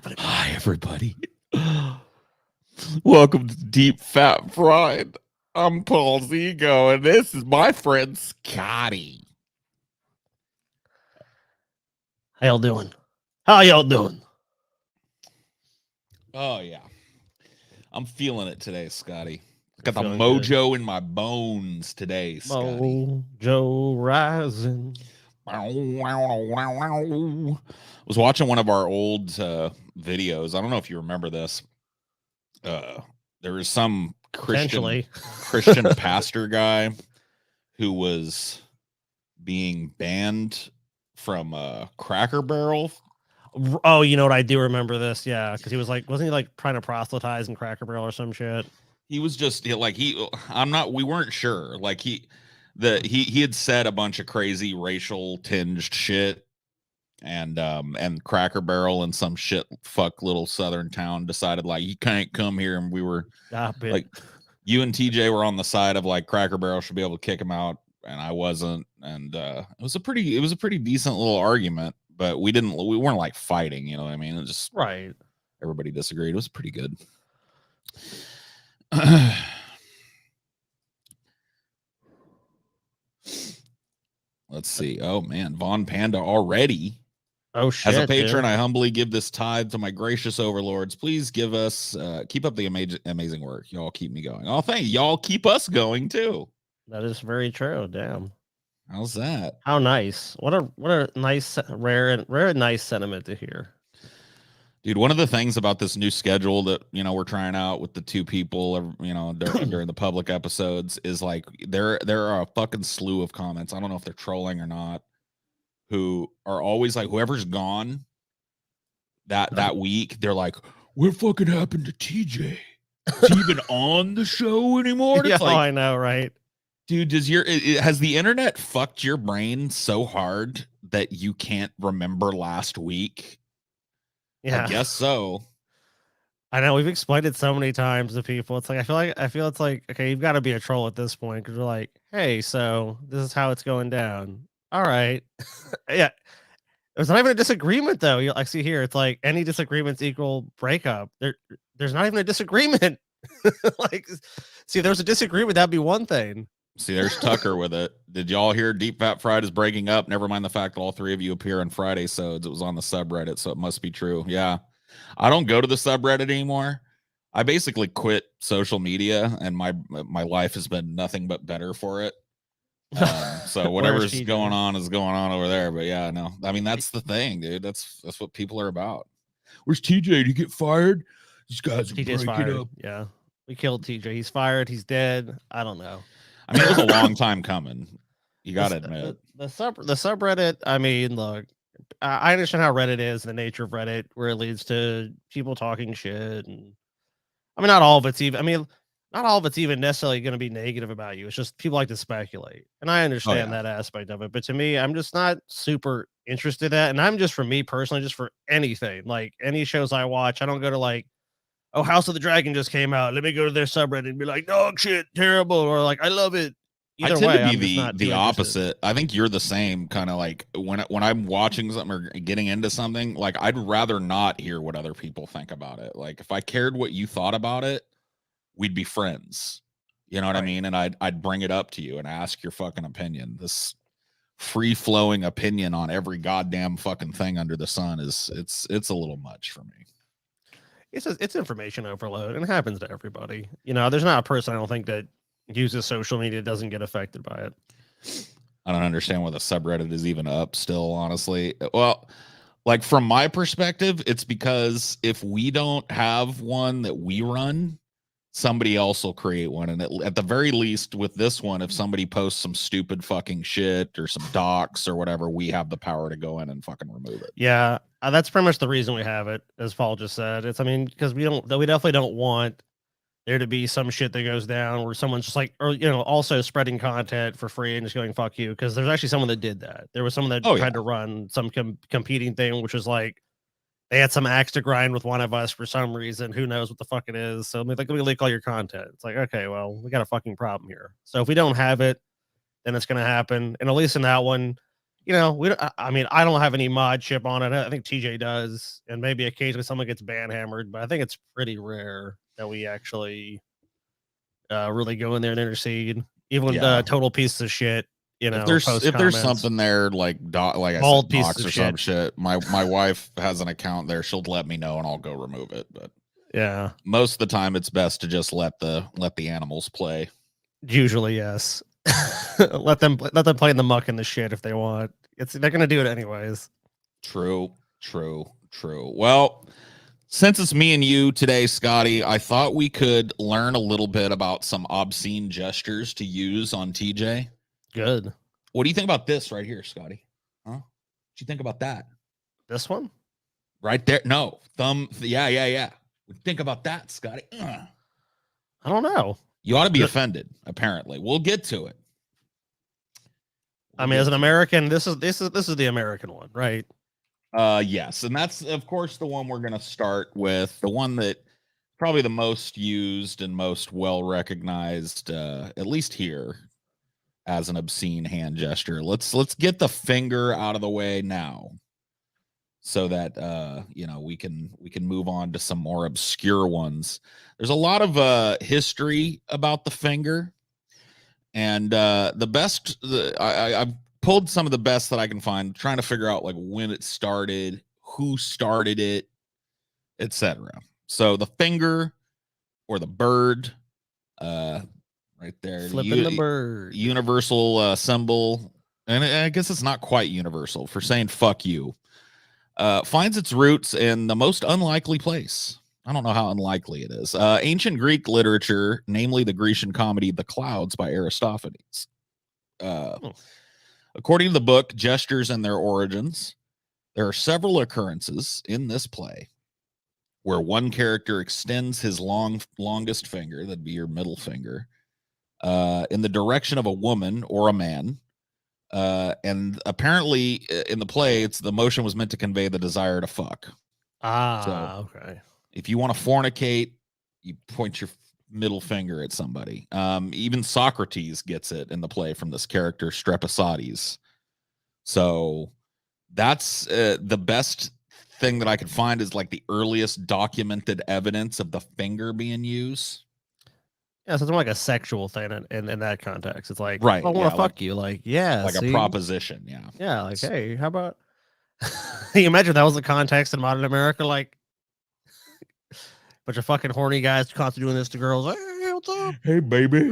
happening? Hi, everybody. Welcome to Deep Fat Fried. I'm Paul Zigo, and this is my friend Scotty. How y'all doing? How y'all doing? Oh, yeah. I'm feeling it today, Scotty. Got the Feeling mojo in my bones today, Scotty. Mojo rising. I was watching one of our old videos. I don't know if you remember this. There was some Christian pastor guy who was being banned from Cracker Barrel. Oh, you know what? I do remember this. Yeah, because he was like, wasn't he like trying to proselytize in Cracker Barrel or some shit? He was just like we weren't sure. Like he had said a bunch of crazy racial tinged shit, and Cracker Barrel and some shit fuck little southern town decided like you can't come here, and we were like, you and TJ were on the side of like Cracker Barrel should be able to kick him out, and I wasn't, and it was a pretty decent little argument, but we weren't like fighting, you know what I mean? It just right. Everybody disagreed. It was pretty good. Let's see. Oh man, Von Panda already. Oh shit! As a patron, I humbly give this tithe to my gracious overlords. Please give us, keep up the amazing work. Y'all keep me going. Oh, thank y'all. Keep us going too. That is very true. Damn. How's that? How nice. What a nice, rare and nice sentiment to hear. Dude, one of the things about this new schedule that, we're trying out with the two people, during the public episodes is like there are a fucking slew of comments. I don't know if they're trolling or not, who are always like, whoever's gone that week, they're like, what fucking happened to TJ? Is he even on the show anymore? Yeah, like, I know, right? Dude, has the internet fucked your brain so hard that you can't remember last week? Yeah, I guess so. I know we've explained it so many times to people. It's like I feel it's like, okay, you've got to be a troll at this point because we're like, hey, so this is how it's going down. All right, yeah. There's not even a disagreement though. I see here. It's like any disagreements equal breakup. There's not even a disagreement. Like, see, if there was a disagreement, that'd be one thing. See, there's Tucker with it. Did y'all hear Deep Fat Fried is breaking up? Never mind the fact that all three of you appear on Friday, so it was on the subreddit, so it must be true. Yeah. I don't go to the subreddit anymore. I basically quit social media, and my life has been nothing but better for it. So whatever's going on is going on over there. But yeah, no. I mean, that's the thing, dude. That's what people are about. Where's TJ? Did he get fired? These guys are breaking up. Yeah. We killed TJ. He's fired. He's dead. I don't know. I mean, it was a long time coming. You got to admit. The subreddit, I mean, look, I understand how Reddit is, the nature of Reddit, where it leads to people talking shit. And I mean, not all of it's even necessarily going to be negative about you. It's just people like to speculate. And I understand that aspect of it. But to me, I'm just not super interested in that. And I'm just, for me personally, just for anything, like any shows I watch, I don't go to like, oh, House of the Dragon just came out. Let me go to their subreddit and be like, dog shit, terrible, or like, I love it. Either way, to be the opposite. I think you're the same kind of like when I'm watching something or getting into something, like I'd rather not hear what other people think about it. Like if I cared what you thought about it, we'd be friends. You know what I mean? And I'd bring it up to you and ask your fucking opinion. This free flowing opinion on every goddamn fucking thing under the sun it's a little much for me. It's information overload, and it happens to everybody. There's not a person I don't think that uses social media doesn't get affected by it. I don't understand why the subreddit is even up still, honestly. Well, like from my perspective, it's because if we don't have one that we run, somebody else will create one. And at the very least with this one, if somebody posts some stupid fucking shit or some docs or whatever, we have the power to go in and fucking remove it. Yeah, that's pretty much the reason we have it, as Paul just said. It's, I mean, because we definitely don't want there to be some shit that goes down where someone's just like, or also spreading content for free and just going fuck you. Because there's actually someone that did that. There was someone that tried to run some competing thing, which was like they had some axe to grind with one of us for some reason. Who knows what the fuck it is? So let me leak all your content. It's like, okay, well, we got a fucking problem here. So if we don't have it, then it's gonna happen. And at least in that one, you know, I mean, I don't have any mod chip on it. I think TJ does, and maybe occasionally someone gets ban hammered, but I think it's pretty rare that we actually really go in there and intercede. Even Yeah. total pieces of shit, you know, If there's something there like like I Bald said, pieces docs of or some shit. shit, my wife has an account there. She'll let me know and I'll go remove it. But Yeah, most of the time, it's best to just let the animals play. usually yes. let them play in the muck and the shit if they want. They're gonna do it anyways. True. Well, since it's me and you today, Scotty, I thought we could learn a little bit about some obscene gestures to use on TJ. Good. What do you think about this right here, Scotty? Huh? What do you think about that? This one? Right there? No. Thumb. Yeah. What do you think about that, Scotty? I don't know. You ought to be offended, apparently. We'll get to it. I mean, as an American, this is the American one, right? Yes, and that's of course the one we're going to start with, the one that probably the most used and most well recognized, at least here, as an obscene hand gesture. Let's get the finger out of the way now, so that you know, we can move on to some more obscure ones. There's a lot of history about the finger, and the best I've pulled some of the best that I can find, trying to figure out like when it started, who started it, etc. So the finger or the bird, right there, Flipping the bird, universal symbol, and I guess it's not quite universal for saying "fuck you." Finds its roots in the most unlikely place. I don't know how unlikely it is. Ancient Greek literature, namely the Grecian comedy "The Clouds" by Aristophanes. According to the book Gestures and Their Origins, there are several occurrences in this play where one character extends his longest finger, that'd be your middle finger, in the direction of a woman or a man. And apparently in the play, the motion was meant to convey the desire to fuck. Okay. If you want to fornicate, you point your middle finger at somebody. Even Socrates gets it in the play from this character Strepisiades. So that's the best thing that I could find is like the earliest documented evidence of the finger being used. Yeah, so it's more like a sexual thing in that context. It's like, right, I want to fuck you. Like, yeah, like a proposition. Yeah. Yeah, like, hey, how about you imagine that was the context in modern America, like bunch of fucking horny guys constantly doing this to girls. Hey, what's up? Hey, baby.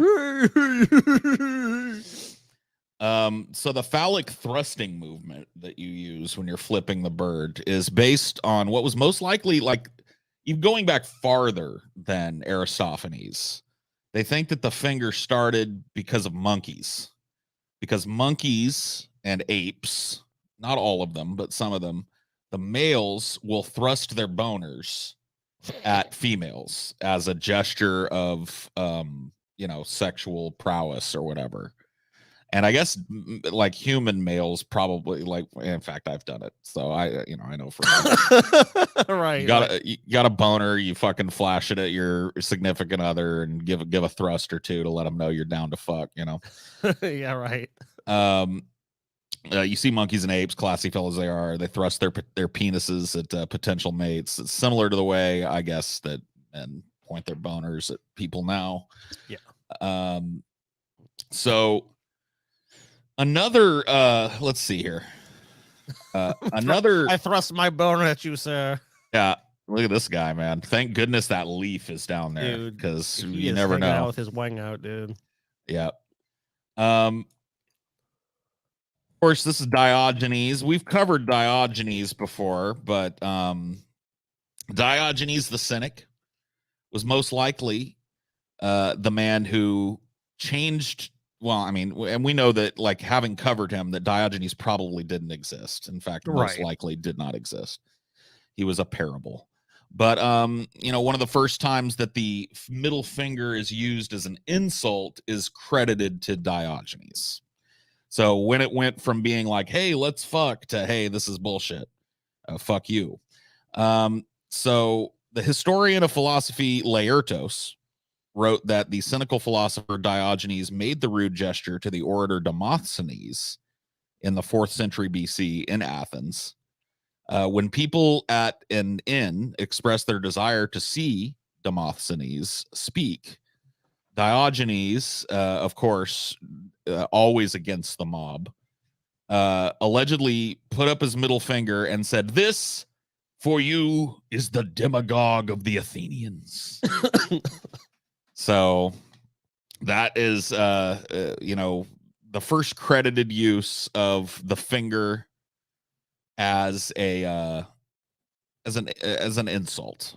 So the phallic thrusting movement that you use when you're flipping the bird is based on what was most likely, like, even going back farther than Aristophanes. They think that the finger started because of monkeys, because monkeys and apes, not all of them, but some of them, the males will thrust their boners at females as a gesture of, you know, sexual prowess or whatever. And I guess like human males probably, like, in fact, I've done it. So I know for right. You got a boner, you fucking flash it at your significant other and give a thrust or two to let them know you're down to fuck, you know? Yeah, right. You see monkeys and apes, classy fellows they are, they thrust their penises at potential mates. It's similar to the way, I guess, that men point their boners at people now. Yeah. So another, let's see here. Another, I thrust my boner at you, sir. Yeah, look at this guy, man. Thank goodness that leaf is down there, because you never know. Out with his wang out, dude. Yeah. Of course, this is Diogenes. We've covered Diogenes before, but Diogenes the Cynic was most likely the man who changed. Well, I mean, and we know that, like, having covered him, that Diogenes probably didn't exist. In fact, most likely did not exist. He was a parable. But you know, one of the first times that the middle finger is used as an insult is credited to Diogenes. So when it went from being like, hey, let's fuck, to hey, this is bullshit, fuck you. So the historian of philosophy Laertos wrote that the cynical philosopher Diogenes made the rude gesture to the orator Demosthenes in the 4th century BC in Athens. When people at an inn expressed their desire to see Demosthenes speak, Diogenes, of course, always against the mob, allegedly put up his middle finger and said, "This for you is the demagogue of the Athenians." So that is, the first credited use of the finger as an insult.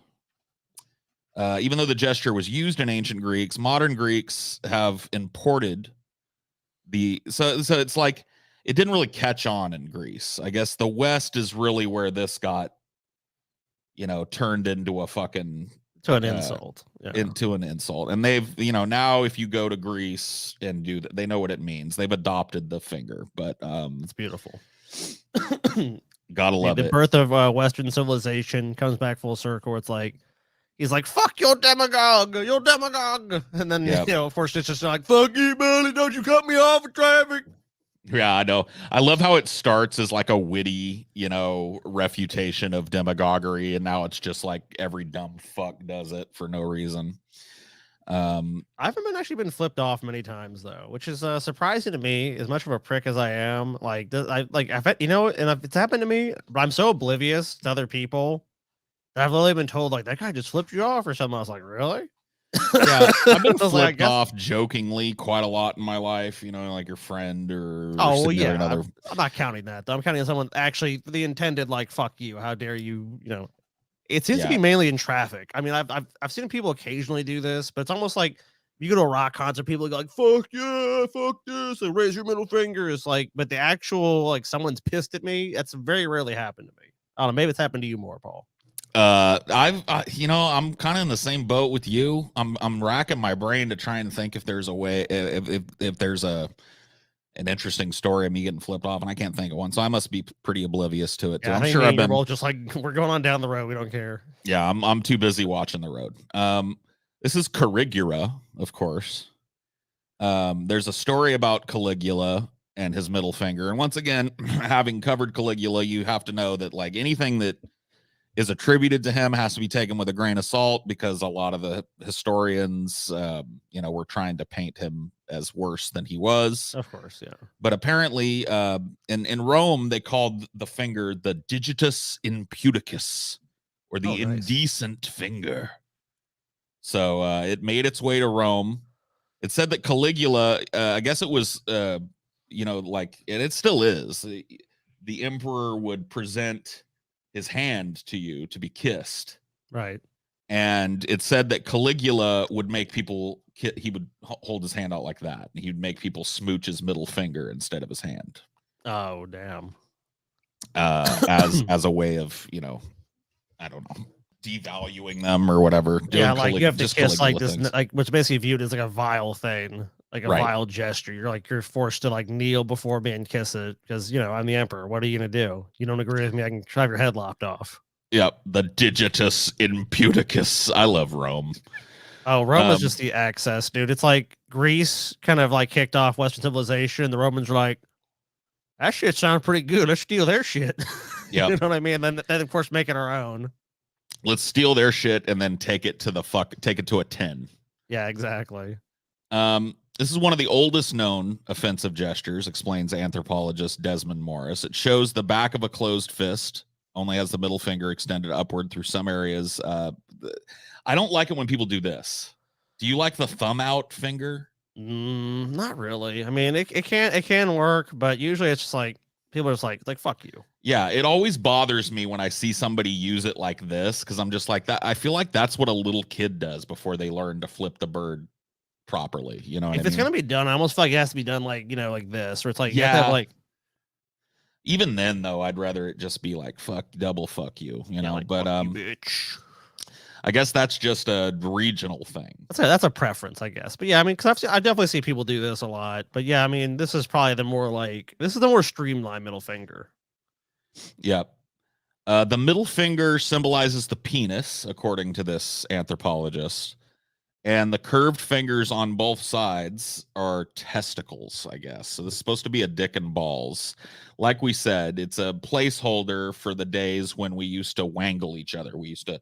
Even though the gesture was used in ancient Greeks, modern Greeks have imported so it's like it didn't really catch on in Greece. I guess the West is really where this got, turned into a fucking to an insult. Into an insult. And they've, now if you go to Greece and do that, they know what it means. They've adopted the finger, but it's beautiful. Gotta love it. The birth of Western civilization comes back full circle. It's like he's like, "Fuck your demagogue, and then of course it's just like, "Fuck you, Billy, don't you cut me off in traffic." Yeah, I know. I love how it starts as like a witty, refutation of demagoguery, and now it's just like every dumb fuck does it for no reason. I haven't actually been flipped off many times though, which is surprising to me. As much of a prick as I am, and if it's happened to me, but I'm so oblivious to other people that I've literally been told like that guy just flipped you off or something. I was like, really? Yeah, I've been flipped off jokingly quite a lot in my life, like your friend or I'm not counting that though. I'm counting someone actually the intended like, "Fuck you, how dare you," It seems to be mainly in traffic. I mean, I've seen people occasionally do this, but it's almost like you go to a rock concert, people go like, "Fuck yeah, fuck this," and raise your middle finger. It's like, but the actual like someone's pissed at me, that's very rarely happened to me. I don't know, maybe it's happened to you more, Paul. I'm kind of in the same boat with you. I'm racking my brain to try and think if there's a way, if there's an interesting story of me getting flipped off, and I can't think of one. So I must be pretty oblivious to it. Yeah, I'm sure I've been both just like, we're going on down the road. We don't care. Yeah, I'm too busy watching the road. This is Caligula, of course. There's a story about Caligula and his middle finger, and once again, having covered Caligula, you have to know that like anything that is attributed to him has to be taken with a grain of salt, because a lot of the historians, were trying to paint him as worse than he was. Of course, yeah. But apparently, in Rome, they called the finger the digitus imputicus, or the indecent finger. So it made its way to Rome. It said that Caligula, I guess it was, and it still is, the emperor would present his hand to you to be kissed, right? And it said that Caligula would make people, he would hold his hand out like that, and he'd make people smooch his middle finger instead of his hand. Oh damn! As a way of, I don't know, devaluing them or whatever. Yeah, like you have to kiss like this, like what's basically viewed as like a vile thing, like a vile gesture. You're forced to like kneel before me and kiss it because I'm the emperor. What are you gonna do? You don't agree with me? I can have your head lopped off. Yep, the digitus imputicus. I love Rome. Oh, Rome is just the access, dude. It's like Greece kind of like kicked off Western civilization. The Romans were like, that shit sounds pretty good. Let's steal their shit. Yeah, you know what I mean. Then of course make it our own. Let's steal their shit and then take it to a 10. Yeah, exactly. This is one of the oldest known offensive gestures, explains anthropologist Desmond Morris. It shows the back of a closed fist, only has the middle finger extended upward through some areas. I don't like it when people do this. Do you like the thumb out finger? Not really. I mean, it can work, but usually it's just like people are just like fuck you. Yeah, it always bothers me when I see somebody use it like this, because I'm just like that. I feel like that's what a little kid does before they learn to flip the bird properly. You know, if it's gonna be done, I almost feel like it has to be done like like this, where it's like like. Even then, though, I'd rather it just be like double fuck you, like, but you, bitch. I guess that's just a regional thing. That's a preference, I guess. But yeah, I mean, because I definitely see people do this a lot. But yeah, I mean, this is probably the more streamlined middle finger. Yep. The middle finger symbolizes the penis, according to this anthropologist. And the curved fingers on both sides are testicles, I guess. So this is supposed to be a dick and balls. Like we said, it's a placeholder for the days when we used to wangle each other. We used to,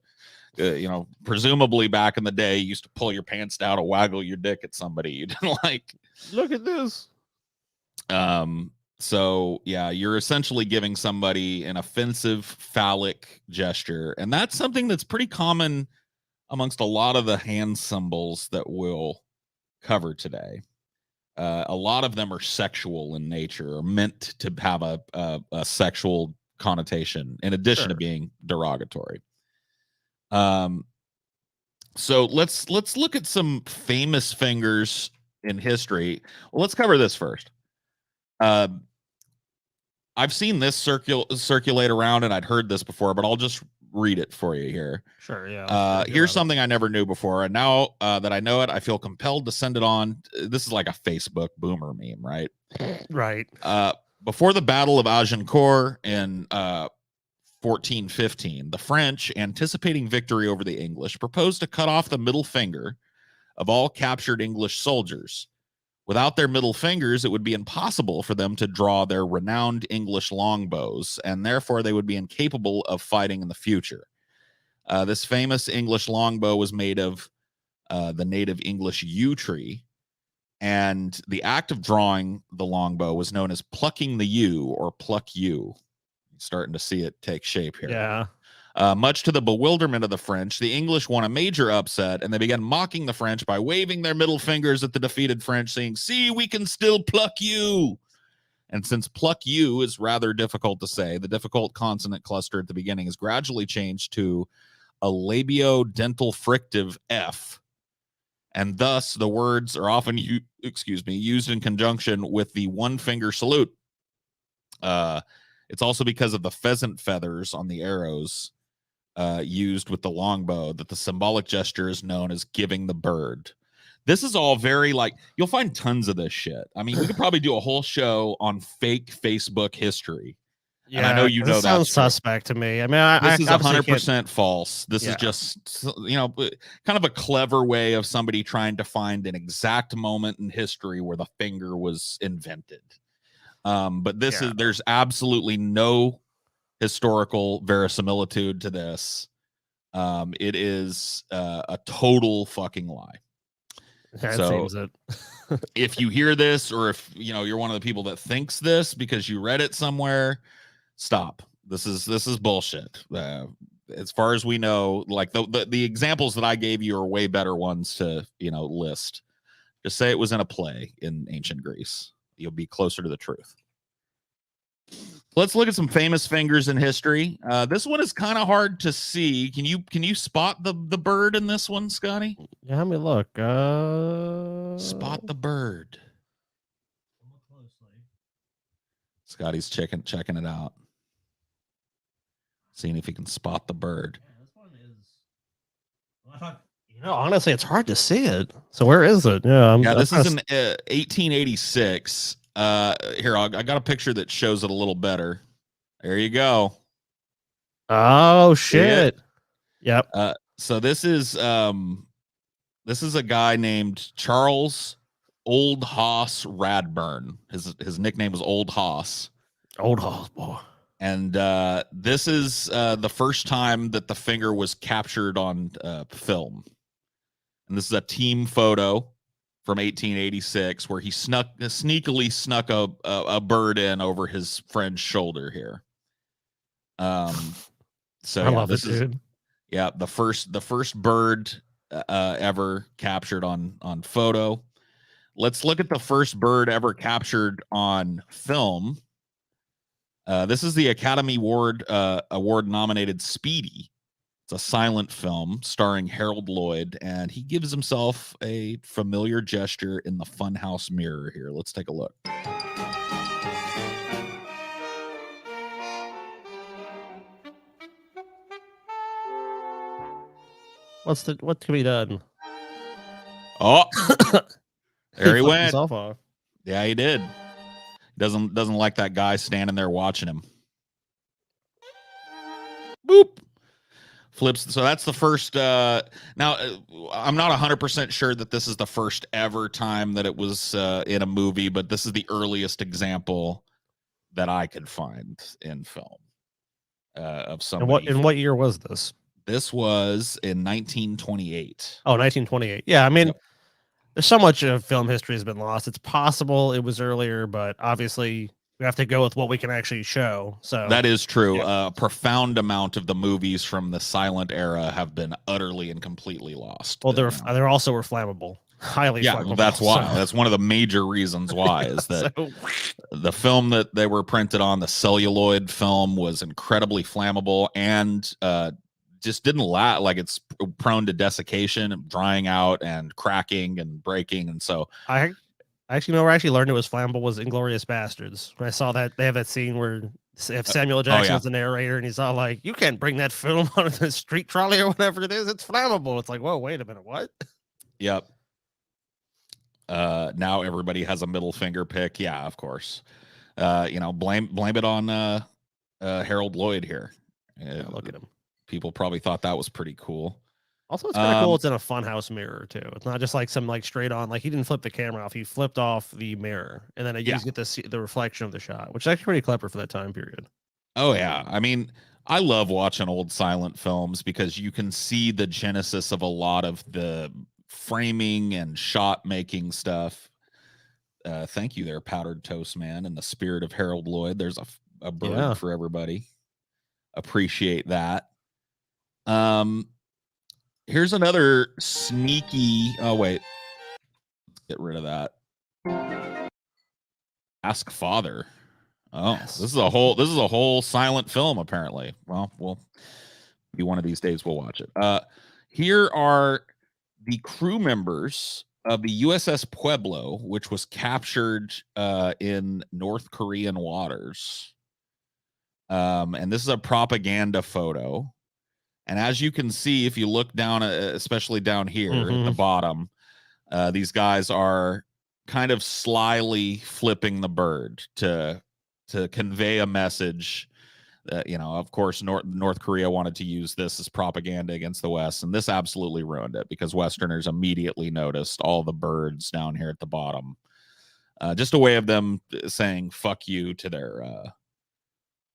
presumably back in the day, you used to pull your pants down and waggle your dick at somebody you didn't like. Look at this. So yeah, you're essentially giving somebody an offensive phallic gesture. And that's something that's pretty common amongst a lot of the hand symbols that we'll cover today. A lot of them are sexual in nature, or meant to have a sexual connotation in addition to being derogatory. So let's look at some famous fingers in history. Well, let's cover this first. I've seen this circulate around, and I'd heard this before, but I'll just read it for you here. Sure, yeah. Here's something I never knew before, and now that I know it, I feel compelled to send it on. This is like a Facebook boomer meme, right? Right. Before the Battle of Agincourt in 1415, the French, anticipating victory over the English, proposed to cut off the middle finger of all captured English soldiers. Without their middle fingers, it would be impossible for them to draw their renowned English longbows, and therefore they would be incapable of fighting in the future. This famous English longbow was made of the native English yew tree, and the act of drawing the longbow was known as plucking the yew, or pluck yew. Starting to see it take shape here. Yeah. Much to the bewilderment of the French, the English won a major upset, and they began mocking the French by waving their middle fingers at the defeated French, saying, "See, we can still pluck you." And since pluck you is rather difficult to say, the difficult consonant cluster at the beginning is gradually changed to a labiodental frictive F. And thus, the words are often used in conjunction with the one finger salute. It's also because of the pheasant feathers on the arrows used with the longbow that the symbolic gesture is known as giving the bird. This is all very you'll find tons of this shit. I mean, we could probably do a whole show on fake Facebook history. Yeah, and I know you know that sounds suspect to me. I mean, this is 100% false. This is just, kind of a clever way of somebody trying to find an exact moment in history where the finger was invented. But there's absolutely no historical verisimilitude to this. It is a total fucking lie. That so seems it. If you hear this, or if you're one of the people that thinks this because you read it somewhere, stop. This is bullshit. As far as we know, like the examples that I gave you are way better ones to list. Just say it was in a play in ancient Greece. You'll be closer to the truth. Let's look at some famous fingers in history. This one is kind of hard to see. Can you spot the bird in this one, Scotty? Yeah, let me look. Spot the bird. Scotty's checking it out, seeing if he can spot the bird. Yeah, this one is. Honestly, it's hard to see it. So where is it? Yeah, this is in 1886. Here, I got a picture that shows it a little better. There you go. Oh shit. Yep. So this is a guy named Charles Old Hoss Radburn. His nickname was Old Hoss. Old Hoss, boy. And this is the first time that the finger was captured on film. And this is a team photo from 1886 where he sneakily snuck a bird in over his friend's shoulder here. So I love this is dude. The first bird ever captured on photo. Let's look at the first bird ever captured on film. This is the Academy Award nominated Speedy. It's a silent film starring Harold Lloyd, and he gives himself a familiar gesture in the funhouse mirror here. Let's take a look. What can be done? Oh, there he went. Off. Yeah, he did. Doesn't like that guy standing there watching him. Boop. flips. So that's the first. Now, I'm not 100% sure that this is the first ever time that it was in a movie, but this is the earliest example that I could find in film of somebody. In what year was this? This was in 1928. Oh, 1928. Yeah, I mean, Yep. there's so much of film history has been lost. It's possible it was earlier, but obviously we have to go with what we can actually show. So That is true. yeah. A profound amount of the movies from the silent era have been utterly and completely lost. Well, they're also were flammable, highly flammable. That's why. So. That's one of the major reasons why is that So, the film that they were printed on, the celluloid film, was incredibly flammable and just didn't last. Like, it's prone to desiccation and drying out and cracking and breaking. And so I actually know where I actually learned it was flammable was Inglorious Bastards. When I saw that they have that scene where if Samuel Jackson was the narrator and he's all like, "You can't bring that film on the street trolley or whatever it is. It's flammable." It's like, whoa, wait a minute, what? Yep. Now everybody has a middle finger pick. Yeah, of course. Blame it on Harold Lloyd here. Look at him. People probably thought that was pretty cool. Also, it's kind of cool. It's in a funhouse mirror too. It's not just like some like straight on. Like he didn't flip the camera off. He flipped off the mirror, and then you get to see the reflection of the shot, which is actually pretty clever for that time period. Oh yeah, I mean, I love watching old silent films because you can see the genesis of a lot of the framing and shot making stuff. Thank you there, Powdered Toast Man, in the spirit of Harold Lloyd. There's a bird for everybody. Appreciate that. Here's another sneaky. Oh wait, let's get rid of that. Ask Father. Oh, yes. This is a whole silent film apparently. Well, be one of these days we'll watch it. Here are the crew members of the USS Pueblo, which was captured in North Korean waters. And this is a propaganda photo. And as you can see, if you look down, especially down here at the bottom, these guys are kind of slyly flipping the bird to convey a message that, of course, North Korea wanted to use this as propaganda against the West. And this absolutely ruined it because Westerners immediately noticed all the birds down here at the bottom. Just a way of them saying fuck you to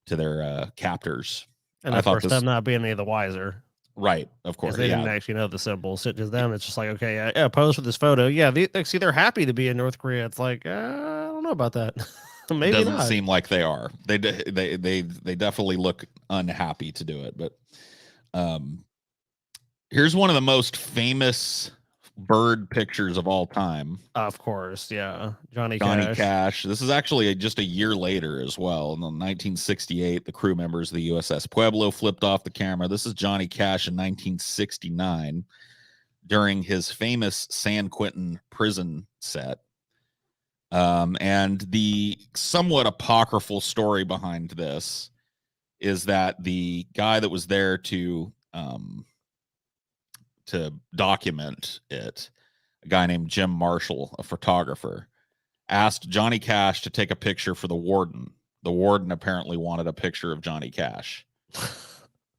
their captors. And of course, them not being any the wiser. Right, of course. They didn't actually know the symbols. To them, it's just like, okay, yeah, pose for this photo. Yeah, they're happy to be in North Korea. It's like, I don't know about that. Maybe doesn't not. Seem like they are. They definitely look unhappy to do it. But here's one of the most famous bird pictures of all time. Of course, yeah, Johnny Cash. This is actually just a year later as well. In 1968, the crew members of the USS Pueblo flipped off the camera. This is Johnny Cash in 1969 during his famous San Quentin prison set. And the somewhat apocryphal story behind this is that the guy that was there to document it, a guy named Jim Marshall, a photographer, asked Johnny Cash to take a picture for the warden. The warden apparently wanted a picture of Johnny Cash.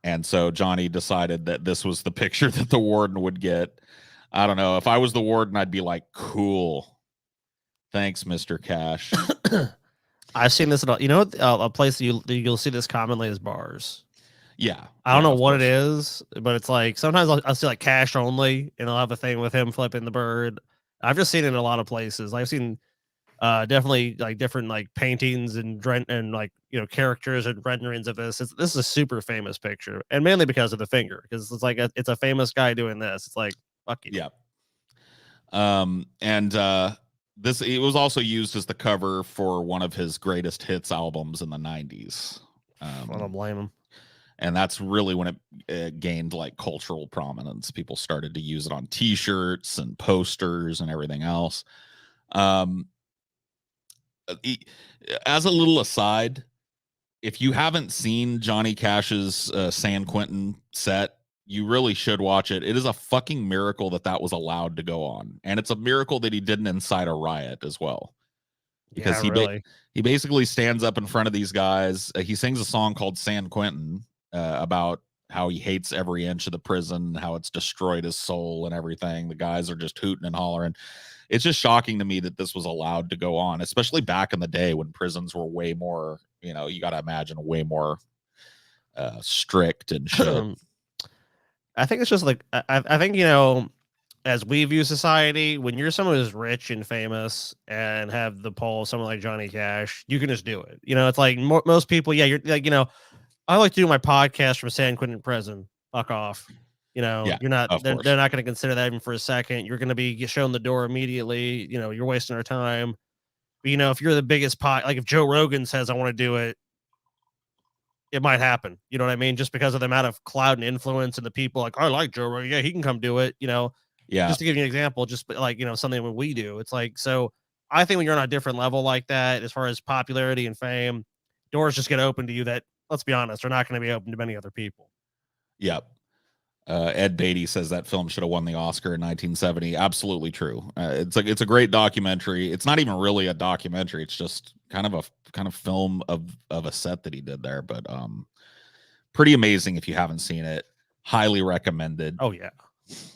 And so Johnny decided that this was the picture that the warden would get. I don't know. If I was the warden, I'd be like, cool. Thanks, Mr. Cash. I've seen this at a place you'll see this commonly is bars. Yeah. I don't know what it is, but it's like sometimes I'll see like Cash only, and I'll have a thing with him flipping the bird. I've just seen it in a lot of places. I've seen definitely like different like paintings and like characters and renderings of this. This is a super famous picture, and mainly because of the finger, because it's like it's a famous guy doing this. It's like fuck you. Yeah. It was also used as the cover for one of his greatest hits albums in the 90s. I don't blame him. And that's really when it gained like cultural prominence. People started to use it on T-shirts and posters and everything else. As a little aside, if you haven't seen Johnny Cash's San Quentin set, you really should watch it. It is a fucking miracle that was allowed to go on. And it's a miracle that he didn't incite a riot as well. Because he basically stands up in front of these guys. He sings a song called San Quentin about how he hates every inch of the prison, how it's destroyed his soul and everything. The guys are just hooting and hollering. It's just shocking to me that this was allowed to go on, especially back in the day when prisons were way more, you know, you got to imagine way more strict and shit. I think it's just like, I think, you know, as we view society, when you're someone who's rich and famous and have the pull of someone like Johnny Cash, you can just do it. You know, it's like most people, yeah, you're like, you know, I like to do my podcast from San Quentin prison. Fuck off. You know, Yeah, you're not, of they're course. not going to consider that even for a second. You're going to be shown the door immediately. You know, you're wasting our time. But, you know, if you're the biggest pot, like if Joe Rogan says, I want to do it, it might happen. You know what I mean? Just because of the amount of cloud and influence and the people like, I like Joe Rogan. Yeah, he can come do it. You know, Yeah, just to give you an example, just like, you know, something when we do, it's like, so I think when you're on a different level like that, as far as popularity and fame, doors just get open to you that, let's be honest, are not going to be open to many other people. yep. Ed Beatty says that film should have won the Oscar in 1970. Absolutely true. It's a great documentary. It's not even really a documentary. It's just kind of film of a set that he did there. But pretty amazing if you haven't seen it. Highly recommended. Oh yeah,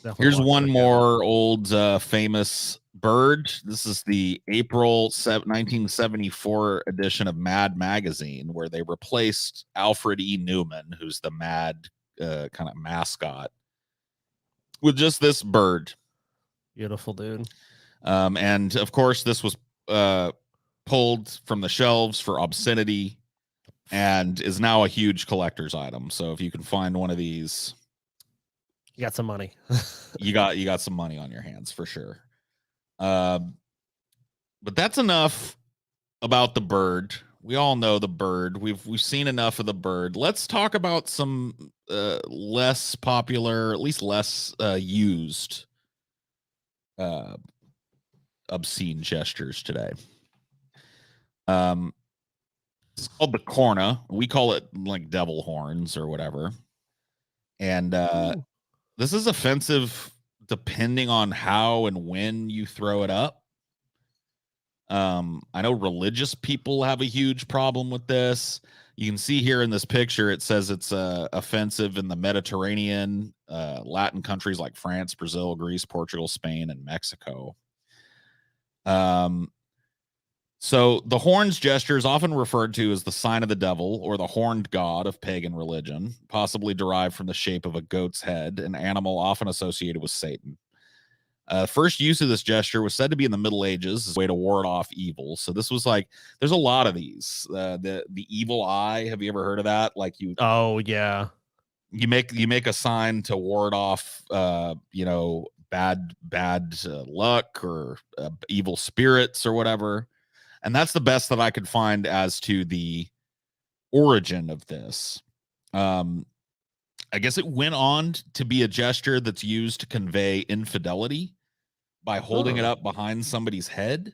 definitely. Here's one more old famous bird. This is the April 1974 edition of Mad Magazine, where they replaced Alfred E. Newman, who's the Mad kind of mascot, with just this bird. Beautiful, dude. And of course, this was pulled from the shelves for obscenity and is now a huge collector's item. So if you can find one of these, you got some money. you got some money on your hands for sure. But that's enough about the bird. We all know the bird. We've seen enough of the bird. Let's talk about some less popular, at least less used obscene gestures today. It's called the Corna. We call it like devil horns or whatever. And this is offensive depending on how and when you throw it up. I know religious people have a huge problem with this. You can see here in this picture, it says it's offensive in the Mediterranean, Latin countries like France, Brazil, Greece, Portugal, Spain, and Mexico. So the horns gesture is often referred to as the sign of the devil or the horned god of pagan religion, possibly derived from the shape of a goat's head, an animal often associated with Satan. First use of this gesture was said to be in the Middle Ages as a way to ward off evil. So this was like, there's a lot of these. The evil eye. Have you ever heard of that? Like Oh yeah. You make a sign to ward off, you know, bad luck or evil spirits or whatever. And that's the best that I could find as to the origin of this. I guess it went on to be a gesture that's used to convey infidelity by holding it up behind somebody's head.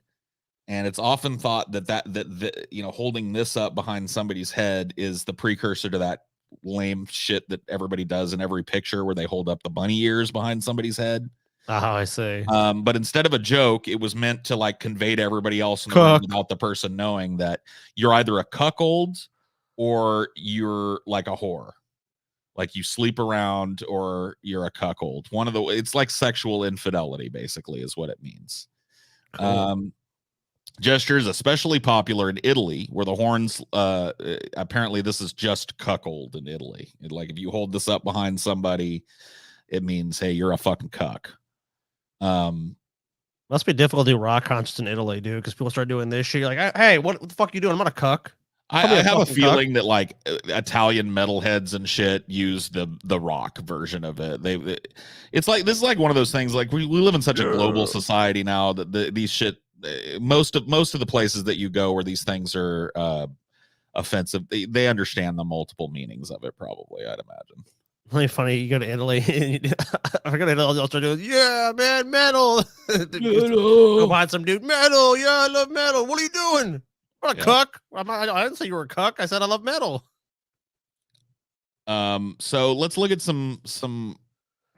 And it's often thought that you know, holding this up behind somebody's head is the precursor to that lame shit that everybody does in every picture where they hold up the bunny ears behind somebody's head. Oh, I see. But instead of a joke, it was meant to like convey to everybody else in the room without the person knowing that you're either a cuckold or you're like a whore. Like you sleep around or you're a cuckold. It's like sexual infidelity, basically, is what it means. Cool. Gestures especially popular in Italy, where the horns, apparently this is just cuckold in Italy. Like if you hold this up behind somebody, it means, hey, you're a fucking cuck. Must be difficult to do rock concerts in Italy, dude, because people start doing this shit. You're like, hey, what the fuck are you doing? I'm not a cuck. I have a feeling that like Italian metalheads and shit use the rock version of it. It's like, this is like one of those things. Like we live in such a global society now that these shit, most of the places that you go where these things are offensive, they understand the multiple meanings of it. Probably, I'd imagine. Really funny. You go to Italy. I go to Italy. I'll start doing, yeah, man, metal. Go behind some dude, metal. Yeah, I love metal. What are you doing? I'm not a cuck. I didn't say you were a cuck. I said I love metal. So let's look at some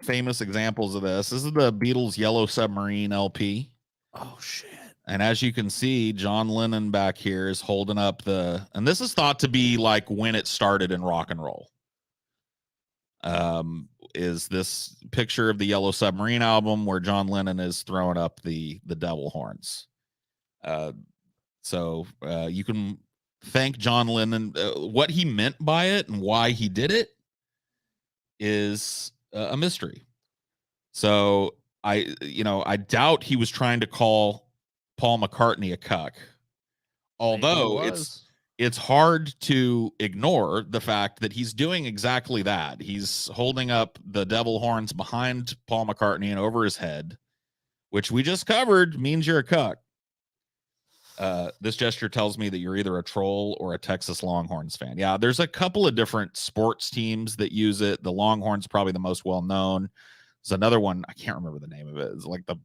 famous examples of this. This is the Beatles' Yellow Submarine LP. Oh shit. And as you can see, John Lennon back here is holding up and this is thought to be like when it started in rock and roll. is this picture of the Yellow Submarine album where John Lennon is throwing up the devil horns. So you can thank John Lennon. What he meant by it and why he did it is a mystery. So I doubt he was trying to call Paul McCartney a cuck. Although it's hard to ignore the fact that he's doing exactly that. He's holding up the devil horns behind Paul McCartney and over his head, which we just covered means you're a cuck. This gesture tells me that you're either a troll or a Texas Longhorns fan. Yeah, there's a couple of different sports teams that use it. The Longhorns probably the most well known. There's another one, I can't remember the name of it. It's like the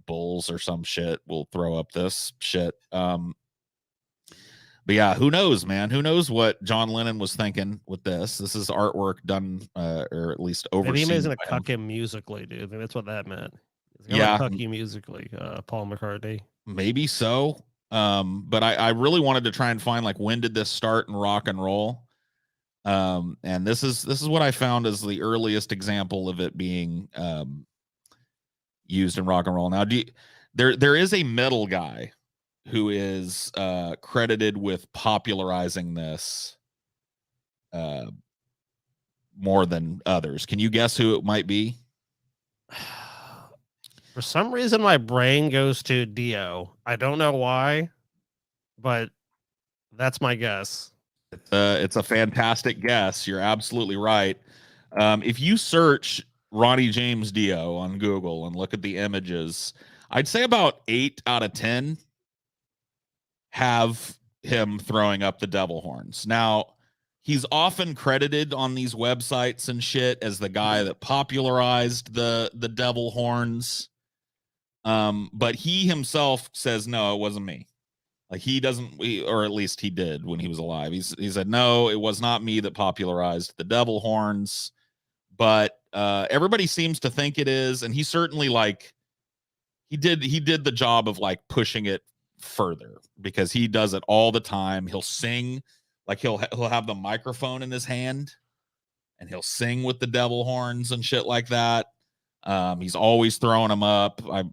Bulls or some shit will throw up this shit. But yeah, who knows, man? Who knows what John Lennon was thinking with this? This is artwork done, or at least overseen. Maybe he was gonna cuck him musically, dude. Maybe that's what that meant. Yeah, cuck you musically, Paul McCartney. Maybe so. But I really wanted to try and find like when did this start in rock and roll? And this is what I found as the earliest example of it being used in rock and roll. Now, there is a metal guy who is credited with popularizing this more than others. Can you guess who it might be? For some reason, my brain goes to Dio. I don't know why, but that's my guess. It's a fantastic guess. You're absolutely right. If you search Ronnie James Dio on Google and look at the images, I'd say about 8 out of 10 have him throwing up the devil horns. Now, he's often credited on these websites and shit as the guy that popularized the devil horns. But he himself says, no, it wasn't me. Like he doesn't, or at least he did when he was alive. He said, no, it was not me that popularized the devil horns, but everybody seems to think it is. And he certainly he did the job of like pushing it further because he does it all the time. He'll sing, like he'll have the microphone in his hand and he'll sing with the devil horns and shit like that. He's always throwing them up. I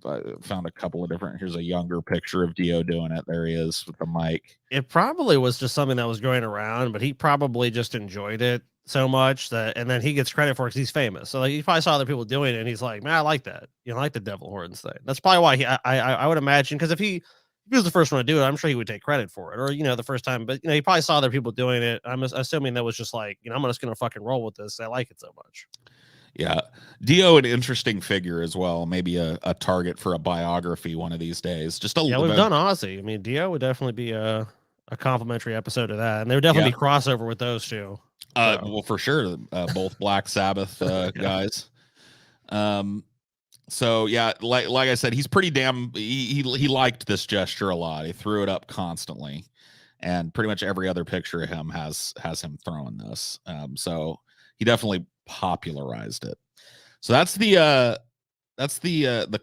found a couple of different. Here's a younger picture of Dio doing it. There he is with the mic. It probably was just something that was going around, but he probably just enjoyed it so much that, and then he gets credit for it because he's famous. So like he probably saw other people doing it, and he's like, "Man, I like that. You know, I like the devil horns thing." That's probably why I would imagine, because if he was the first one to do it, I'm sure he would take credit for it, or the first time. But he probably saw other people doing it. I'm assuming that was just like, I'm just gonna fucking roll with this. I like it so much. Yeah, Dio, an interesting figure as well. Maybe a target for a biography one of these days. Just we've done Ozzy. I mean, Dio would definitely be a complimentary episode of that, and there would definitely be crossover with those two. Well, for sure, both Black Sabbath guys. So yeah, like I said, he's pretty damn. He liked this gesture a lot. He threw it up constantly, and pretty much every other picture of him has him throwing this. So he definitely popularized it. So that's the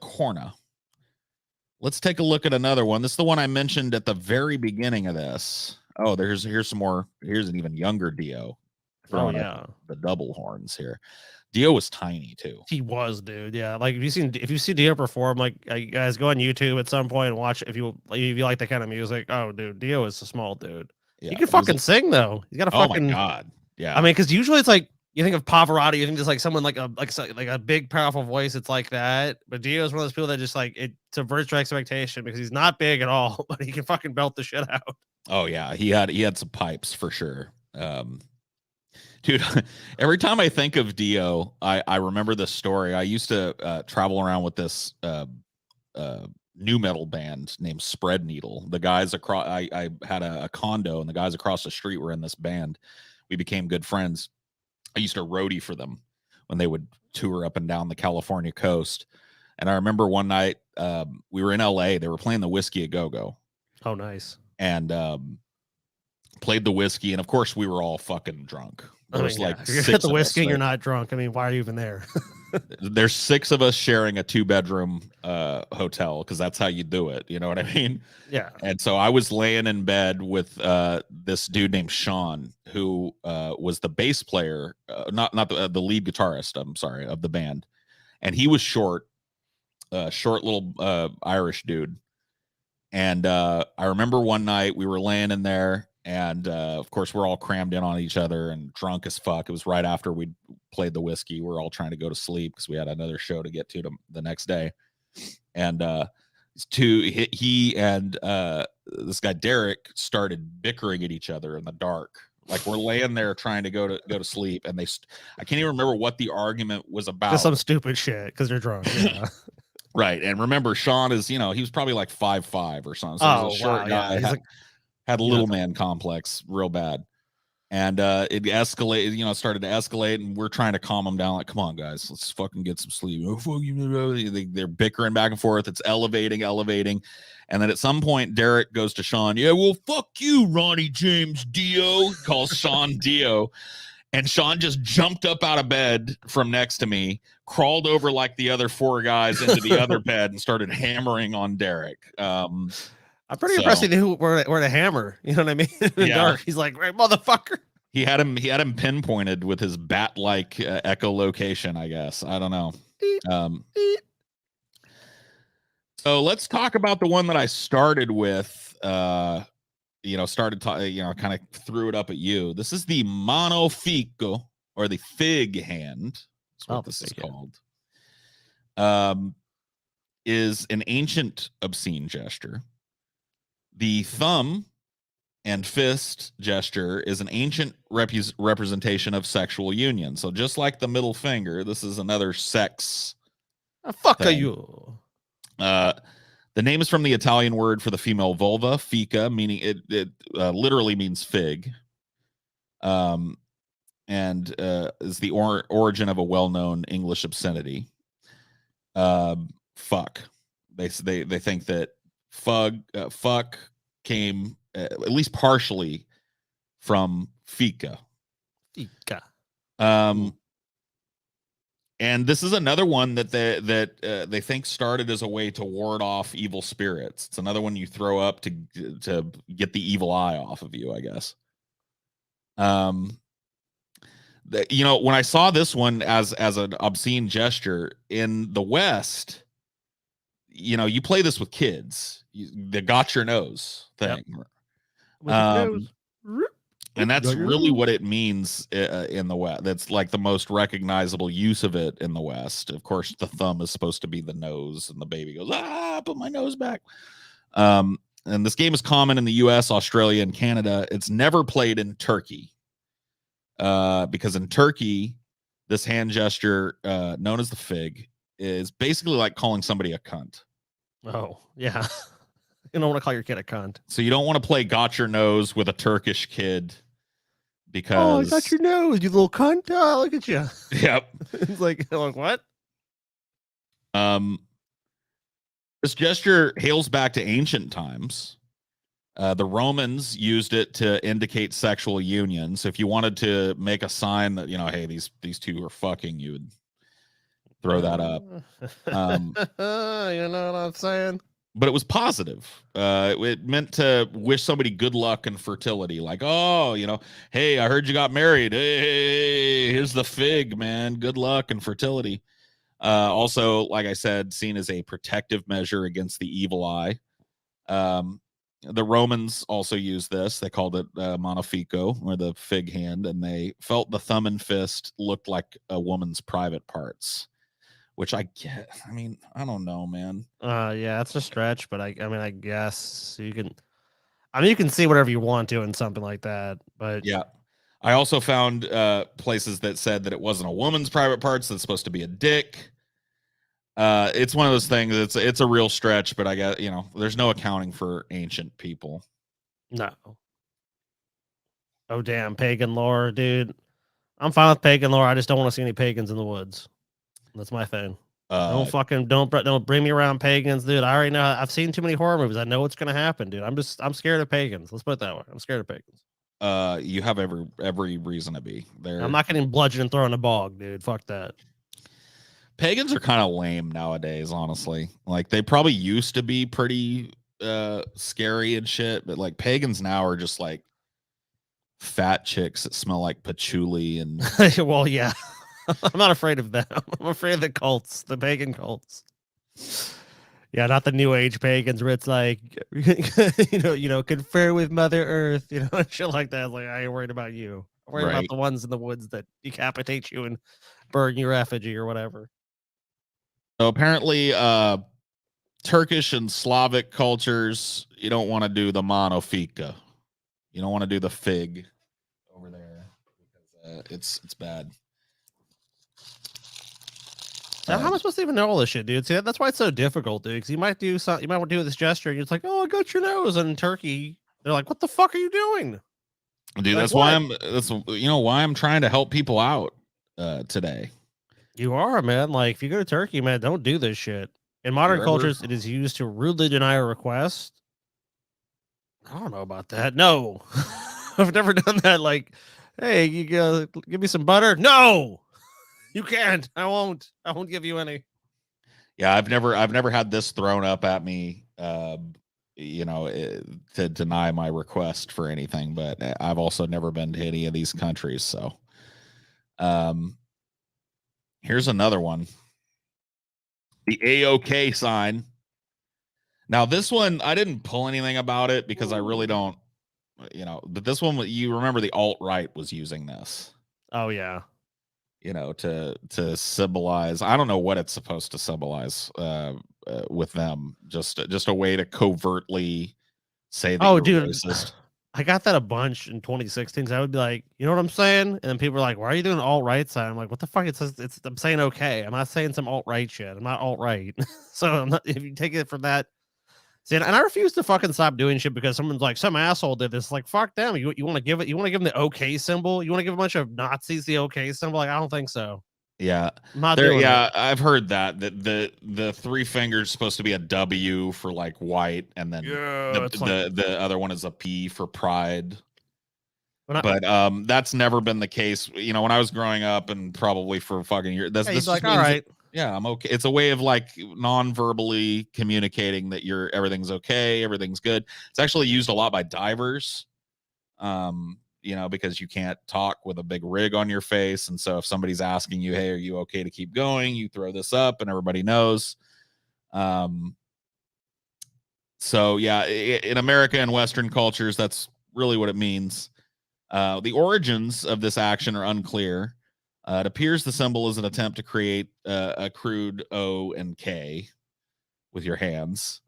Corna. Let's take a look at another one. This is the one I mentioned at the very beginning of this. Oh, here's some more. Here's an even younger Dio. The double horns here. Dio was tiny too. He was, dude. Yeah, like if you see Dio perform, like you guys go on YouTube at some point and watch if you like that kind of music. Oh, dude, Dio is a small dude. Yeah, he can fucking sing though. He's got a fucking. Oh my god. Yeah. I mean, because usually it's like you think of Pavarotti, you think just like someone like a big powerful voice. It's like that, but Dio is one of those people that just like it subverts your expectation because he's not big at all, but he can fucking belt the shit out. Oh yeah, he had some pipes for sure. Dude, every time I think of Dio, I remember this story. I used to travel around with this new metal band named Spread Needle. The guys across, I had a condo, and the guys across the street were in this band. We became good friends. I used to roadie for them when they would tour up and down the California coast. And I remember one night we were in LA. They were playing the Whiskey a Go-Go. Oh, nice. And played the whiskey, and of course we were all fucking drunk. There's like you're at the whiskey, you're not drunk. I mean, why are you even there? There's 6 of us sharing a 2-bedroom hotel because that's how you do it. You know what I mean? Yeah. And so I was laying in bed with this dude named Sean, who was the bass player, not the lead guitarist, I'm sorry, of the band. And he was short little Irish dude. And I remember one night we were laying in there, and of course we're all crammed in on each other and drunk as fuck. It was right after we played the whiskey. We're all trying to go to sleep because we had another show to get to the next day. And he and this guy Derek started bickering at each other in the dark. Like we're laying there trying to go to sleep, and I can't even remember what the argument was about. Just some stupid shit because they're drunk. Yeah. Right. And remember, Sean is, he was probably like 5'5" or something. So he's a short guy. Yeah. Had a little man complex real bad. And it escalated, started to escalate, and we're trying to calm them down. Like, come on, guys, let's fucking get some sleep. They're bickering back and forth. It's elevating. And then at some point, Derek goes to Sean. Yeah, well, fuck you, Ronnie James Dio. Calls Sean Dio. And Sean just jumped up out of bed from next to me, crawled over like the other four guys into the other bed, and started hammering on Derek. I'm pretty impressed he knew where to hammer. You know what I mean? In the dark. He's like, right, motherfucker. He had him pinpointed with his bat-like echolocation, I guess. I don't know. So let's talk about the one that I started with. Kind of threw it up at you. This is the monofico, or the fig hand. That's what this is called. Is an ancient obscene gesture. The thumb and fist gesture is an ancient representation of sexual union. So just like the middle finger, this is another sex. Fuck are you? The name is from the Italian word for the female vulva, fica, meaning it literally means fig. And is the origin of a well-known English obscenity. Fuck. They think that fuck came at least partially from fica. And this is another one that they think started as a way to ward off evil spirits. It's another one you throw up to get the evil eye off of you, I guess. When I saw this one as an obscene gesture in the West, you play this with kids. They got your nose thing. Yep. And that's really what it means in the West. That's like the most recognizable use of it in the West. Of course, the thumb is supposed to be the nose, and the baby goes, put my nose back. And this game is common in the US, Australia, and Canada. It's never played in Turkey. Because in Turkey, this hand gesture, known as the fig, is basically like calling somebody a cunt. Oh, yeah. You don't want to call your kid a cunt. So you don't want to play got your nose with a Turkish kid because... Oh, I got your nose, you little cunt. Oh, look at you. Yep. It's like what? This gesture hails back to ancient times. The Romans used it to indicate sexual union. So if you wanted to make a sign that, hey, these two are fucking, you would throw that up. You know what I'm saying? But it was positive. It meant to wish somebody good luck and fertility. Like, oh, hey, I heard you got married. Hey, here's the fig, man. Good luck and fertility. Also, like I said, seen as a protective measure against the evil eye. The Romans also used this. They called it monofico, or the fig hand, and they felt the thumb and fist looked like a woman's private parts. Which I get. I mean, I don't know, man. Yeah, it's a stretch, but I guess you can. You can see whatever you want to in something like that. But yeah, I also found places that said that it wasn't a woman's private parts. That's supposed to be a dick. It's one of those things. It's a real stretch, but I guess there's no accounting for ancient people. No. Oh damn, pagan lore, dude. I'm fine with pagan lore. I just don't want to see any pagans in the woods. That's my thing. Don't bring me around pagans, dude. I already know. I've seen too many horror movies. I know what's gonna happen, dude. I'm scared of pagans. Let's put it that way. I'm scared of pagans. You have every reason to be there. I'm not getting bludgeoned and thrown in a bog, dude. Fuck that. Pagans are kind of lame nowadays, honestly. Like they probably used to be pretty scary and shit, but like pagans now are just like fat chicks that smell like patchouli and Well, yeah. I'm not afraid of them. I'm afraid of the cults, the pagan cults. Yeah, not the new age pagans where it's like, confer with Mother Earth, shit like that. Like, I ain't worried about you. I'm worried about right. the ones in the woods that decapitate you and burn your effigy or whatever. So apparently, Turkish and Slavic cultures, you don't want to do the monofika. You don't want to do the fig over there because it's bad. So how am I supposed to even know all this shit, dude? See, that's why it's so difficult, dude. Because you might do this gesture, and it's like, oh, I got your nose. And in Turkey, they're like, what the fuck are you doing? Dude, Like, that's why I'm trying to help people out today. You are, man. Like, if you go to Turkey, man, don't do this shit. In modern cultures, it is used to rudely deny a request. I don't know about that. No, I've never done that. Like, hey, you give me some butter? No, you can't. I won't give you any. Yeah, I've never had this thrown up at me, to deny my request for anything. But I've also never been to any of these countries. So, here's another one. The AOK sign. Now, this one, I didn't pull anything about it because I really don't, but this one, you remember the alt-right was using this. Oh, yeah. To symbolize, I don't know what it's supposed to symbolize with them. Just a way to covertly say that you're dude, racist. I got that a bunch in 2016. So I would be like, you know what I'm saying? And then people are like, why are you doing alt-right sign? I'm like, what the fuck? I'm saying okay. I'm not saying some alt-right shit. I'm not alt-right. So I'm not, if you take it from that. See, and I refuse to fucking stop doing shit because someone's like, some asshole did this. Like, fuck them. You want to give them the okay symbol? You want to give a bunch of Nazis the okay symbol? Like, I don't think so. Yeah. I'm not doing it. I've heard that the three fingers supposed to be a W for like white, and then the other one is a P for pride. But that's never been the case. When I was growing up, and probably for fucking years, this like, all right. Yeah, I'm okay. It's a way of like non-verbally communicating that everything's okay, everything's good. It's actually used a lot by divers. Because you can't talk with a big rig on your face. And so if somebody's asking you, hey, are you okay to keep going? You throw this up and everybody knows. So yeah, in America and Western cultures, that's really what it means. The origins of this action are unclear. It appears the symbol is an attempt to create a crude O and K with your hands.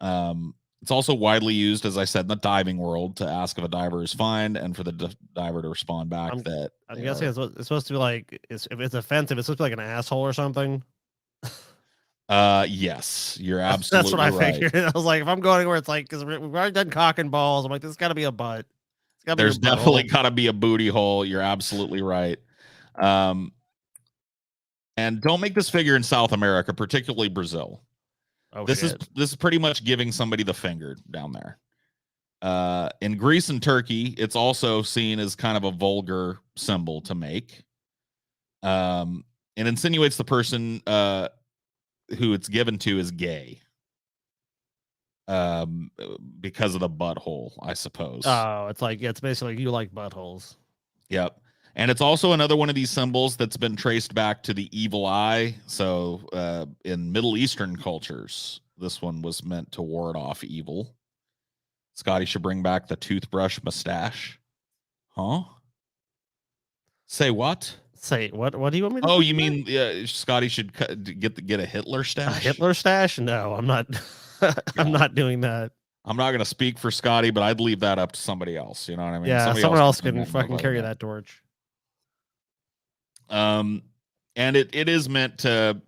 It's also widely used, as I said, in the diving world to ask if a diver is fine and for the diver to respond back that I'm guessing it's supposed to be like, if it's offensive, it's supposed to be like an asshole or something. Yes, you're absolutely That's what I right. figured. I was like, if I'm going anywhere, it's like, because we've already done cock and balls. I'm like, this has got to be a butt. There's definitely got to be a booty hole. You're absolutely right. And don't make this figure in South America, particularly Brazil. Oh, this is pretty much giving somebody the finger down there. In Greece and Turkey, it's also seen as kind of a vulgar symbol to make. It insinuates the person who it's given to is gay. Because of the butthole, I suppose. Oh, it's like, it's basically you like buttholes. Yep. And it's also another one of these symbols that's been traced back to the evil eye. So in Middle Eastern cultures, this one was meant to ward off evil. Scotty should bring back the toothbrush mustache. Huh? Say what? Say what? What do you want me to? Oh, you mean Scotty should get a Hitler stash? A Hitler stash? No, I'm not. I'm not doing that. I'm not going to speak for Scotty, but I'd leave that up to somebody else. You know what I mean? Yeah, someone else can fucking carry that torch. And it is meant to,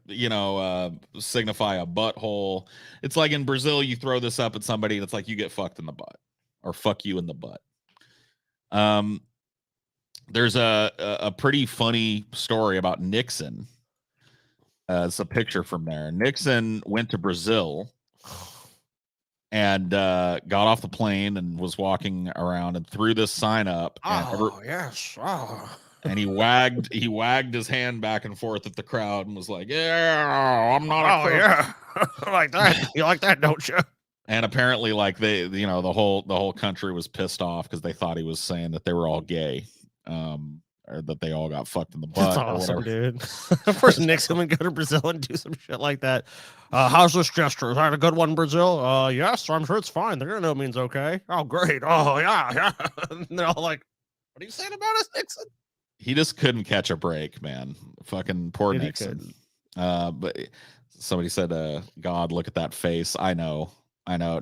signify a butthole. It's like in Brazil, you throw this up at somebody and it's like you get fucked in the butt or fuck you in the butt. There's a pretty funny story about Nixon. It's a picture from there. Nixon went to Brazil and got off the plane and was walking around and threw this sign up. Yes. Oh. And he wagged his hand back and forth at the crowd and was like, "Yeah, I'm not." Yeah, I like that. You like that, don't you? And apparently, like the whole country was pissed off because they thought he was saying that they were all gay, or that they all got fucked in the That's butt or awesome, whatever. dude. Of course, Nixon would go to Brazil and do some shit like that. How's this gesture? Is that a good one, Brazil? Yes, I'm sure it's fine. They're gonna know it means okay. Oh, great. Oh, yeah, yeah. And they're all like, "What are you saying about us, Nixon?" He just couldn't catch a break, man. Fucking poor Dude, he Nixon. couldn't. But somebody said, God, look at that face. I know.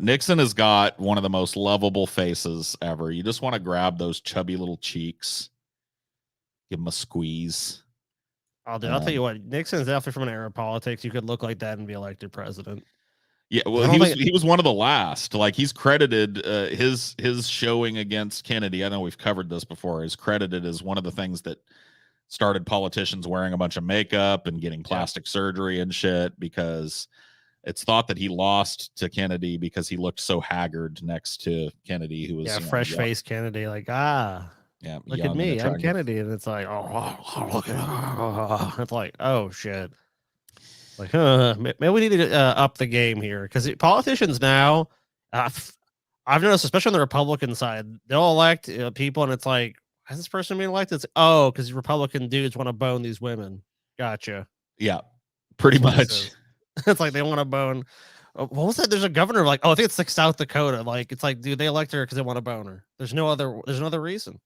Nixon has got one of the most lovable faces ever. You just want to grab those chubby little cheeks, give him a squeeze. Oh, dude, I'll tell you what. Nixon's definitely from an era of politics. You could look like that and be elected president. Yeah, I well, don't think he was one of the last. Like, he's credited his showing against Kennedy. I know we've covered this before. Is credited as one of the things that started politicians wearing a bunch of makeup and getting plastic surgery and shit, because it's thought that he lost to Kennedy because he looked so haggard next to Kennedy, who was fresh faced Kennedy, like look at me, I'm Kennedy, and it's like look at it's like oh shit, like maybe we need to up the game here because politicians now, I've noticed, especially on the Republican side, they'll elect people, and it's like, why is this person being elected? It's oh, because Republican dudes want to bone these women. Gotcha. Yeah, pretty much. It's like they want to bone. What was that? There's a governor like, oh, I think it's like South Dakota. Like, it's like, dude, they elect her because they want to bone her. There's no other reason.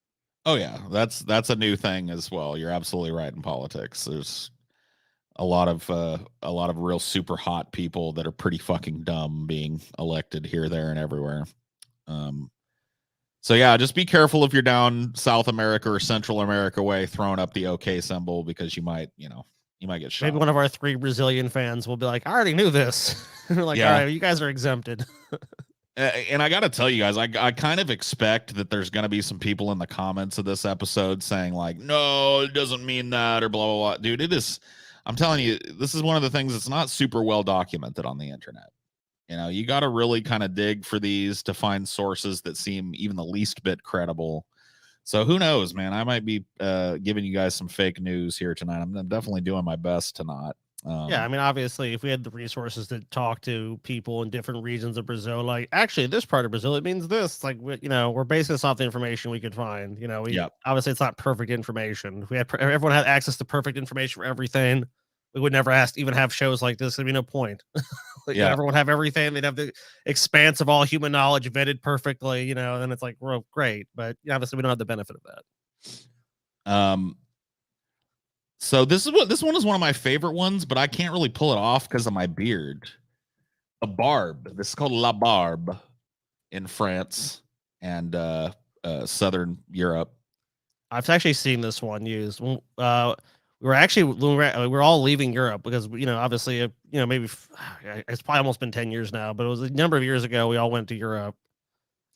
Oh yeah, that's a new thing as well. You're absolutely right in politics. There's a lot of real super hot people that are pretty fucking dumb being elected here, there, and everywhere. So yeah, just be careful if you're down South America or Central America way, throwing up the OK symbol, because you might get shot. Maybe one of our 3 Brazilian fans will be like, I already knew this. And we're like, all right, you guys are exempted. And I got to tell you guys, I kind of expect that there's going to be some people in the comments of this episode saying like, no, it doesn't mean that, or blah, blah, blah. Dude, it is. I'm telling you, this is one of the things that's not super well documented on the internet. You got to really kind of dig for these to find sources that seem even the least bit credible. So who knows, man? I might be giving you guys some fake news here tonight. I'm definitely doing my best to not. Yeah, I mean, obviously, if we had the resources to talk to people in different regions of Brazil, like actually this part of Brazil, it means this. Like, we're basing this off the information we could find. Obviously it's not perfect information. If we had everyone had access to perfect information for everything, we would never even have shows like this. There'd be no point. Everyone would have everything. They'd have the expanse of all human knowledge vetted perfectly. And it's like, well, great, but obviously we don't have the benefit of that. So this one is one of my favorite ones, but I can't really pull it off because of my beard. A Barbe. This is called La Barbe in France and Southern Europe. I've actually seen this one used. We were all leaving Europe because obviously maybe it's probably almost been 10 years now, but it was a number of years ago. We all went to Europe.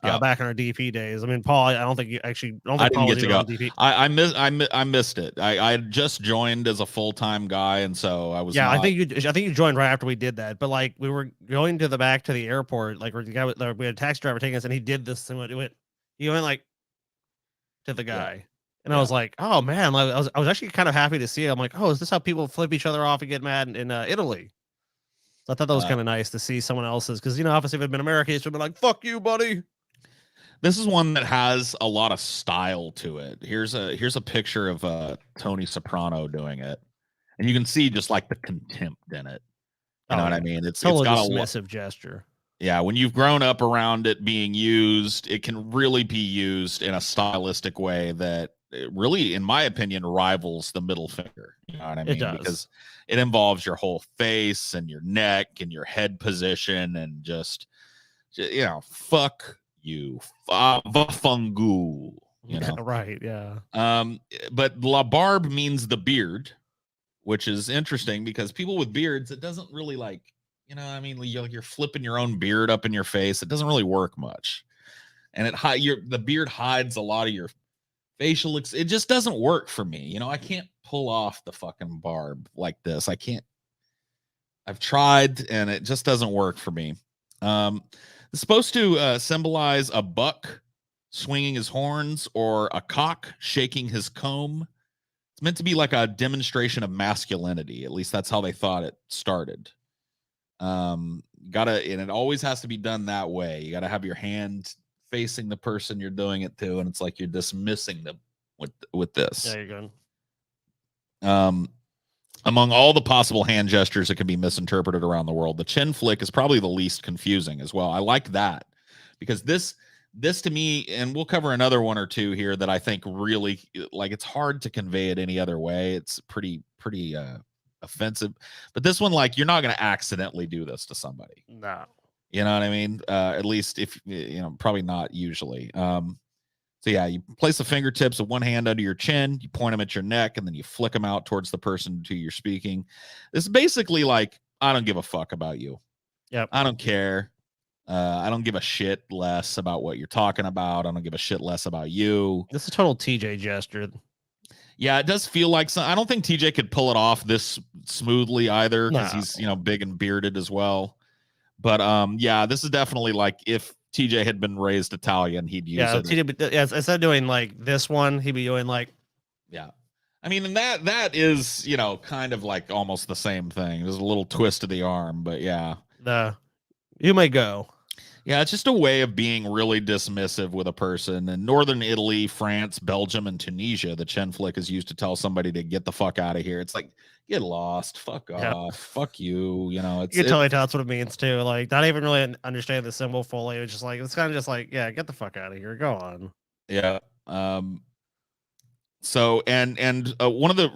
Back in our DP days. I mean, Paul, I don't think I didn't get to go. I missed it. I had just joined as a full-time guy, and so I was. Yeah, I think you joined right after we did that. But like, we were going to the back to the airport. Like, we had a taxi driver taking us, and he did this, and he went like to the guy, and I was like, oh man, like, I was actually kind of happy to see it. I'm like, oh, is this how people flip each other off and get mad in Italy? So I thought that was kind of nice to see someone else's, because obviously if it had been America, it would have been like, fuck you, buddy. This is one that has a lot of style to it. Here's a picture of Tony Soprano doing it, and you can see just like the contempt in it. You know what I mean? It's got a dismissive gesture. Yeah, when you've grown up around it being used, it can really be used in a stylistic way that really, in my opinion, rivals the middle finger. You know what I mean? It does. Because it involves your whole face and your neck and your head position, and just fuck you, fungu, right? Yeah. But La Barbe means the beard, which is interesting because people with beards, it doesn't really like, you're flipping your own beard up in your face. It doesn't really work much, and the beard hides a lot of your facial. It just doesn't work for me. I can't pull off the fucking barb like this. I can't. I've tried, and it just doesn't work for me. It's supposed to symbolize a buck swinging his horns or a cock shaking his comb. It's meant to be like a demonstration of masculinity. At least that's how they thought it started. and it always has to be done that way. You gotta have your hand facing the person you're doing it to, and it's like you're dismissing them with this. Yeah, you're good. Among all the possible hand gestures that can be misinterpreted around the world, the chin flick is probably the least confusing as well. I like that because this to me, and we'll cover another one or two here that I think really, like, it's hard to convey it any other way. It's pretty offensive, but this one, like, you're not going to accidentally do this to somebody. No. You know what I mean? At least if, probably not usually. So yeah, you place the fingertips of one hand under your chin, you point them at your neck, and then you flick them out towards the person to you're speaking. This is basically like, I don't give a fuck about you. Yep. I don't care. I don't give a shit less about what you're talking about. I don't give a shit less about you. This is a total TJ gesture. Yeah, it does feel like I don't think TJ could pull it off this smoothly either because he's, big and bearded as well. But yeah, this is definitely like if TJ had been raised Italian, he'd use it. TJ, instead of doing like this one, he'd be doing like, yeah. I mean, and that is, kind of like almost the same thing. There's a little twist of the arm, but yeah. You may go. Yeah, it's just a way of being really dismissive with a person. In Northern Italy, France, Belgium, and Tunisia, the chin flick is used to tell somebody to get the fuck out of here. It's like, get lost, fuck off, fuck you. You can totally tell that's what it means too. Like, not even really understand the symbol fully. It's just like, it's kind of just like, yeah, get the fuck out of here. Go on. Yeah. So and one of the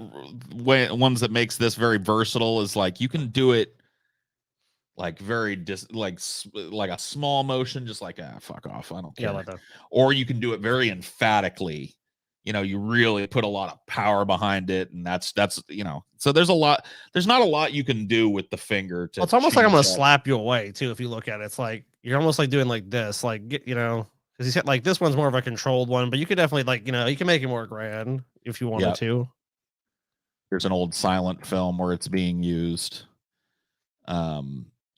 ones that makes this very versatile is like you can do it like very like a small motion, just like fuck off, I don't care. Yeah, like that. Or you can do it very emphatically. You really put a lot of power behind it, and that's so there's not a lot you can do with the finger to it's almost like I'm gonna slap you away too if you look at it. It's like you're almost like doing like this, like because he said like this one's more of a controlled one, but you could definitely like you can make it more grand if you wanted to. There's an old silent film where it's being used.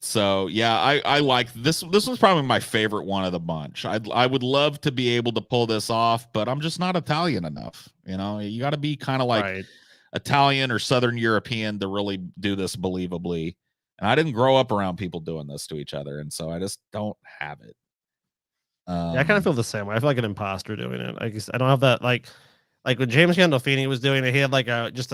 So yeah, I like this. This was probably my favorite one of the bunch. I would love to be able to pull this off, but I'm just not Italian enough. You got to be kind of like Italian or Southern European to really do this believably. And I didn't grow up around people doing this to each other, and so I just don't have it. Yeah, I kind of feel the same way. I feel like an imposter doing it. I don't have that like when James Gandolfini was doing it. He had like it just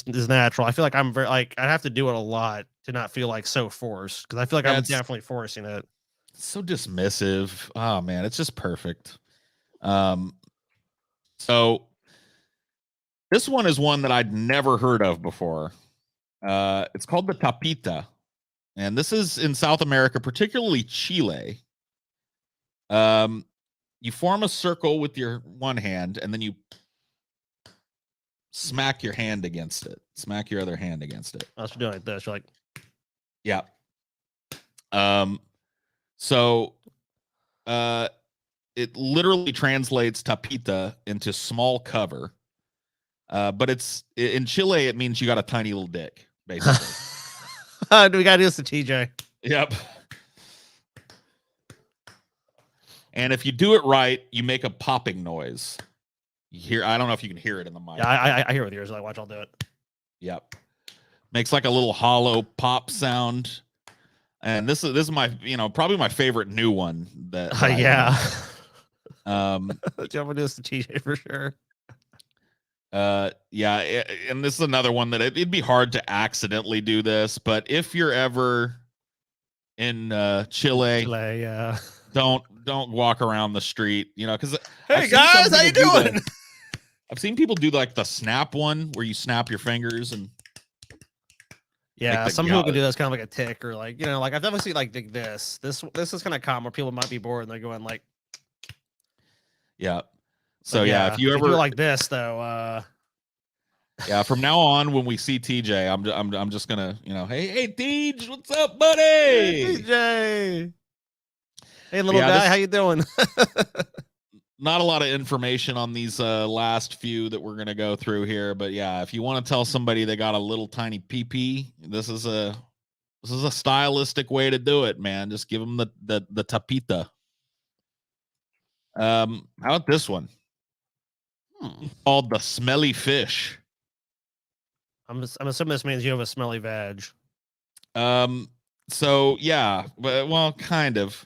is natural. I feel like I'm very like I'd have to do it a lot to not feel like so forced because I feel like I'm definitely forcing it. It's so dismissive. Oh man, it's just perfect. So this one is one that I'd never heard of before. It's called the Tapita, and this is in South America, particularly Chile. You form a circle with your one hand, and then you smack your hand against it. Smack your other hand against it. I was doing like this. You're like, yeah. So, it literally translates tapita into small cover. But it's in Chile, it means you got a tiny little dick, basically. We gotta do this to TJ. Yep. And if you do it right, you make a popping noise. You hear? I don't know if you can hear it in the mic. Yeah, I hear it with yours. Watch, I'll do it. Yep. Makes like a little hollow pop sound. And this is my probably my favorite new one that yeah. Jump into this to TJ for sure. Yeah, and this is another one that it'd be hard to accidentally do this, but if you're ever in Chile, yeah, don't walk around the street, because hey guys, how you doing? I've seen people do like the snap one where you snap your fingers and yeah, some people can do that's kind of like a tick or like like I've definitely seen like this is kind of common where people might be bored and they're going like yeah. So yeah, if you ever do like this though, yeah, from now on when we see TJ, I'm just gonna hey TJ, what's up, buddy? Hey, TJ. Hey little guy, how you doing? Not a lot of information on these last few that we're gonna go through here, but yeah, if you want to tell somebody they got a little tiny PP, this is a stylistic way to do it, man. Just give them the tapita. How about this one? Called the Smelly Fish. I'm assuming this means you have a smelly vag. So yeah, but well, kind of.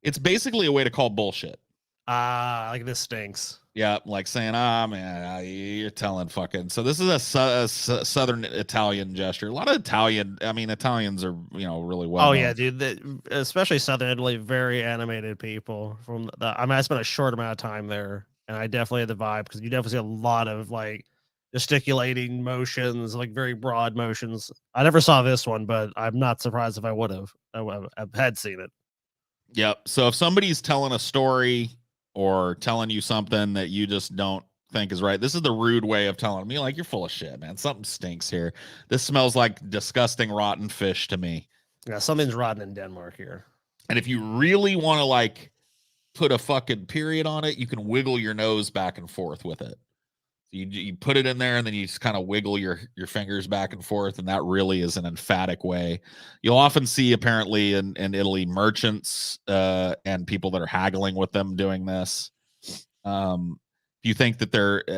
It's basically a way to call bullshit. Like this stinks. Yeah, like saying, man, you're telling fucking. So this is a southern Italian gesture. A lot of Italians are, really well Oh known. yeah, dude. Especially Southern Italy, very animated people. I spent a short amount of time there, and I definitely had the vibe because you definitely see a lot of like gesticulating motions, like very broad motions. I never saw this one, but I'm not surprised if I would have. I had seen it. Yep. So if somebody's telling a story or telling you something that you just don't think is right, this is the rude way of telling me, like, you're full of shit, man. Something stinks here. This smells like disgusting rotten fish to me. Yeah, something's rotten in Denmark here. And if you really want to like put a fucking period on it, you can wiggle your nose back and forth with it. You put it in there and then you just kind of wiggle your fingers back and forth, and that really is an emphatic way. You'll often see apparently in Italy merchants and people that are haggling with them doing this. If you think that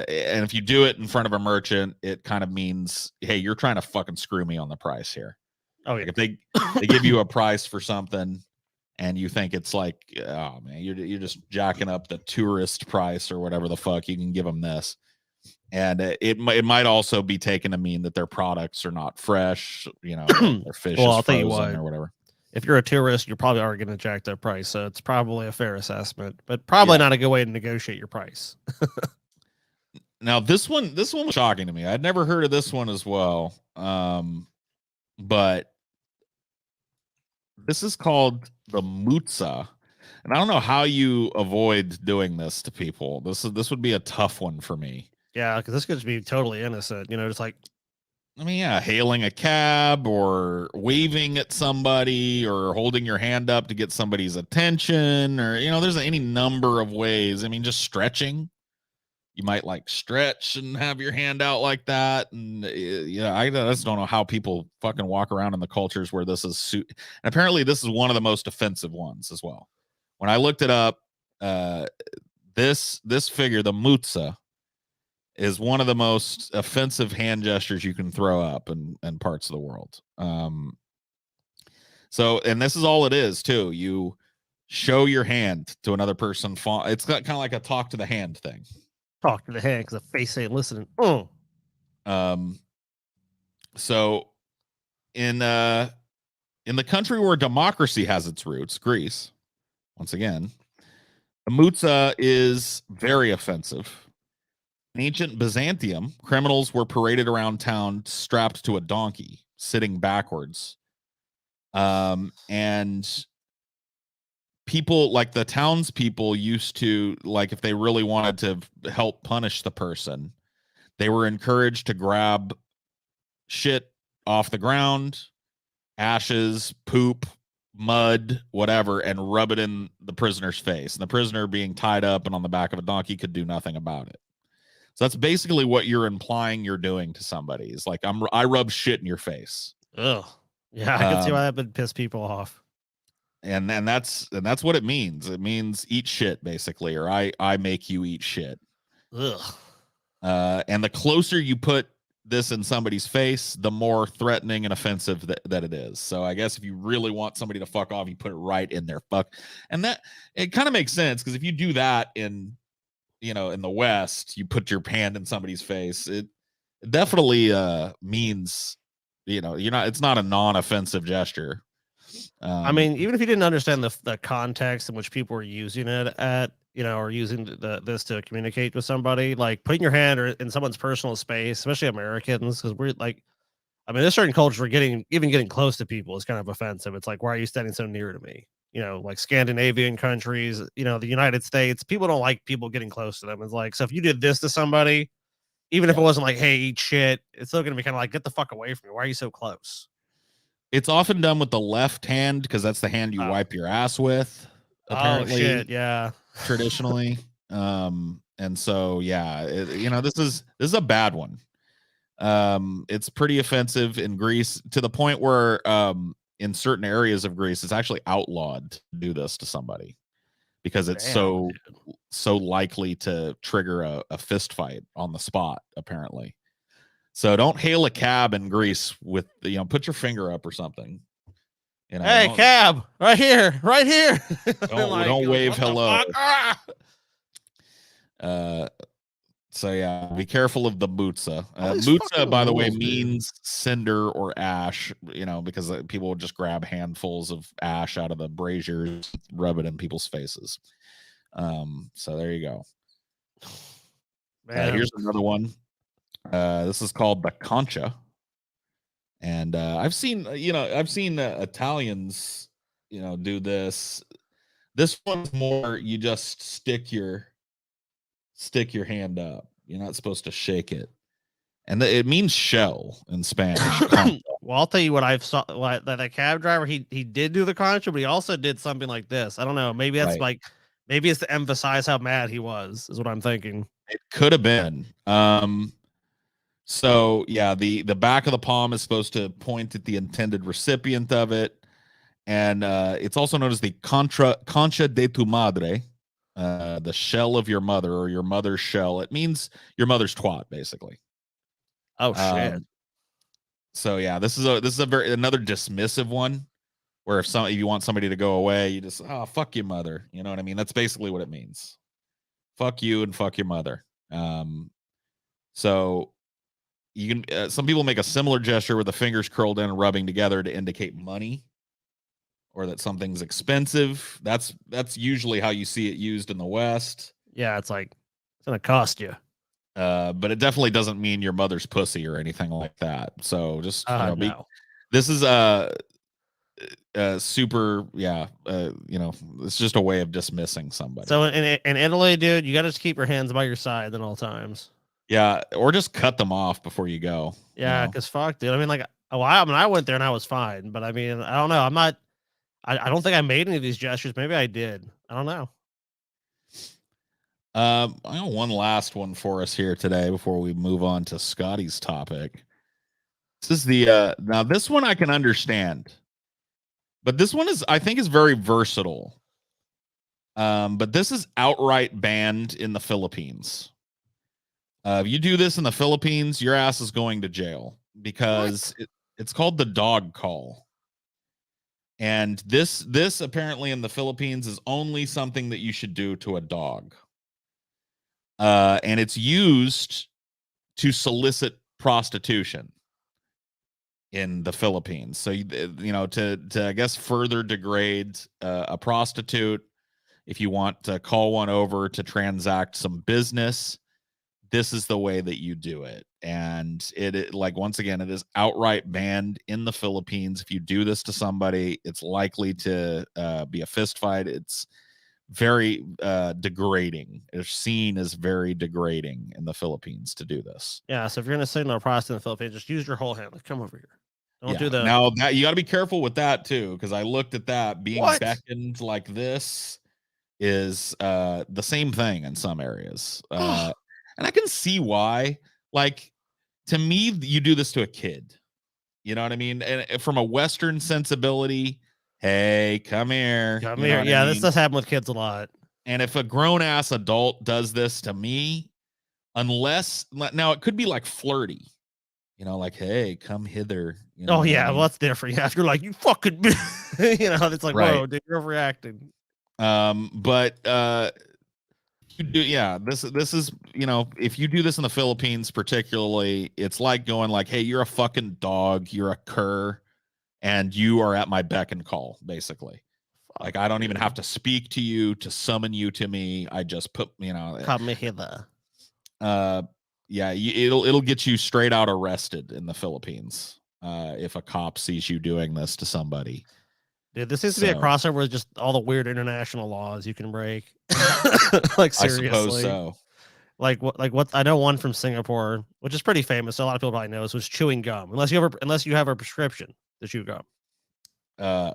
and if you do it in front of a merchant, it kind of means, hey, you're trying to fucking screw me on the price here. Oh yeah. Like if they give you a price for something and you think it's like, oh man, you're just jacking up the tourist price or whatever the fuck, you can give them this. And it might also be taken to mean that their products are not fresh, their fish Well, is I'll tell you frozen what, or whatever. if you're a tourist, you probably are going to jack that price, so it's probably a fair assessment, but probably not a good way to negotiate your price. Now this one was shocking to me. I'd never heard of this one as well, but this is called the Mountza. And I don't know how you avoid doing this to people. This would be a tough one for me. Yeah, because this could just be totally innocent, just like, I mean, yeah, hailing a cab or waving at somebody or holding your hand up to get somebody's attention, or there's any number of ways. I mean, just stretching. You might like stretch and have your hand out like that. And I just don't know how people fucking walk around in the cultures where this is and apparently this is one of the most offensive ones as well. When I looked it up, this figure, the Mountza, is one of the most offensive hand gestures you can throw up in parts of the world. So, and this is all it is too. You show your hand to another person. It's kind of like a talk to the hand thing. Talk to the hand because the face ain't listening. So in the country where democracy has its roots, Greece, once again, the Mountza is very offensive. In ancient Byzantium, criminals were paraded around town strapped to a donkey, sitting backwards. And people, like the townspeople, used to, like, if they really wanted to help punish the person, they were encouraged to grab shit off the ground, ashes, poop, mud, whatever, and rub it in the prisoner's face. And the prisoner, being tied up and on the back of a donkey, could do nothing about it. So that's basically what you're implying you're doing to somebody. Is like, I rub shit in your face. Ugh. Yeah, I can see why that would piss people off. And that's what it means. It means eat shit, basically, or I make you eat shit. Ugh. And the closer you put this in somebody's face, the more threatening and offensive that it is. So I guess if you really want somebody to fuck off, you put it right in their fuck. And that, it kind of makes sense, because if you do that in the West, you put your hand in somebody's face, it definitely means, it's not a non-offensive gesture. I mean, even if you didn't understand the context in which people were using it at, or using this to communicate with somebody, like putting your hand or in someone's personal space, especially Americans, because we're like, I mean, there's certain cultures where getting close to people is kind of offensive. It's like, why are you standing so near to me? Like Scandinavian countries, the United States, people don't like people getting close to them. It's like, so if you did this to somebody, even if it wasn't like, hey, eat shit, it's still going to be kind of like, get the fuck away from me. Why are you so close? It's often done with the left hand, because that's the hand you wipe your ass with, apparently. Oh, shit, yeah. Traditionally. And so, yeah, this is a bad one. It's pretty offensive in Greece, to the point where in certain areas of Greece, it's actually outlawed to do this to somebody, because it's so likely to trigger a fist fight on the spot, apparently. So don't hail a cab in Greece with, put your finger up or something. You know, Hey, cab, right here, right here. don't wave hello. Ah! So yeah, be careful of the Mountza. All these Mountza, fucking by the way, rules, dude. means cinder or ash, you know, because people will just grab handfuls of ash out of the braziers, rub it in people's faces. So there you go. Man. Here's another one. This is called the Concha. And I've seen Italians, do this. This one's more you just stick your hand up. You're not supposed to shake it. And it means shell in Spanish. Well, I'll tell you what I've saw that a cab driver he did do the Concha, but he also did something like this. I don't know. Maybe that's Right. maybe it's to emphasize how mad he was, is what I'm thinking. It could have been. So yeah, the back of the palm is supposed to point at the intended recipient of it. And it's also known as the concha de tu madre, the shell of your mother, or your mother's shell. It means your mother's twat, basically. Oh shit. So yeah, this is another dismissive one, where if you want somebody to go away, you just fuck your mother. You know what I mean? That's basically what it means. Fuck you and fuck your mother. So you can some people make a similar gesture with the fingers curled in and rubbing together to indicate money, or that something's expensive. That's usually how you see it used in the West. Yeah, it's like it's gonna cost you. But it definitely doesn't mean your mother's pussy or anything like that. So just No. This is super, it's just a way of dismissing somebody. So in Italy, dude, you got to just keep your hands by your side at all times. Yeah, or just cut them off before you go. Yeah, because fuck, dude. I mean, like, I went there and I was fine, but I mean, I don't know. I'm not. I don't think I made any of these gestures. Maybe I did. I don't know. I got one last one for us here today before we move on to Scotty's topic. This is the now this one I can understand, but this one I think is very versatile. But this is outright banned in the Philippines. If you do this in the Philippines, your ass is going to jail, because it's called the dog call. And this apparently in the Philippines is only something that you should do to a dog. And it's used to solicit prostitution in the Philippines. So, to I guess further degrade a prostitute, if you want to call one over to transact some business, this is the way that you do it. And it like, once again, it is outright banned in the Philippines. If you do this to somebody, it's likely to be a fist fight. It's very degrading. It's seen as very degrading in the Philippines to do this. Yeah, so if you're gonna signal a prostitute in the Philippines, just use your whole hand. Like, come over here. Don't do the. Now that you got to be careful with that too, because I looked at that. Being beckoned like this is the same thing in some areas, and I can see why. Like, to me, you do this to a kid. You know what I mean? And from a Western sensibility, hey, come here. Come here. Yeah, this does happen with kids a lot. And if a grown ass adult does this to me, unless now it could be like flirty, like, hey, come hither. Oh yeah, well, that's different. Yeah, if you're like, you fucking, it's like, right. Whoa, dude, you're overreacting. But you do, yeah. This is, if you do this in the Philippines, particularly, it's like going like, hey, you're a fucking dog, you're a cur, and you are at my beck and call, basically. Like, I don't even have to speak to you to summon you to me. I just put, come hither. Yeah, it'll get you straight out arrested in the Philippines if a cop sees you doing this to somebody. Dude, this seems to be a crossover with just all the weird international laws you can break. Like, seriously. I suppose so. Like what I know, one from Singapore, which is pretty famous, so a lot of people probably know, was chewing gum. Unless you have a prescription to chew gum.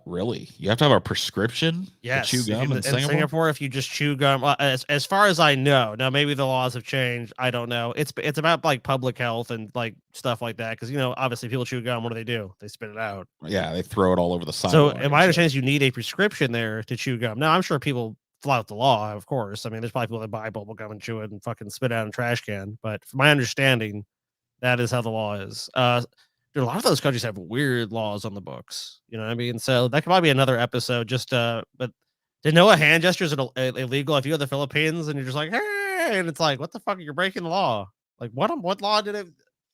Really? You have to have a prescription to chew gum in Singapore? If you just chew gum, as far as I know, now maybe the laws have changed. I don't know. It's about like public health and like stuff like that, because obviously people chew gum. What do? They spit it out. Yeah, they throw it all over the sidewalk. So, my understanding is you need a prescription there to chew gum. Now, I'm sure people flout the law, of course. I mean, there's probably people that buy bubble gum and chew it and fucking spit it out in a trash can. But from my understanding, that is how the law is. a lot of those countries have weird laws on the books. You know what I mean? So that could probably be another episode. But to know a hand gesture is illegal if you go to the Philippines and you're just like, hey, and it's like, what the fuck? You're breaking the law. Like, what law did it?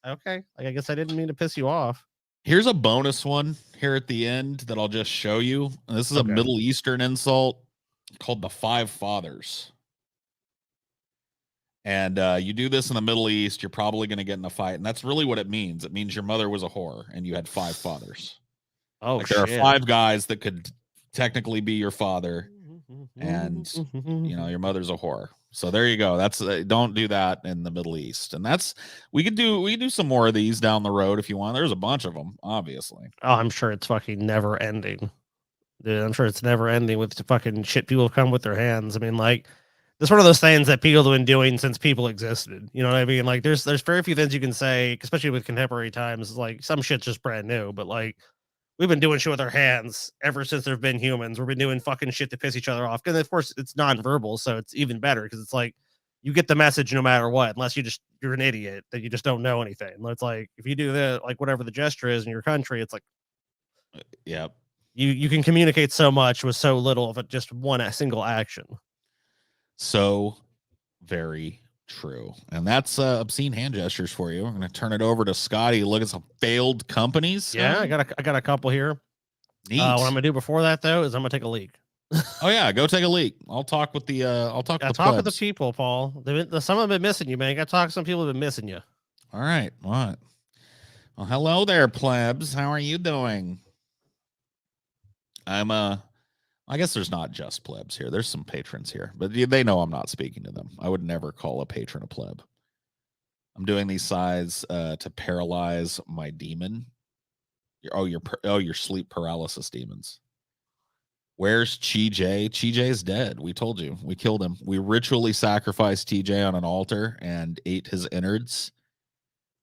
Okay, like I guess I didn't mean to piss you off. Here's a bonus one here at the end that I'll just show you. This is a Middle Eastern insult called the Five Fathers. And you do this in the Middle East, you're probably going to get in a fight. And that's really what it means. It means your mother was a whore and you had 5 fathers. Oh, like, there are 5 guys that could technically be your father. And, you know, your mother's a whore. So there you go. That's don't do that in the Middle East. And that's we could do some more of these down the road if you want. There's a bunch of them, obviously. Oh, I'm sure it's fucking never ending. Dude, I'm sure it's never ending with the fucking shit people come with their hands. I mean, like, it's one of those things that people have been doing since people existed. You know what I mean? Like, there's very few things you can say, especially with contemporary times. Like, some shit's just brand new, but like, we've been doing shit with our hands ever since there've been humans. We've been doing fucking shit to piss each other off. And of course, it's nonverbal, so it's even better because it's like you get the message no matter what, unless you're an idiot that you just don't know anything. It's like if you do that, like whatever the gesture is in your country, it's like, yep. You can communicate so much with so little of it, just one single action. So very true. And that's obscene hand gestures for you. I'm going to turn it over to Scotty. Look at some failed companies. Yeah, I got a couple here. Neat. What I'm gonna do before that though is I'm gonna take a leak. Oh yeah, go take a leak. I'll talk with the with the people, Paul. Some of them have been missing you, man. You got to talk to some people have been missing you. All right. What? Well, hello there, plebs. How are you doing? I guess there's not just plebs here. There's some patrons here, but they know I'm not speaking to them. I would never call a patron a pleb. I'm doing these sides to paralyze my demon. Your sleep paralysis demons. Where's TJ? TJ's dead. We told you. We killed him. We ritually sacrificed TJ on an altar and ate his innards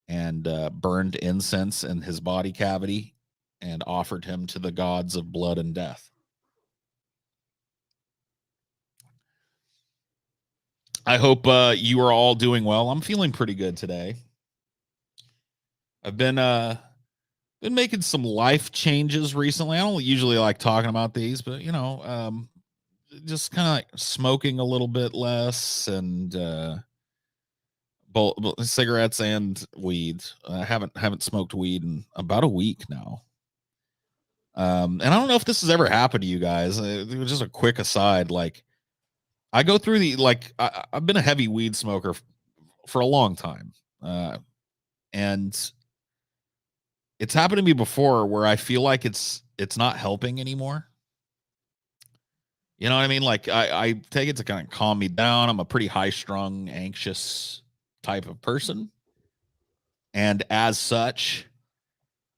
and burned incense in his body cavity and offered him to the gods of blood and death. I hope you are all doing well. I'm feeling pretty good today. I've been making some life changes recently. I don't usually like talking about these, but you know, just kind of like smoking a little bit less and both cigarettes and weed. I haven't smoked weed in about a week now. And I don't know if this has ever happened to you guys. It was just a quick aside. Like, I go through I've been a heavy weed smoker for a long time. And it's happened to me before where I feel like it's not helping anymore. You know what I mean? Like I take it to kind of calm me down. I'm a pretty high strung, anxious type of person. And as such,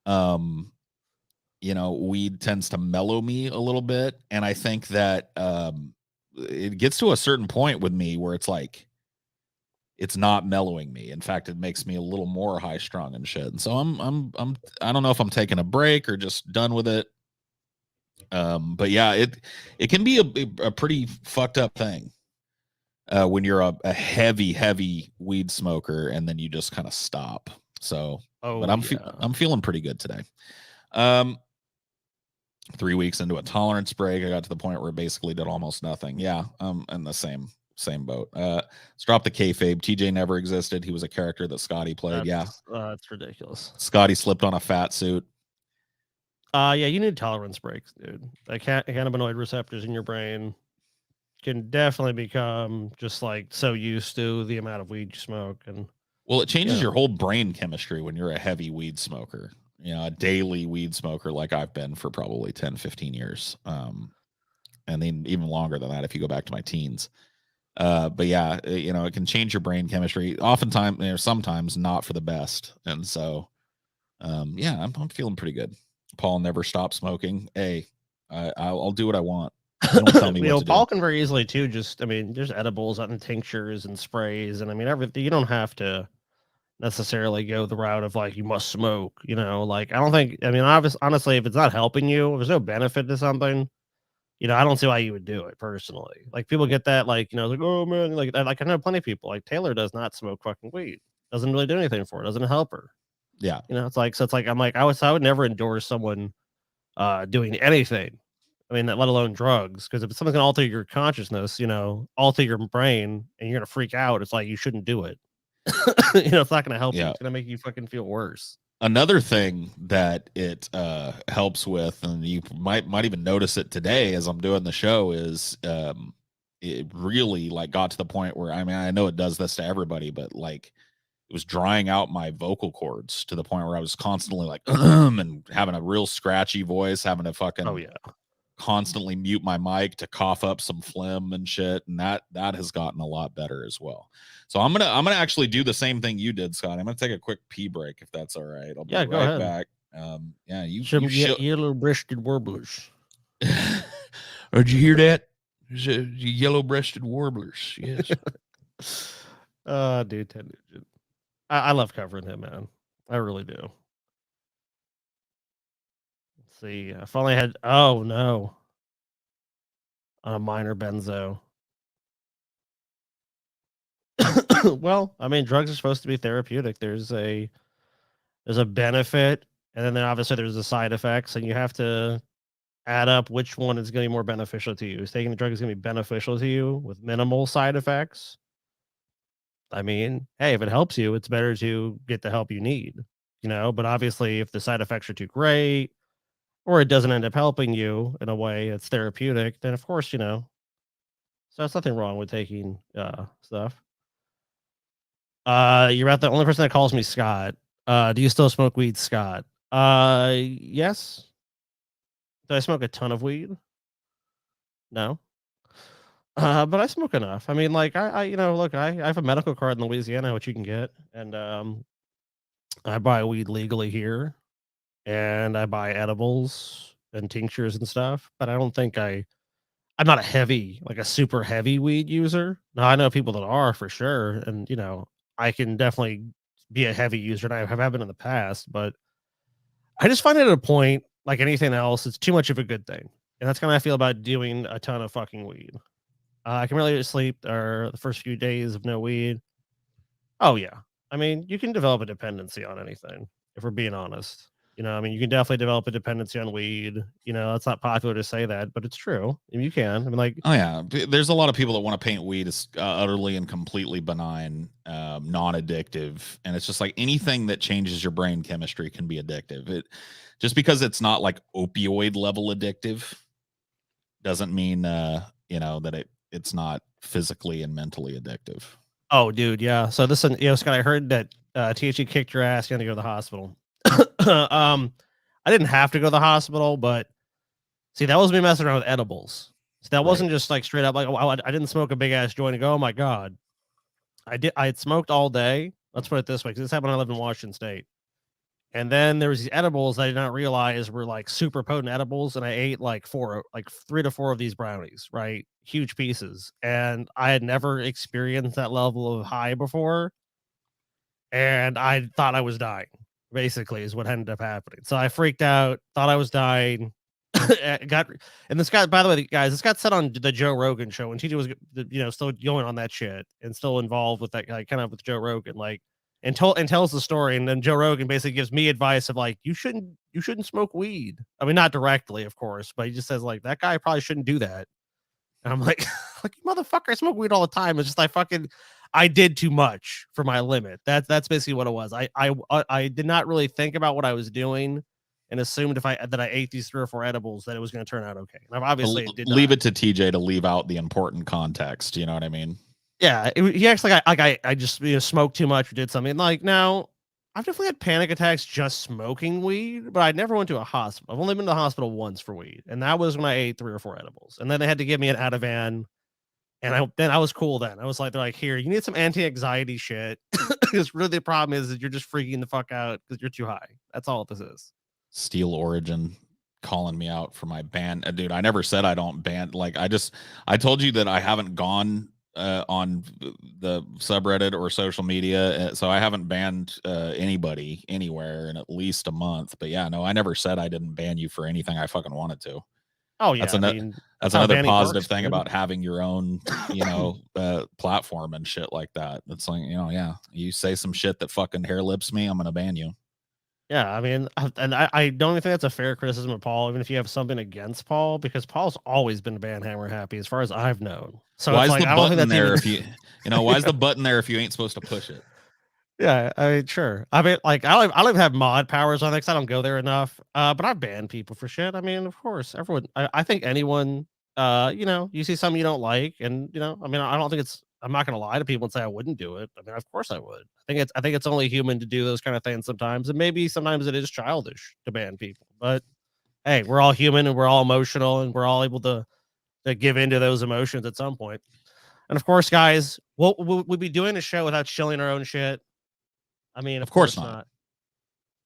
you know, weed tends to mellow me a little bit. And I think that, it gets to a certain point with me where it's like it's not mellowing me. In fact, it makes me a little more high strung and shit. And so I don't know if I'm taking a break or just done with it. But yeah, it can be a pretty fucked up thing when you're a heavy weed smoker and then you just kind of stop. So, but I'm feeling pretty good today. 3 weeks into a tolerance break, I got to the point where it basically did almost nothing. Yeah, I'm in the same boat. Let's drop the kayfabe. TJ never existed. He was a character that Scotty played. That's ridiculous. Scotty slipped on a fat suit. Yeah, you need tolerance breaks, dude. Like cannabinoid receptors in your brain can definitely become just like so used to the amount of weed you smoke. And well, it changes your whole brain chemistry when you're a heavy weed smoker. You know, a daily weed smoker like I've been for probably 10, 15 years. And then even longer than that if you go back to my teens. But yeah, you know, it can change your brain chemistry. Oftentimes, you know, sometimes not for the best. And so, yeah, I'm feeling pretty good. Paul never stopped smoking. Hey, I'll do what I want. Don't tell me what to Paul do. can very easily too. Just, I mean, there's edibles and tinctures and sprays, and I mean everything. You don't have to necessarily go the route of like you must smoke. You know, like I don't think. I mean, honestly, if it's not helping you, if there's no benefit to something, you know, I don't see why you would do it personally. Like people get that, like, you know, like, oh man, like I know plenty of people. Like Taylor does not smoke fucking weed. Doesn't really do anything for her. Doesn't help her. Yeah. You know, it's like I'm like I would never endorse someone doing anything. I mean, let alone drugs, because if something's gonna alter your consciousness, you know, alter your brain, and you're gonna freak out, it's like you shouldn't do it. You know, it's not gonna help you. Yeah. It's gonna make you fucking feel worse. Another thing that it helps with, and you might even notice it today as I'm doing the show, is it really like got to the point where, I mean, I know it does this to everybody, but like it was drying out my vocal cords to the point where I was constantly like and having a real scratchy voice, having to Oh fucking yeah. constantly mute my mic to cough up some phlegm and shit, and that has gotten a lot better as well. So I'm gonna actually do the same thing you did, Scott. I'm gonna take a quick pee break if that's all right. I'll be Yeah, go right ahead. back. Yeah, Some should. yellow-breasted warblers. Did you hear that? Yellow-breasted warblers. Yes. Dude, Ted Nugent. I love covering him, man. I really do. Let's see. I finally had. Oh no, on a minor benzo. Well, I mean, drugs are supposed to be therapeutic. There's a benefit, and then obviously there's the side effects, and you have to add up which one is going to be more beneficial to you. Is taking the drug is going to be beneficial to you with minimal side effects? I mean, hey, if it helps you, it's better to get the help you need, you know. But obviously, if the side effects are too great, or it doesn't end up helping you in a way that's therapeutic, then of course, you know. So there's nothing wrong with taking stuff. You're about the only person that calls me Scott. Do you still smoke weed, Scott? Yes. Do I smoke a ton of weed? No. But I smoke enough. I mean, like, you know, look, I have a medical card in Louisiana, which you can get, and I buy weed legally here, and I buy edibles and tinctures and stuff. But I don't think I'm not a heavy, like a super heavy weed user. Now I know people that are for sure, and you know, I can definitely be a heavy user, and I have been in the past. But I just find it at a point, like anything else, it's too much of a good thing, and that's kind of how I feel about doing a ton of fucking weed. I can really sleep or the first few days of no weed. Oh yeah. I mean, you can develop a dependency on anything if we're being honest. You know, I mean, you can definitely develop a dependency on weed. You know, it's not popular to say that, but it's true. I mean, you can. I mean, like, Oh yeah, there's a lot of people that want to paint weed as utterly and completely benign, non-addictive, and it's just like anything that changes your brain chemistry can be addictive. It just because it's not like opioid level addictive doesn't mean you know that it's not physically and mentally addictive. oh, dude, yeah. So listen, you know, Scott, I heard that THC kicked your ass. You had to go to the hospital. I didn't have to go to the hospital, but see, that was me messing around with edibles. So that Right. wasn't just like straight up like, oh, I didn't smoke a big ass joint and go, oh my god, I did. I had smoked all day. Let's put it this way, because this happened when I lived in Washington State. And then there was these edibles I did not realize were like super potent edibles, and I ate like 3 to 4 of these brownies, right? Huge pieces, and I had never experienced that level of high before, and I thought I was dying. Basically, is what ended up happening. So I freaked out, thought I was dying. got and this guy, by the way, guys, this got said on the Joe Rogan show, and TJ was, you know, still going on that shit and still involved with that guy, kind of with Joe Rogan, like, and tells the story, and then Joe Rogan basically gives me advice of like, you shouldn't smoke weed. I mean, not directly, of course, but he just says like that guy probably shouldn't do that. And I'm like, like motherfucker, I smoke weed all the time. It's just I did too much for my limit. That's basically what it was. I did not really think about what I was doing and assumed if I ate these 3 or 4 edibles that it was going to turn out okay. And obviously it did Leave not. it to TJ to leave out the important context. You know what I mean? Yeah, he actually I just, you know, smoked too much or did something. Like, now I've definitely had panic attacks just smoking weed, but I never went to a hospital. I've only been to the hospital once for weed, and that was when I ate 3 or 4 edibles. And then they had to give me an Ativan. And I was cool then. I was like, they're like, here, you need some anti-anxiety shit. Because really the problem is that you're just freaking the fuck out because you're too high. That's all this is. Steel Origin calling me out for my ban. Dude, I never said I don't ban. Like, I told you that I haven't gone on the subreddit or social media, so I haven't banned anybody anywhere in at least a month. But yeah, no, I never said I didn't ban you for anything I fucking wanted to. Oh That's yeah, I another mean, that's that's how another banning positive works, thing dude. about having your own, you know, platform and shit like that. It's like, you know, yeah, you say some shit that fucking hair lips me, I'm gonna ban you. Yeah, I mean, I don't even think that's a fair criticism of Paul, even if you have something against Paul, because Paul's always been Banhammer happy as far as I've known. So Why it's is like the I don't think button that's there even. if you know, why is the button there if you ain't supposed to push it? Yeah, I mean, sure. I mean, like I don't even have mod powers on it 'cause I don't go there enough. But I ban people for shit. I mean, of course, everyone. I think anyone. You see something you don't like, and I mean, I don't think it's. I'm not gonna lie to people and say I wouldn't do it. I mean, of course I would. I think it's only human to do those kind of things sometimes, and maybe sometimes it is childish to ban people. But hey, we're all human and we're all emotional and we're all able to give into those emotions at some point. And of course, guys, we'll be doing a show without shilling our own shit. I mean, Of of course course not.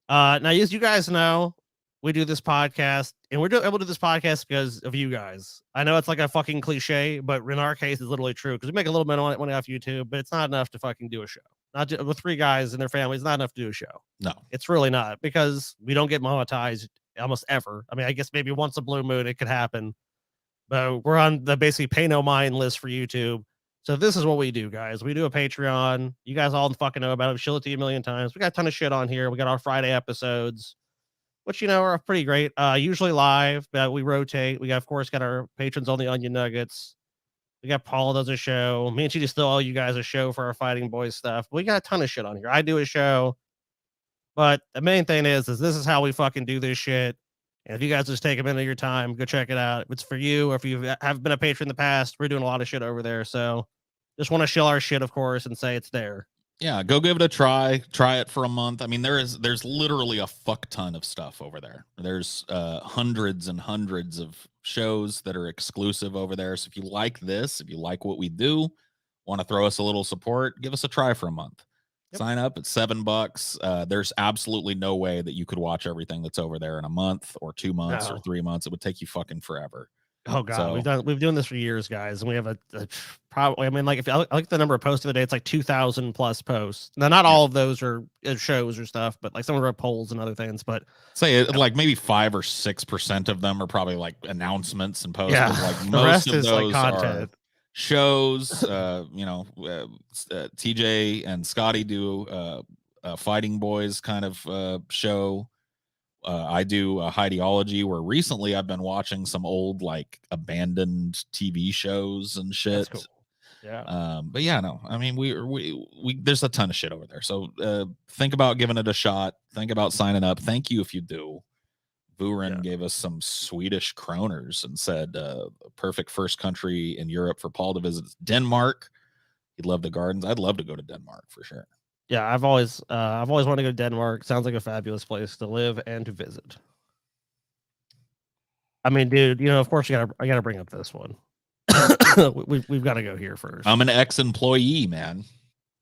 not. Now, as you guys know, we do this podcast, and we're able to do this podcast because of you guys. I know it's like a fucking cliche, but in our case, it's literally true because we make a little bit of money off YouTube, but it's not enough to fucking do a show. Not just, with three guys and their families, not enough to do a show. No. It's really not because we don't get monetized almost ever. I mean, I guess maybe once a blue moon it could happen, but we're on the basically pay no mind list for YouTube. So this is what we do, guys. We do a Patreon. You guys all fucking know about it. I've showed it to you a million times. We got a ton of shit on here. We got our Friday episodes, which are pretty great. Usually live, but we rotate. We got, of course, got our patrons on the Onion Nuggets. We got Paul does a show. Me and she still owe you guys a show for our Fighting Boys stuff. We got a ton of shit on here. I do a show, but the main thing is this is how we fucking do this shit. And if you guys just take a minute of your time, go check it out. If it's for you, or if you have been a patron in the past, we're doing a lot of shit over there. So just want to shill our shit, of course, and say it's there. Yeah, go give it a try. Try it for a month. I mean, there's literally a fuck ton of stuff over there. There's hundreds and hundreds of shows that are exclusive over there. So if you like this, if you like what we do, want to throw us a little support, give us a try for a month. Yep. Sign up at $7. There's absolutely no way that you could watch everything that's over there in a month or 2 months or 3 months. It would take you fucking forever. Oh god, So, we've been doing this for years, guys, and we have a probably. I mean, like if I like the number of posts of the day, it's like 2,000 plus posts. Now, not all of those are shows or stuff, but like some of our polls and other things. But say it like maybe 5 or 6% of them are probably like announcements and posts. Yeah, Like the most rest of is like those content. are shows. TJ and Scotty do a Fighting Boys kind of show. I do a Heideology, where recently I've been watching some old like abandoned TV shows and shit. That's cool. Yeah. But yeah, no, I mean we there's a ton of shit over there. So think about giving it a shot. Think about signing up. Thank you if you do. Vuren gave us some Swedish kroners and said perfect first country in Europe for Paul to visit is Denmark. He'd love the gardens. I'd love to go to Denmark for sure. Yeah, I've always wanted to go to Denmark. Sounds like a fabulous place to live and to visit. I mean, dude, of course I gotta bring up this one. we've got to go here first. I'm an ex-employee, man.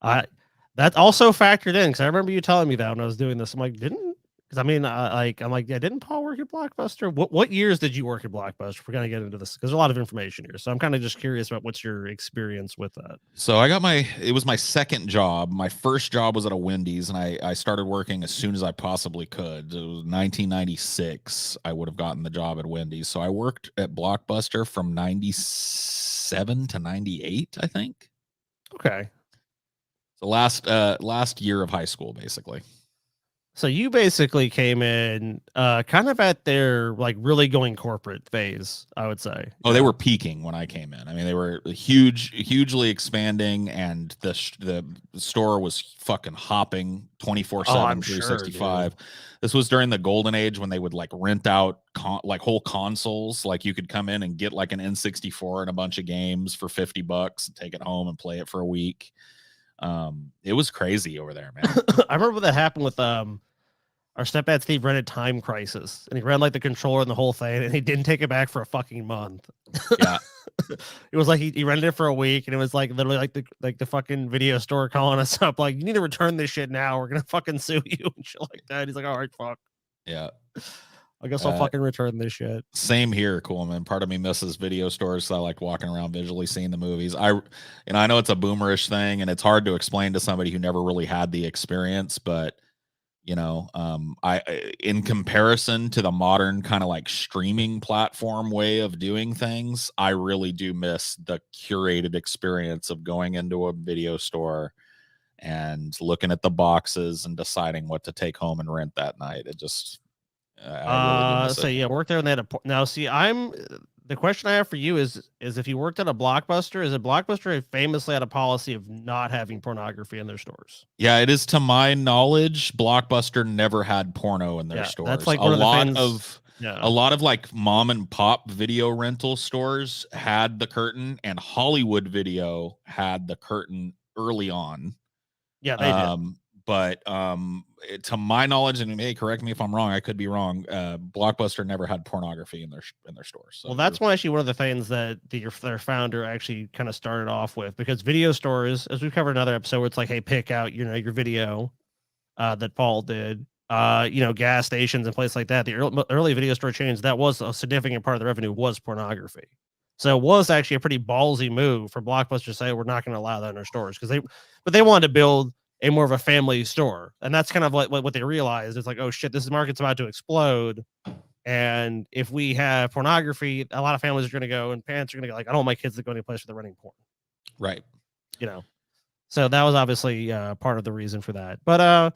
That also factored in because I remember you telling me that when I was doing this. I'm like, because I mean, yeah, didn't Paul work at Blockbuster? What years did you work at Blockbuster? We're gonna get into this because there's a lot of information here, so I'm kind of just curious about what's your experience with that. So it was my second job. My first job was at a Wendy's, and I started working as soon as I possibly could. It was 1996. I would have gotten the job at Wendy's. So I worked at Blockbuster from 97 to 98, I think. Okay. So last year of high school, basically. So you basically came in kind of at their like really going corporate phase, I would say. Oh, they were peaking when I came in. I mean, they were hugely expanding, and the store was fucking hopping 24/7, 365. Sure, this was during the golden age when they would like rent out like whole consoles. Like you could come in and get like an N64 and a bunch of games for $50 and take it home and play it for a week. It was crazy over there, man. I remember that happened with our stepdad Steve rented Time Crisis, and he ran like the controller and the whole thing, and he didn't take it back for a fucking month. Yeah. It was like he rented it for a week, and it was like literally like the fucking video store calling us up like, you need to return this shit now, we're gonna fucking sue you and shit like that. He's like, all right, fuck. Yeah. I guess I'll fucking return this shit. Same here, Coolman. Part of me misses video stores, so I like walking around visually seeing the movies. I know it's a boomerish thing, and it's hard to explain to somebody who never really had the experience, but in comparison to the modern kind of like streaming platform way of doing things, I really do miss the curated experience of going into a video store and looking at the boxes and deciding what to take home and rent that night. It just, I really do miss So it. yeah, worked there and they had a now. See, I'm the question I have for you is if you worked at a Blockbuster, is it Blockbuster famously had a policy of not having pornography in their stores? Yeah, it is to my knowledge, Blockbuster never had porno in their Yeah, that's stores. like A one of the lot things. of Yeah, a lot of like mom and pop video rental stores had the curtain, and Hollywood Video had the curtain early on. yeah, they did. But to my knowledge, and hey, correct me if I'm wrong, I could be wrong. Blockbuster never had pornography in their stores. So Well, that's one actually one of the things that their founder actually kind of started off with, because video stores, as we've covered in another episode, where it's like, hey, pick out your video that Paul did. Gas stations and places like that. The early video store chains, that was a significant part of the revenue was pornography. So it was actually a pretty ballsy move for Blockbuster to say we're not going to allow that in our stores, but they wanted to build a more of a family store, and that's kind of what they realized. It's like, oh shit, this market's about to explode, and if we have pornography, a lot of families are going to go, and parents are going to go like, I don't want my kids to go any place where they're renting porn. right. So that was obviously part of the reason for that. But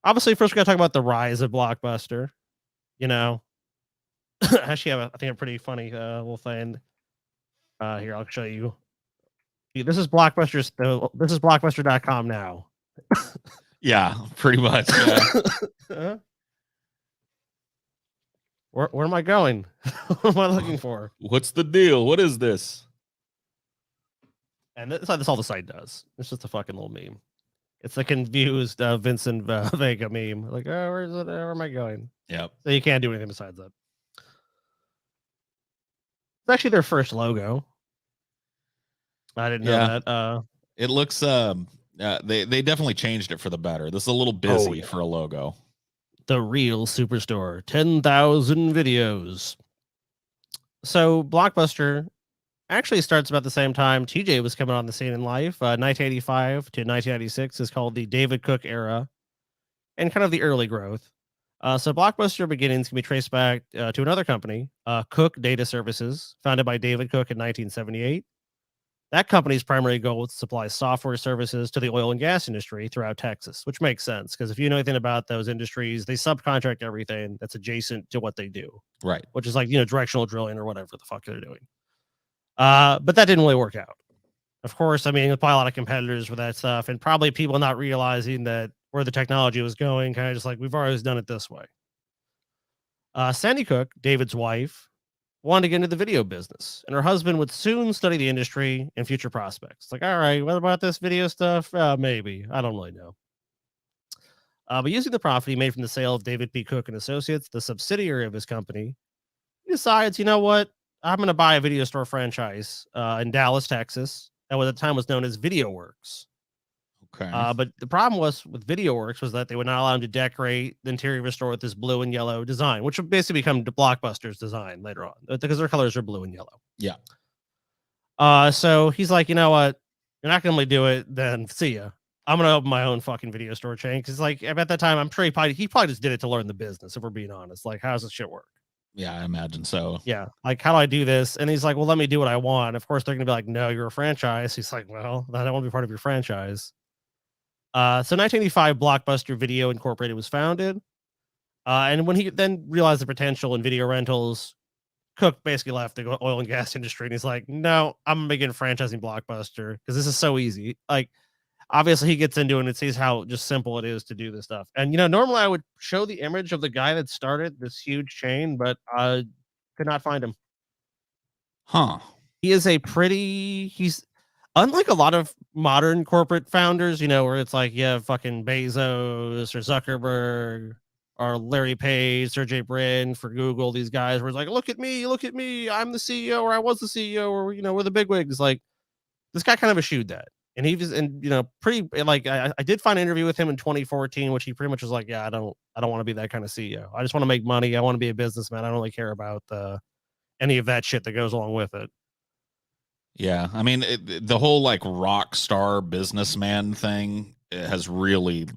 obviously, first we got to talk about the rise of Blockbuster. I actually have I think a pretty funny little thing. Here, I'll show you. This is Blockbuster's. This is Blockbuster.com now. Yeah, pretty much. Yeah. Where am I going? What am I looking for? What's the deal? What is this? And that's all the site does. It's just a fucking little meme. It's a confused Vincent Vega meme. Like, oh, where am I going? Yep. So you can't do anything besides that. It's actually their first logo. I didn't know that. It looks they definitely changed it for the better. This is a little busy for a logo. The real superstore, 10,000 videos. So Blockbuster actually starts about the same time TJ was coming on the scene in life. 1985 to 1996 is called the David Cook era, and kind of the early growth. So Blockbuster beginnings can be traced back to another company, Cook Data Services, founded by David Cook in 1978. That company's primary goal was to supply software services to the oil and gas industry throughout Texas, which makes sense because if you know anything about those industries, they subcontract everything that's adjacent to what they do. Right. Which is like, directional drilling or whatever the fuck they're doing. But that didn't really work out. Of course, I mean, there's probably a lot of competitors for that stuff, and probably people not realizing that where the technology was going, kind of just like, we've always done it this way. Sandy Cook, David's wife, wanted to get into the video business, and her husband would soon study the industry and future prospects. Like, all right, what about this video stuff? Maybe. I don't really know. But using the profit he made from the sale of David P. Cook and Associates, the subsidiary of his company, he decides, you know what? I'm going to buy a video store franchise in Dallas, Texas. That was at the time was known as VideoWorks. Okay. But the problem was with VideoWorks was that they would not allow him to decorate the interior of a store with this blue and yellow design, which would basically become the Blockbuster's design later on because their colors are blue and yellow. Yeah. So he's like, you know what? You're not going to do it. Then see ya. I'm going to open my own fucking video store chain. Cause like at that time, I'm sure he probably just did it to learn the business. If we're being honest, like, how does this shit work? Yeah, I imagine so. Yeah. Like, how do I do this? And he's like, well, let me do what I want. Of course, they're going to be like, no, you're a franchise. He's like, well, I don't want to be part of your franchise. So 1985, Blockbuster Video Incorporated was founded. And when he then realized the potential in video rentals, Cook basically left the oil and gas industry. And he's like, no, I'm begin franchising Blockbuster because this is so easy. Like, obviously he gets into it and sees how just simple it is to do this stuff. And, normally I would show the image of the guy that started this huge chain, but I could not find him. Huh. He is he's unlike a lot of modern corporate founders, where it's like, yeah, fucking Bezos or Zuckerberg or Larry Page, Sergey Brin for Google, these guys where it's like, look at me, I'm the CEO, or I was the CEO, or, we're the bigwigs. Like, this guy kind of eschewed that. And he was, pretty like, I did find an interview with him in 2014, which he pretty much was like, yeah, I don't want to be that kind of CEO. I just want to make money. I want to be a businessman. I don't really care about any of that shit that goes along with it. Yeah, I mean, the whole like rock star businessman thing has really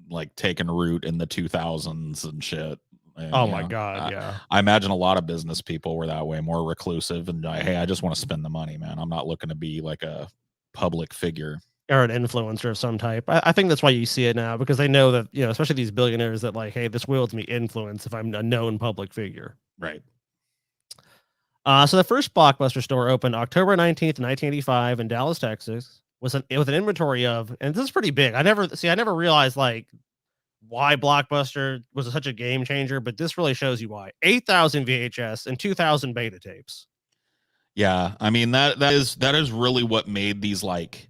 like taken root in the 2000s and shit. And, oh my God, yeah. I imagine a lot of business people were that way, more reclusive, and hey, I just want to spend the money, man. I'm not looking to be like a public figure. or an influencer of some type. I think that's why you see it now, because they know that, especially these billionaires, that like, hey, this wields me influence if I'm a known public figure. Right. So the first Blockbuster store opened October 19th, 1985 in Dallas, Texas, with an inventory of, and this is pretty big. I never realized like why Blockbuster was such a game changer, but this really shows you why. 8,000 VHS and 2,000 beta tapes. Yeah, I mean that is really what made these like,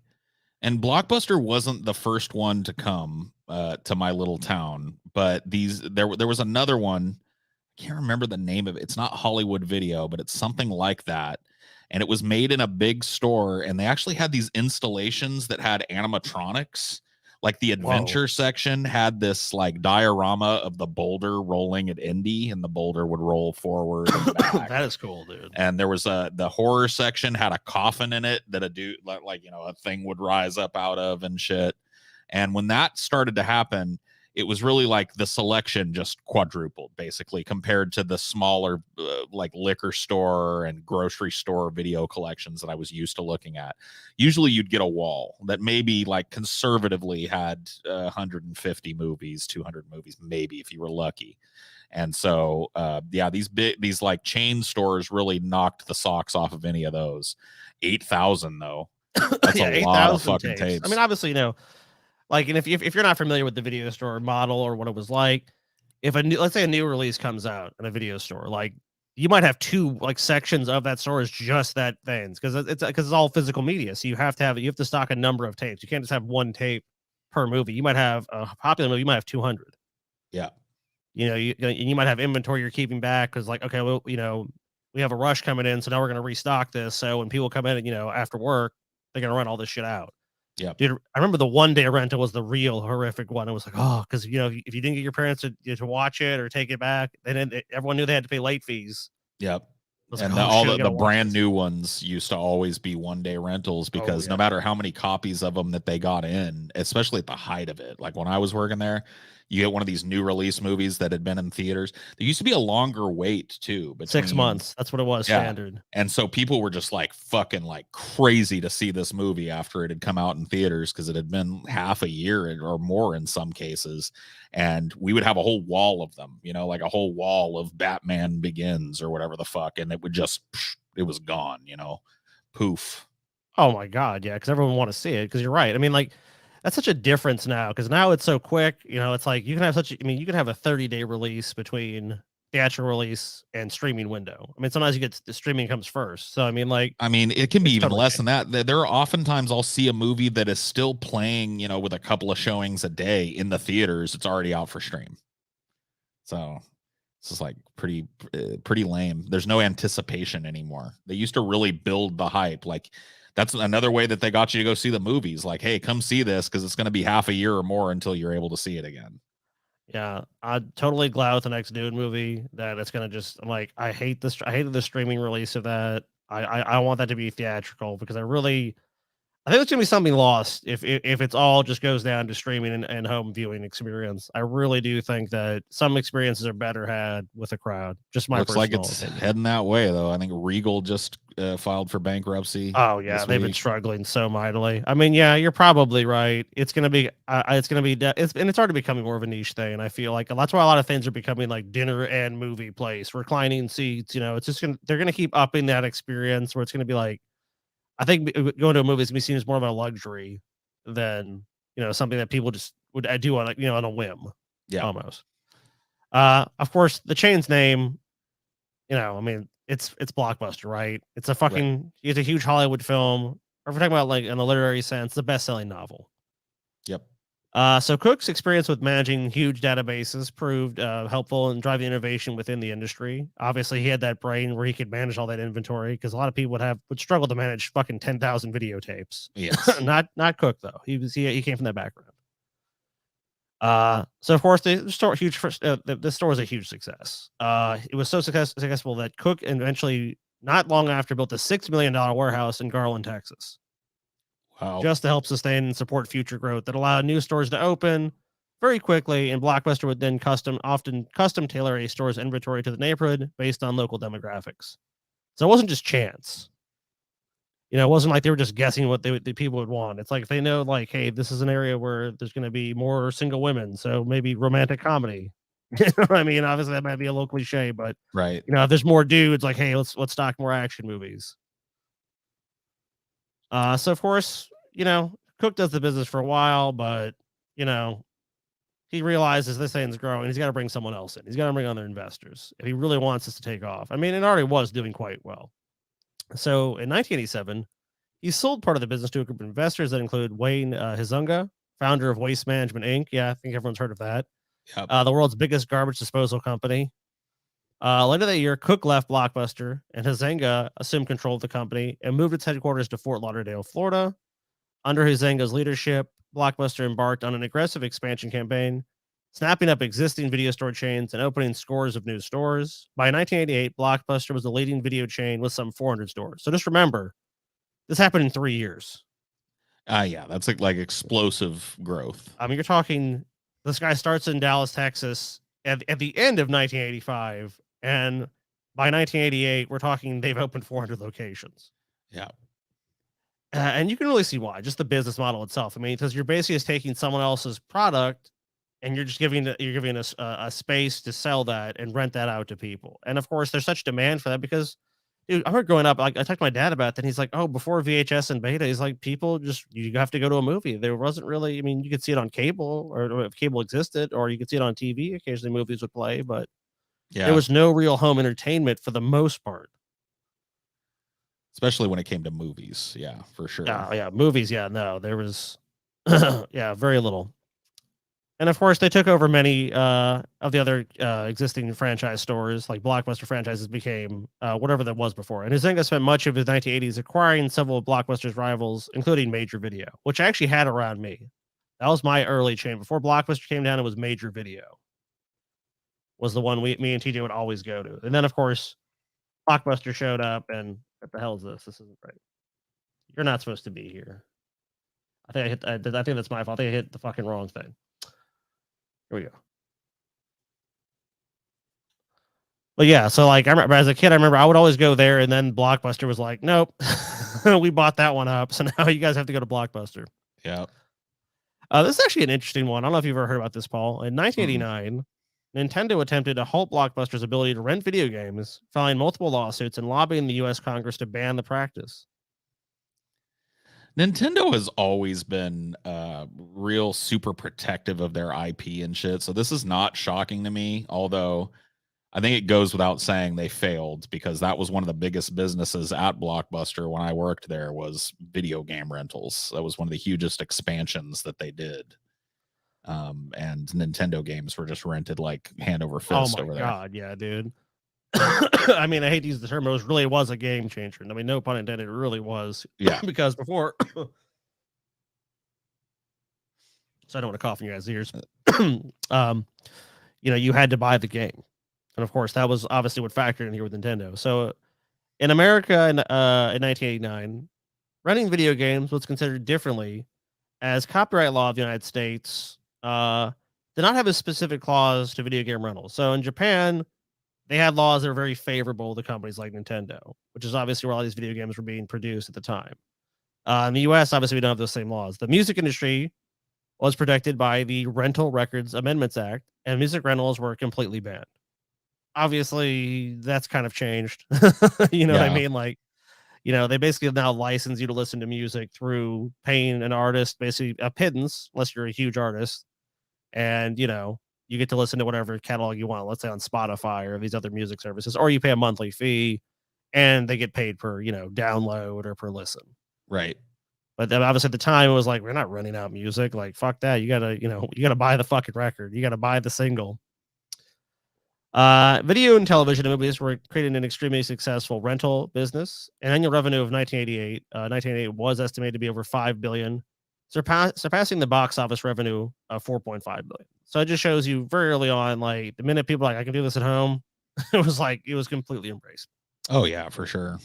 and Blockbuster wasn't the first one to come to my little town, but there was another one. I can't remember the name of it. It's not Hollywood Video, but it's something like that. And it was made in a big store, and they actually had these installations that had animatronics. Like the adventure section had this like diorama of the boulder rolling at Indy, and the boulder would roll forward and back. That is cool, dude. And there was the horror section had a coffin in it that a dude like a thing would rise up out of and shit. And when that started to happen, it was really like the selection just quadrupled basically compared to the smaller like liquor store and grocery store video collections that I was used to looking at. Usually you'd get a wall that maybe like conservatively had 150 movies, 200 movies, maybe if you were lucky. And so yeah, these like chain stores really knocked the socks off of any of those. 8,000 though. That's yeah, a lot of fucking tapes. I mean, obviously, like, and if you're not familiar with the video store model or what it was like, if let's say a new release comes out in a video store, like you might have two like sections of that store is just that things, because it's all physical media. So you have to stock a number of tapes. You can't just have one tape per movie. You might have a popular movie, you might have 200. Yeah. You might have inventory you're keeping back because like, okay, well, we have a rush coming in, so now we're going to restock this. So when people come in, after work, they're going to run all this shit out. Yeah, dude, I remember the one day rental was the real horrific one. It was like, oh, because if you didn't get your parents to watch it or take it back, everyone knew they had to pay late fees. Yep. And like, all the brand new ones used to always be 1 day rentals because no matter how many copies of them that they got in, especially at the height of it, like when I was working there, you get one of these new release movies that had been in theaters. There used to be a longer wait too, but 6 months. That's what it was, standard. And so people were just like fucking like crazy to see this movie after it had come out in theaters because it had been half a year or more in some cases. And we would have a whole wall of them, like a whole wall of Batman Begins or whatever the fuck, and it would just it was gone, poof. Oh my god, yeah, because everyone want to see it. Because you're right. I mean, like, that's such a difference now, because now it's so quick. It's like you can have you can have a 30-day release between theatrical release and streaming window. I mean, sometimes you get the streaming comes first. So it can be even less than that. There are oftentimes I'll see a movie that is still playing, with a couple of showings a day in the theaters. It's already out for stream. So it's just like pretty lame. There's no anticipation anymore. They used to really build the hype. Like that's another way that they got you to go see the movies. Like, hey, come see this because it's going to be half a year or more until you're able to see it again. Yeah, I'm totally glad with the next Dune movie that it's gonna just I hated the streaming release of that. I want that to be theatrical because I think it's gonna be something lost if it's all just goes down to streaming and home viewing experience. I really do think that some experiences are better had with a crowd. Just my looks like it's heading that way though. I think Regal just filed for bankruptcy. Oh yeah, they've been struggling so mightily. I mean, yeah, you're probably right. It's gonna be it's already becoming more of a niche thing. And I feel like that's why a lot of things are becoming like dinner and movie place, reclining seats. It's just they're gonna keep upping that experience where it's gonna be like, I think going to a movie is gonna be seen as more of a luxury than something that people just would do on on a whim. Yeah, almost. Of course, the chain's name, I mean, it's Blockbuster, right? It's a fucking it's a huge Hollywood film. Or if we're talking about like in a literary sense, the best-selling novel. Yep. So Cook's experience with managing huge databases proved helpful in driving innovation within the industry. Obviously, he had that brain where he could manage all that inventory because a lot of people would struggle to manage fucking 10,000 videotapes. Yes. not Cook though. He came from that background. So of course this store was a huge success. It was so successful that Cook eventually, not long after, built a $6 million warehouse in Garland, Texas. Wow. Just to help sustain and support future growth that allowed new stores to open very quickly, and Blockbuster would then often custom tailor a store's inventory to the neighborhood based on local demographics. So it wasn't just chance. You know, it wasn't like they were just guessing what the people would want. It's like they know, like, hey, this is an area where there's going to be more single women, so maybe romantic comedy. You know what I mean? Obviously, that might be a little cliche, but Right. you know, if there's more dudes, like, hey, let's stock more action movies. So of course, you know, Cook does the business for a while, but you know, he realizes this thing's growing. He's got to bring someone else in. He's got to bring other investors if he really wants this to take off. I mean, it already was doing quite well. So in 1987, he sold part of the business to a group of investors that include Wayne Hizunga, founder of Waste Management Inc. Yeah, I think everyone's heard of that. Yep. The world's biggest garbage disposal company. Later that year, Cook left Blockbuster, and Huizenga assumed control of the company and moved its headquarters to Fort Lauderdale, Florida. Under Huizenga's leadership, Blockbuster embarked on an aggressive expansion campaign, snapping up existing video store chains and opening scores of new stores. By 1988, Blockbuster was the leading video chain with some 400 stores. So just remember, this happened in 3 years. Yeah, that's like explosive growth. I mean, you're talking, this guy starts in Dallas, Texas at the end of 1985. And by 1988, we're talking they've opened 400 locations. Yeah. And you can really see why, just the business model itself. I mean, because you're basically just taking someone else's product and you're just giving us a space to sell that and rent that out to people. And of course, there's such demand for that because, dude, I remember growing up, like I talked to my dad about that. And he's like, oh, before VHS and beta, he's like, people just, you have to go to a movie. There wasn't really, I mean, you could see it on cable or if cable existed, or you could see it on TV. Occasionally movies would play, but there Yeah. was no real home entertainment for the most part. Especially when it came to movies. Yeah, for sure. Yeah, movies. Yeah, no, there was, yeah, very little. And of course, they took over many of the other existing franchise stores, like Blockbuster franchises became whatever that was before. And Huizenga spent much of his 1980s acquiring several of Blockbuster's rivals, including Major Video, which I actually had around me. That was my early chain. Before Blockbuster came down, it was Major Video. Was the one me and TJ would always go to. And then, of course, Blockbuster showed up, and what the hell is this? This isn't right. You're not supposed to be here. I think I think that's my fault. I think I hit the fucking wrong thing. Here we go. But yeah, so like I remember as a kid, I would always go there, and then Blockbuster was like, nope, we bought that one up, so now you guys have to go to Blockbuster. Yeah. This is actually an interesting one. I don't know if you've ever heard about this, Paul. In 1989, Nintendo attempted to halt Blockbuster's ability to rent video games, filing multiple lawsuits and lobbying the U.S. Congress to ban the practice. Nintendo has always been real super protective of their IP and shit. So this is not shocking to me, although I think it goes without saying they failed, because that was one of the biggest businesses at Blockbuster when I worked there, was video game rentals. That was one of the hugest expansions that they did. And Nintendo games were just rented like hand over fist over there. Oh my god, yeah, dude. I mean, I hate to use the term, but it really was a game changer. I mean, no pun intended, it really was. Yeah. Because before, so I don't want to cough in your guys' ears. You know, you had to buy the game, and of course, that was obviously what factored in here with Nintendo. So, in America, in 1989, renting video games was considered differently, as copyright law of the United States did not have a specific clause to video game rentals. So in Japan, they had laws that were very favorable to companies like Nintendo, which is obviously where all these video games were being produced at the time. In the US, obviously, we don't have those same laws. The music industry was protected by the Rental Records Amendments Act, and music rentals were completely banned. Obviously, that's kind of changed. You know what I mean? Like, you know, they basically now license you to listen to music through paying an artist basically a pittance, unless you're a huge artist. And, you know, you get to listen to whatever catalog you want, let's say on Spotify or these other music services, or you pay a monthly fee and they get paid per, you know, download or per listen. Right. But then obviously at the time it was like, we're not renting out music. Like, fuck that. You gotta, you know, you gotta buy the fucking record. You gotta buy the single. Video and television movies were creating an extremely successful rental business. An annual revenue of 1988 was estimated to be over $5 billion, surpassing the box office revenue of $4.5 billion. So it just shows you very early on, like the minute people are like, I can do this at home, it was completely embraced. Oh yeah, for sure.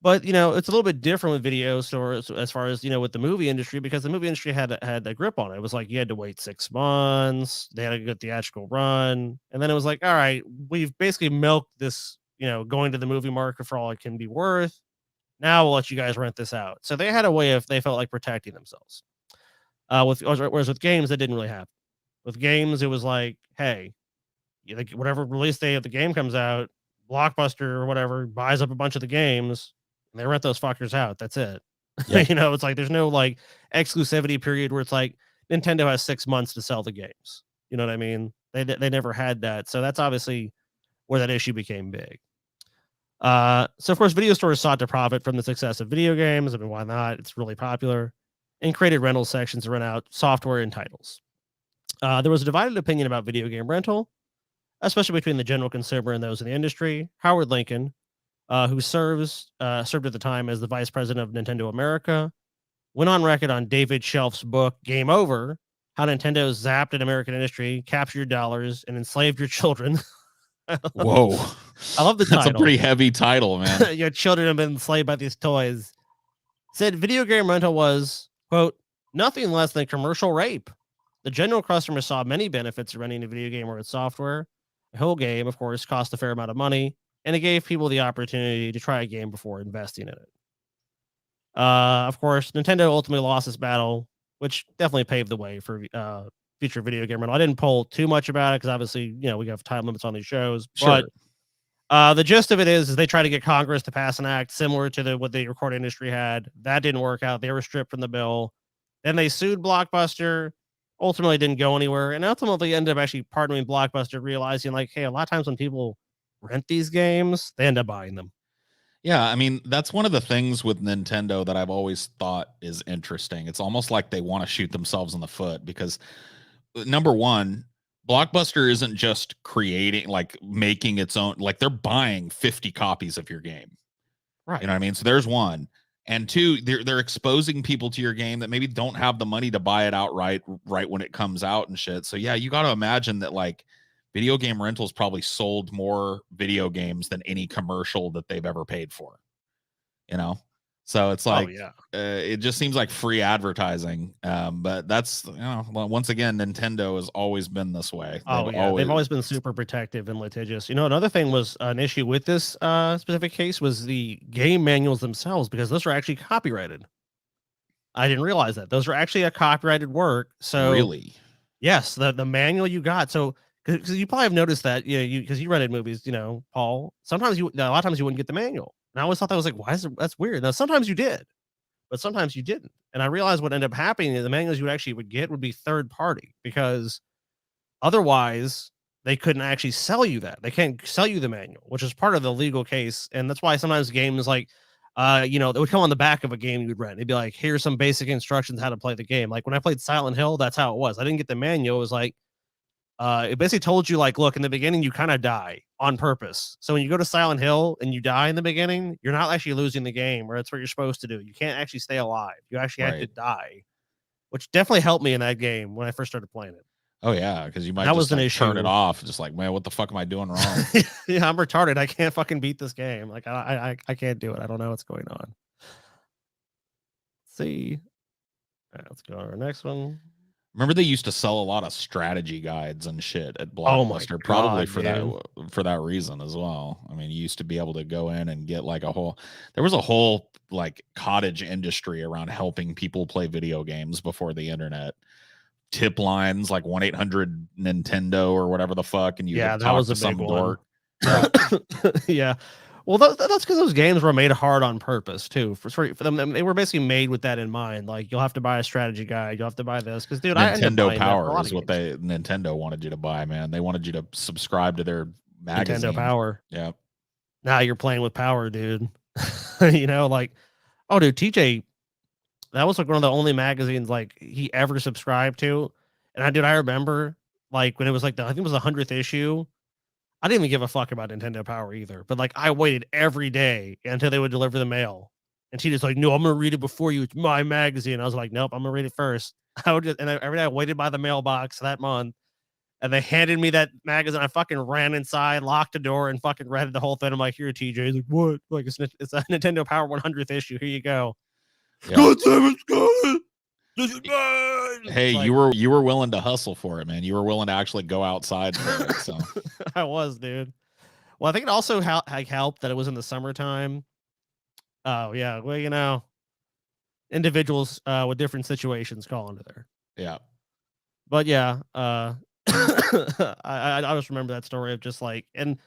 But you know, it's a little bit different with video stores as far as, you know, with the movie industry, because the movie industry had a grip on it. It was like you had to wait 6 months, they had a good theatrical run, and then it was like, all right, we've basically milked this, you know, going to the movie market for all it can be worth. Now we'll let you guys rent this out. So they had a way of, they felt like protecting themselves. Whereas with games, that didn't really happen. With games, it was like, hey, like whatever release day of the game comes out, Blockbuster or whatever buys up a bunch of the games and they rent those fuckers out. That's it. Yep. It's like there's no like exclusivity period where it's like Nintendo has 6 months to sell the games. You know what I mean? They never had that. So that's obviously where that issue became big. So of course, video stores sought to profit from the success of video games. I mean, why not? It's really popular, and created rental sections to rent out software and titles. There was a divided opinion about video game rental, especially between the general consumer and those in the industry. Howard Lincoln, who served at the time as the vice president of Nintendo America, went on record on David Shelf's book Game Over, how Nintendo zapped an American industry, captured your dollars, and enslaved your children. Whoa. I love the That's title. a pretty heavy title, man. Your children have been enslaved by these toys. Said video game rental was, quote, nothing less than commercial rape. The general customer saw many benefits of renting a video game or its software. The whole game, of course, cost a fair amount of money, and it gave people the opportunity to try a game before investing in it. Of course, Nintendo ultimately lost this battle, which definitely paved the way for future video game rental. I didn't pull too much about it because obviously, we have time limits on these shows. Sure. But the gist of it is they tried to get Congress to pass an act similar to what the recording industry had. That didn't work out. They were stripped from the bill. Then they sued Blockbuster. Ultimately didn't go anywhere, and ultimately ended up actually partnering Blockbuster, realizing like, hey, a lot of times when people rent these games, they end up buying them. Yeah, I mean, that's one of the things with Nintendo that I've always thought is interesting. It's almost like they want to shoot themselves in the foot because number one, Blockbuster isn't just creating, like making its own, like they're buying 50 copies of your game. Right. You know what I mean? So there's one. And two, they're exposing people to your game that maybe don't have the money to buy it outright right when it comes out and shit. So yeah, you got to imagine that like video game rentals probably sold more video games than any commercial that they've ever paid for. So it's like, it just seems like free advertising. But that's, once again, Nintendo has always been this way. They've always been super protective and litigious. Another thing was an issue with this specific case was the game manuals themselves, because those are actually copyrighted. I didn't realize that those are actually a copyrighted work. So really, yes, the manual you got. So because you probably have noticed that, because you rented movies, Paul. Sometimes a lot of times you wouldn't get the manual. And I always thought that was like, that's weird. Now, sometimes you did, but sometimes you didn't. And I realized what ended up happening is the manuals you would get would be third party, because otherwise they couldn't actually sell you that. They can't sell you the manual, which is part of the legal case. And that's why sometimes games like, they would come on the back of a game you'd rent. It'd be like, here's some basic instructions how to play the game. Like when I played Silent Hill, that's how it was. I didn't get the manual. It was like, it basically told you like, look, in the beginning, you kind of die on purpose. So when you go to Silent Hill and you die in the beginning, you're not actually losing the game, or that's what you're supposed to do. You can't actually stay alive. You actually have to die, which definitely helped me in that game when I first started playing it. Oh yeah, because you might that just was an issue. Turn it off, just like, man, what the fuck am I doing wrong? Yeah, I'm retarded. I can't fucking beat this game. Like I can't do it. I don't know what's going on. Let's see. All right, let's go on to our next one. Remember they used to sell a lot of strategy guides and shit at Blockbuster, God, probably for that reason as well. I mean, you used to be able to go in and get like there was a whole like cottage industry around helping people play video games before the internet. Tip lines like 1-800-Nintendo or whatever the fuck, and you that was a some big dork. Yeah. Well, that's because those games were made hard on purpose too. For them, they were basically made with that in mind. Like you'll have to buy a strategy guide, you'll have to buy this because, dude, Nintendo Power is what Nintendo wanted you to buy, man. They wanted you to subscribe to their magazine. Nintendo Power. Yeah. Now you're playing with power, dude. Like, oh, dude, TJ, that was like one of the only magazines like he ever subscribed to, and I remember like when it was like I think it was the 100th issue. I didn't even give a fuck about Nintendo Power either, but like I waited every day until they would deliver the mail. And TJ's like, no, I'm gonna read it before you. It's my magazine. I was like, nope, I'm gonna read it first. Every day I waited by the mailbox that month, and they handed me that magazine. I fucking ran inside, locked the door, and fucking read the whole thing. I'm like, here, TJ. He's like, what? Like it's a Nintendo Power 100th issue. Here you go. Yeah. God damn it, Scott. This is mine. Hey, like, you were willing to hustle for it, man. You were willing to actually go outside for it. So I was, dude. Well, I think it also helped that it was in the summertime. Oh yeah, well individuals with different situations call into there. Yeah. But yeah, I just remember that story of just like, and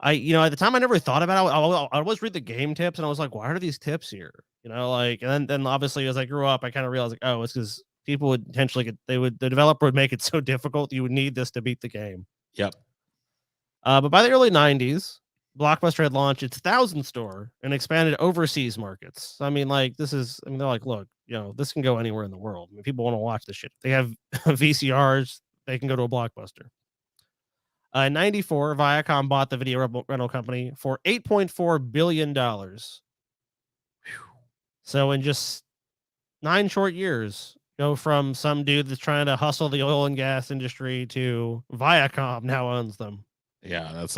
at the time I never thought about it. I always read the game tips, and I was like, why are these tips here? Like, and then obviously as I grew up, I kind of realized like, oh, it's because people would intentionally the developer would make it so difficult you would need this to beat the game. Yep. But by the early '90s, Blockbuster had launched its 1,000 store and expanded overseas markets. I mean, like they're like, look, this can go anywhere in the world. I mean, people want to watch this shit. They have VCRs. They can go to a Blockbuster. In '94, Viacom bought the video rental company for $8.4 billion. So in just 9 short years, go from some dude that's trying to hustle the oil and gas industry to Viacom now owns them. Yeah, that's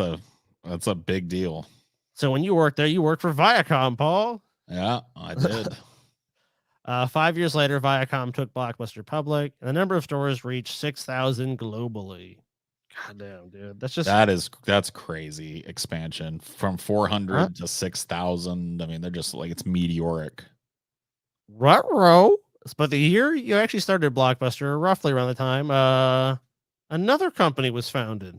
a big deal. So when you worked there, you worked for Viacom, Paul. Yeah, I did. 5 years later, Viacom took Blockbuster public, and the number of stores reached 6,000 globally. God damn, dude. That's crazy expansion from 400 to 6,000. I mean, they're just like, it's meteoric. Ruh-roh. But the year you actually started Blockbuster, roughly around the time, another company was founded.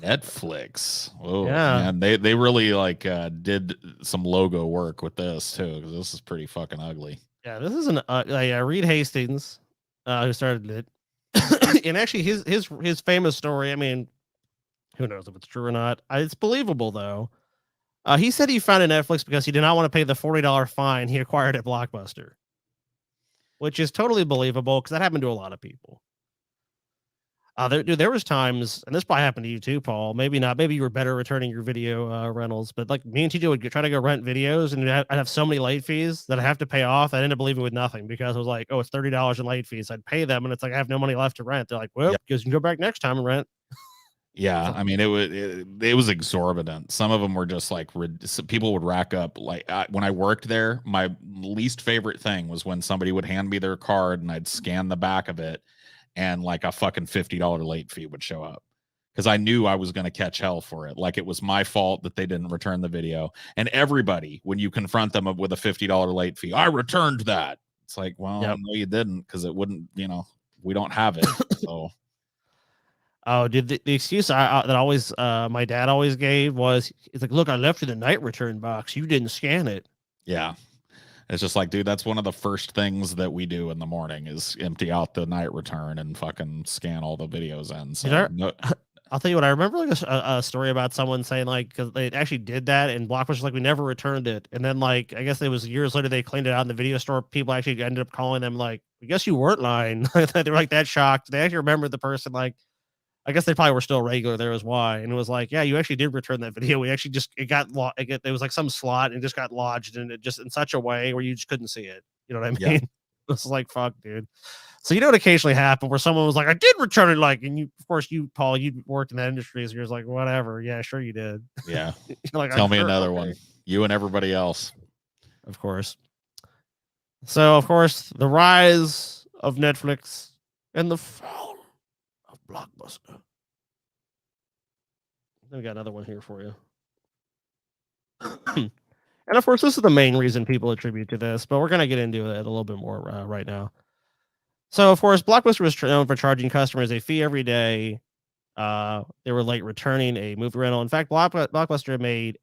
Netflix. Oh Yeah. man, they really like did some logo work with this too, because this is pretty fucking ugly. Yeah, this is Reed Hastings, who started it. And actually his famous story, I mean, who knows if it's true or not. It's believable though. He said he founded Netflix because he did not want to pay the $40 fine he acquired at Blockbuster, which is totally believable because that happened to a lot of people. There was times, and this probably happened to you too, Paul. Maybe not. Maybe you were better returning your video rentals, but like me and TJ would try to go rent videos, and I'd have so many late fees that I have to pay off. I ended up leaving with nothing because I was like, "Oh, it's $30 in late fees." I'd pay them, and it's like I have no money left to rent. They're like, "Well, because you can go back next time and rent." Yeah, I mean, it was exorbitant. Some of them were just like people would rack up. Like when I worked there, my least favorite thing was when somebody would hand me their card and I'd scan the back of it, and like a fucking $50 late fee would show up because I knew I was going to catch hell for it. Like it was my fault that they didn't return the video. And everybody, when you confront them with a $50 late fee, I returned that. It's like, well, no, you didn't, because it wouldn't. We don't have it. So. Oh, dude, the excuse that always my dad always gave was, it's like, look, I left you the night return box. You didn't scan it. Yeah. It's just like, dude, that's one of the first things that we do in the morning is empty out the night return and fucking scan all the videos in. So I'll tell you what, I remember like a story about someone saying like, because they actually did that and Blockbuster was like, we never returned it. And then like, I guess it was years later, they cleaned it out in the video store. People actually ended up calling them like, I guess you weren't lying. They were like that shocked. They actually remembered the person. Like, I guess they probably were still regular there is why. And it was like, yeah, you actually did return that video. We actually just, it was like some slot and just got lodged in it just in such a way where you just couldn't see it. You know what I mean? Yeah. It was like, fuck, dude. So, what occasionally happened where someone was like, I did return it. Like, and of course, Paul, you worked in that industry. So you're just like, whatever. Yeah, sure you did. Yeah. Like, tell me another one. You and everybody else. Of course. So, of course, the rise of Netflix and the fall of Blockbuster. We got another one here for you. And of course, this is the main reason people attribute to this, but we're going to get into it a little bit more right now. So, of course, Blockbuster was known for charging customers a fee every day. They were late returning a movie rental. In fact, Blockbuster made,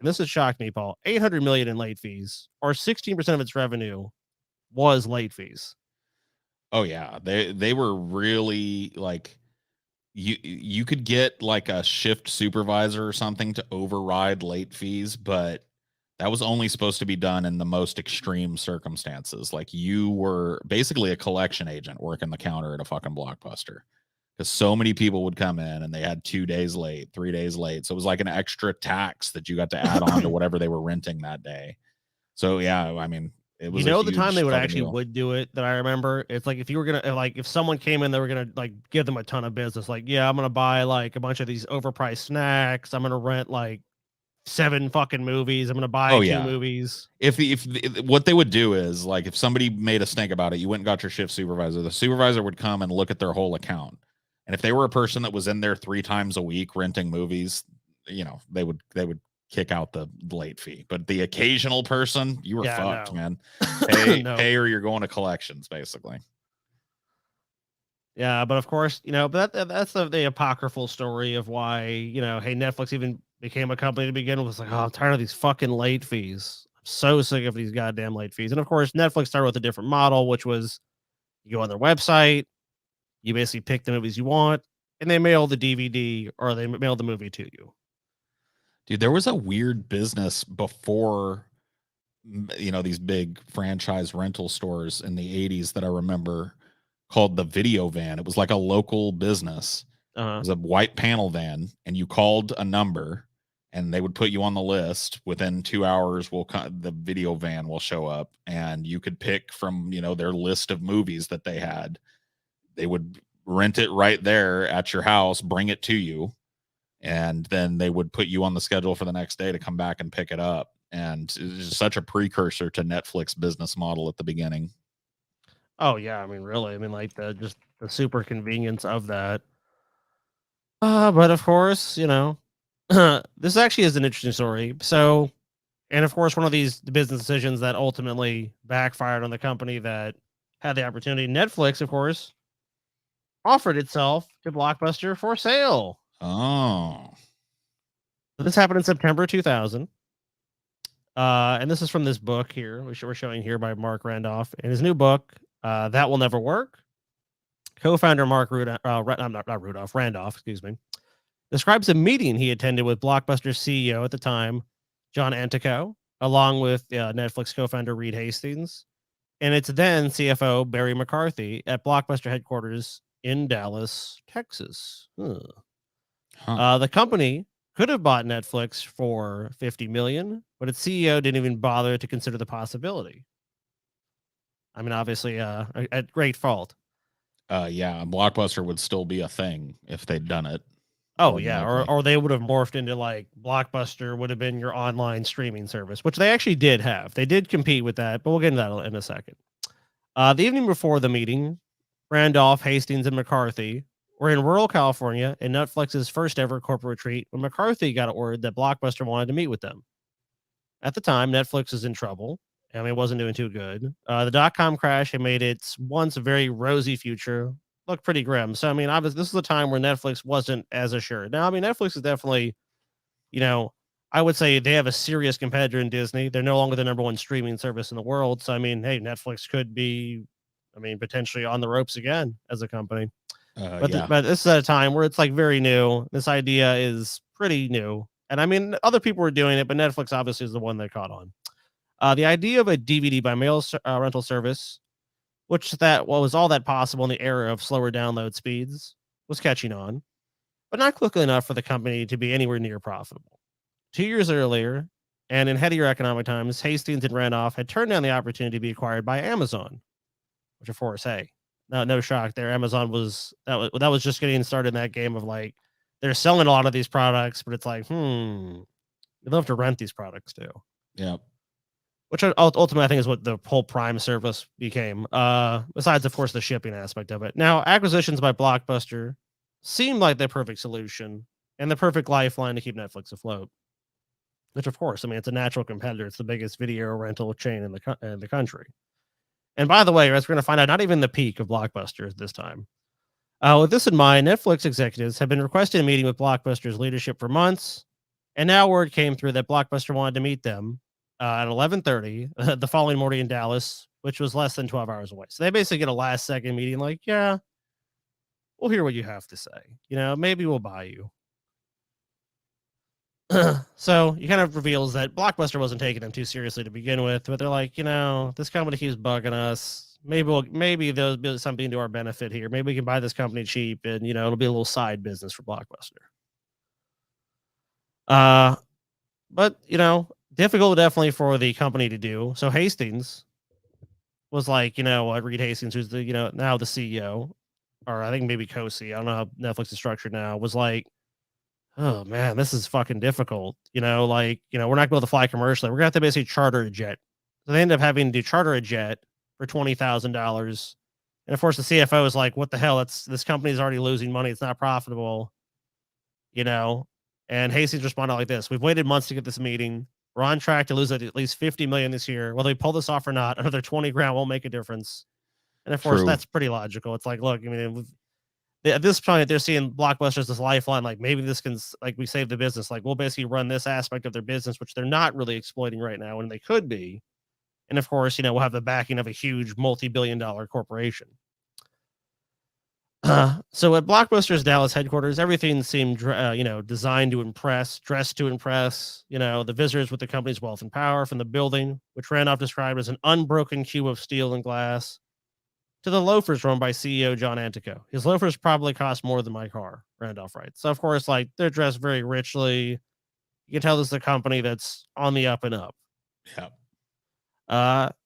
and this has shocked me, Paul, $800 million in late fees, or 16% of its revenue was late fees. Oh yeah, they were really like, you could get like a shift supervisor or something to override late fees, but that was only supposed to be done in the most extreme circumstances. Like you were basically a collection agent working the counter at a fucking Blockbuster, because so many people would come in and they had 2 days late, 3 days late. So it was like an extra tax that you got to add on to whatever they were renting that day. So yeah, I mean, it was, the time they would do it that I remember, it's like if you were gonna, like, if someone came in, they were gonna like give them a ton of business. Like, yeah, I'm gonna buy like a bunch of these overpriced snacks. I'm gonna rent like 7 fucking movies. I'm gonna buy 2 movies. If what they would do is, like, if somebody made a stink about it, you went and got your shift supervisor. The supervisor would come and look at their whole account, and if they were a person that was in there 3 times a week renting movies, they would kick out the late fee. But the occasional person, you were fucked, no. man. Pay, No. pay or you're going to collections, basically. Yeah, but of course, but that's the apocryphal story of why, hey, Netflix even became a company to begin with. It's like, oh, I'm tired of these fucking late fees. I'm so sick of these goddamn late fees. And of course, Netflix started with a different model, which was you go on their website, you basically pick the movies you want, and they mail the DVD or they mail the movie to you. Dude, there was a weird business before, these big franchise rental stores in the 80s that I remember called the Video Van. It was like a local business. It was a white panel van, and you called a number and they would put you on the list. Within 2 hours, the video van will show up and you could pick from, their list of movies that they had. They would rent it right there at your house, bring it to you, and then they would put you on the schedule for the next day to come back and pick it up. And it was such a precursor to Netflix business model at the beginning. Oh yeah, I mean, really, I mean, like just the super convenience of that. But of course, this actually is an interesting story. So, and of course, one of these business decisions that ultimately backfired on the company that had the opportunity, Netflix, of course, offered itself to Blockbuster for sale. Oh. So this happened in September 2000. And this is from this book here, which we're showing here by Mark Randolph. In his new book, That Will Never Work, co-founder Mark Randolph, excuse me, describes a meeting he attended with Blockbuster CEO at the time, John Antico, along with Netflix co-founder Reed Hastings, and its then CFO Barry McCarthy at Blockbuster headquarters in Dallas, Texas. The company could have bought Netflix for $50 million, but its CEO didn't even bother to consider the possibility. I mean, obviously, at great fault. Yeah, Blockbuster would still be a thing if they'd done it. Oh yeah, or they would have morphed into like Blockbuster would have been your online streaming service, which they actually did have. They did compete with that, but we'll get into that in a second. The evening before the meeting, Randolph, Hastings, and McCarthy were in rural California in Netflix's first ever corporate retreat when McCarthy got word that Blockbuster wanted to meet with them. At the time, Netflix was in trouble. I mean, it wasn't doing too good. The dot-com crash had made its once very rosy future look pretty grim. So, I mean, obviously, this is a time where Netflix wasn't as assured. Now, I mean, Netflix is definitely, I would say they have a serious competitor in Disney. They're no longer the number one streaming service in the world. So, I mean, hey, Netflix could be, potentially on the ropes again as a company. But this is at a time where it's like very new. This idea is pretty new. And I mean, other people were doing it, but Netflix obviously is the one that caught on. The idea of a DVD by mail rental service, which was all that possible in the era of slower download speeds, was catching on, but not quickly enough for the company to be anywhere near profitable. 2 years earlier, and in headier economic times, Hastings and Randolph had turned down the opportunity to be acquired by Amazon, which of course, hey, no shock there. Amazon was just getting started in that game of like they're selling a lot of these products, but it's like, you'd love to rent these products too. Yeah. Which ultimately I think is what the whole Prime service became. Besides, of course, the shipping aspect of it. Now, acquisitions by Blockbuster seemed like the perfect solution and the perfect lifeline to keep Netflix afloat. Which, of course, I mean, it's a natural competitor. It's the biggest video rental chain in the country. And by the way, as we're going to find out, not even the peak of Blockbuster this time. With this in mind, Netflix executives have been requesting a meeting with Blockbuster's leadership for months, and now word came through that Blockbuster wanted to meet them at 11:30 the following morning in Dallas, which was less than 12 hours away. So they basically get a last second meeting, like, yeah, we'll hear what you have to say. Maybe we'll buy you. So it kind of reveals that Blockbuster wasn't taking them too seriously to begin with, but they're like, this company keeps bugging us. Maybe there'll be something to our benefit here. Maybe we can buy this company cheap, and it'll be a little side business for Blockbuster. But difficult definitely for the company to do. So Hastings was like, Reed Hastings, who's the now the CEO, or I think maybe co-CEO. I don't know how Netflix is structured now. Was like, oh man, this is fucking difficult. We're not gonna be able to fly commercially. We're gonna have to basically charter a jet. So they end up having to charter a jet for $20,000. And of course, the CFO is like, what the hell? This company's already losing money. It's not profitable. And Hastings responded like this: "We've waited months to get this meeting. We're on track to lose at least 50 million this year. Whether we pull this off or not, another 20 grand won't make a difference." And of course, True. that's pretty logical. It's like, look, I mean, at this point, they're seeing Blockbuster as this lifeline. Like, maybe this can, like, we save the business. Like, we'll basically run this aspect of their business, which they're not really exploiting right now, and they could be. And of course, we'll have the backing of a huge multi-billion-dollar corporation. So at Blockbuster's Dallas headquarters, everything seemed, designed to impress, dressed to impress, the visitors with the company's wealth and power, from the building, which Randolph described as an unbroken cube of steel and glass, to the loafers run by CEO John Antico. His loafers probably cost more than my car, Randolph writes. So of course, like, they're dressed very richly. You can tell this is a company that's on the up and up. Yeah.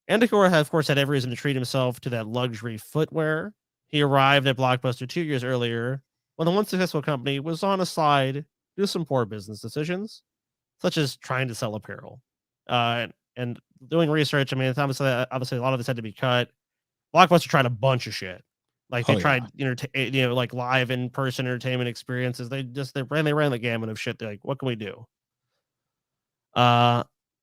Antico, of course, had every reason to treat himself to that luxury footwear. He arrived at Blockbuster 2 years earlier when the once successful company was on a slide due to some poor business decisions, such as trying to sell apparel. And doing research, I mean, it's obviously a lot of this had to be cut. Blockbuster tried a bunch of shit. Like, they tried, like, live in-person entertainment experiences. They ran the gamut of shit. They're like, what can we do?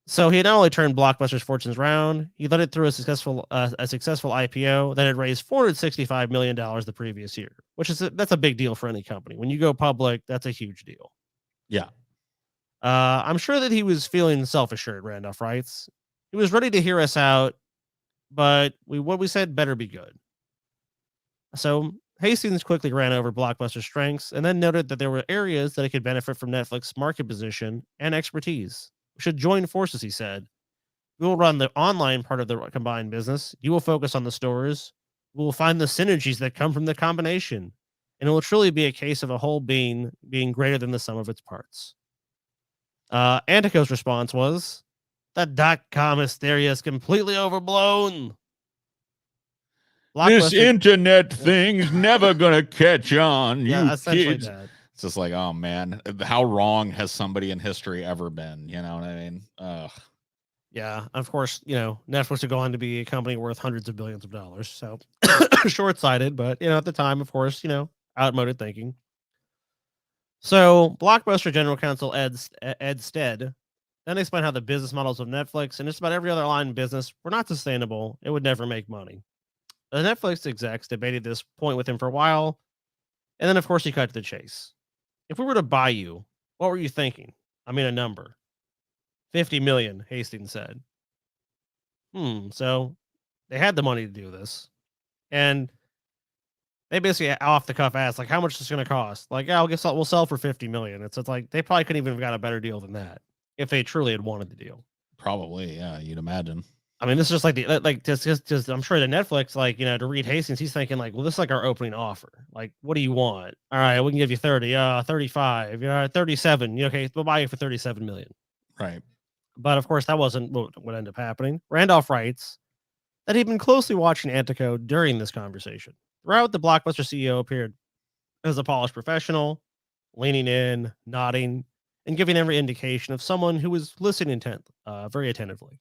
So he not only turned Blockbuster's fortunes round, he led it through a successful IPO that had raised $465 million the previous year, that's a big deal for any company. When you go public, that's a huge deal. Yeah. I'm sure that he was feeling self-assured, Randolph writes. He was ready to hear us out, but what we said better be good. So Hastings quickly ran over Blockbuster's strengths and then noted that there were areas that it could benefit from Netflix's market position and expertise. We should join forces, he said. We will run the online part of the combined business. You will focus on the stores. We will find the synergies that come from the combination. And it will truly be a case of a whole being greater than the sum of its parts. Antico's response was, that .com hysteria is completely overblown. This internet thing's never gonna catch on. Yeah, you essentially kids. that. It's just like, oh man, how wrong has somebody in history ever been? You know what I mean? Ugh. Yeah, of course, Netflix would go on to be a company worth hundreds of billions of dollars. So short-sighted, but at the time, of course, outmoded thinking. So Blockbuster General Counsel Ed Stead then explained how the business models of Netflix and just about every other line in business were not sustainable. It would never make money. The Netflix execs debated this point with him for a while, and then of course he cut to the chase. If we were to buy you, what were you thinking? I mean, a number. 50 million, Hastings said. So they had the money to do this. And they basically off the cuff asked, like, how much is this going to cost? Like, yeah, we'll sell for 50 million. It's like they probably couldn't even have got a better deal than that if they truly had wanted the deal. Probably, yeah, you'd imagine. I mean, this is just just I'm sure the Netflix, to Reed Hastings, he's thinking like, well, this is like our opening offer. Like, what do you want? All right, we can give you 30, 35, 37. Okay, we'll buy you for 37 million. Right. But of course, that wasn't what ended up happening. Randolph writes that he'd been closely watching Antico during this conversation. Throughout, the Blockbuster CEO appeared as a polished professional, leaning in, nodding, and giving every indication of someone who was listening very attentively.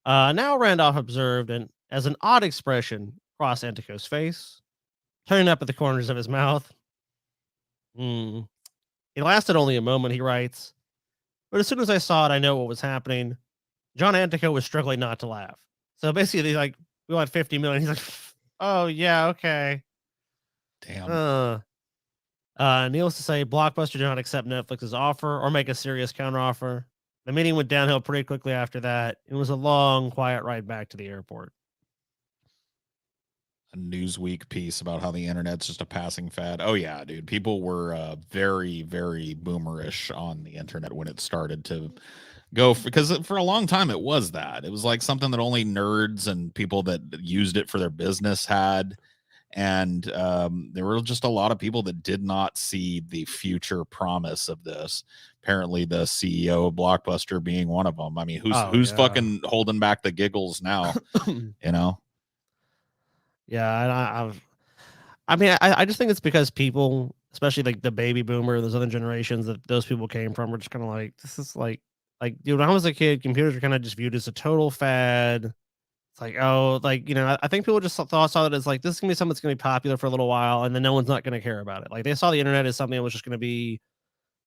Now Randolph observed as an odd expression crossed Antico's face, turning up at the corners of his mouth. It lasted only a moment, he writes, but as soon as I saw it, I know what was happening. John Antico was struggling not to laugh. So basically, like, we want 50 million. He's like, oh, yeah, okay. Damn. Needless to say, Blockbuster did not accept Netflix's offer or make a serious counteroffer. The meeting went downhill pretty quickly after that. It was a long, quiet ride back to the airport. A Newsweek piece about how the internet's just a passing fad. Oh yeah, dude. People were very, very boomerish on the internet when it started to go, because for a long time it was that. It was like something that only nerds and people that used it for their business had. And there were just a lot of people that did not see the future promise of this. Apparently the CEO of Blockbuster being one of them. I mean, who's fucking holding back the giggles now? Yeah, and I just think it's because people, especially like the baby boomer, those other generations that those people came from, were just kind of like, this is like, dude, when I was a kid, computers were kind of just viewed as a total fad. It's like, oh, like, I think people just saw it as like, this is gonna be something that's gonna be popular for a little while, and then no one's not gonna care about it. Like, they saw the internet as something that was just gonna be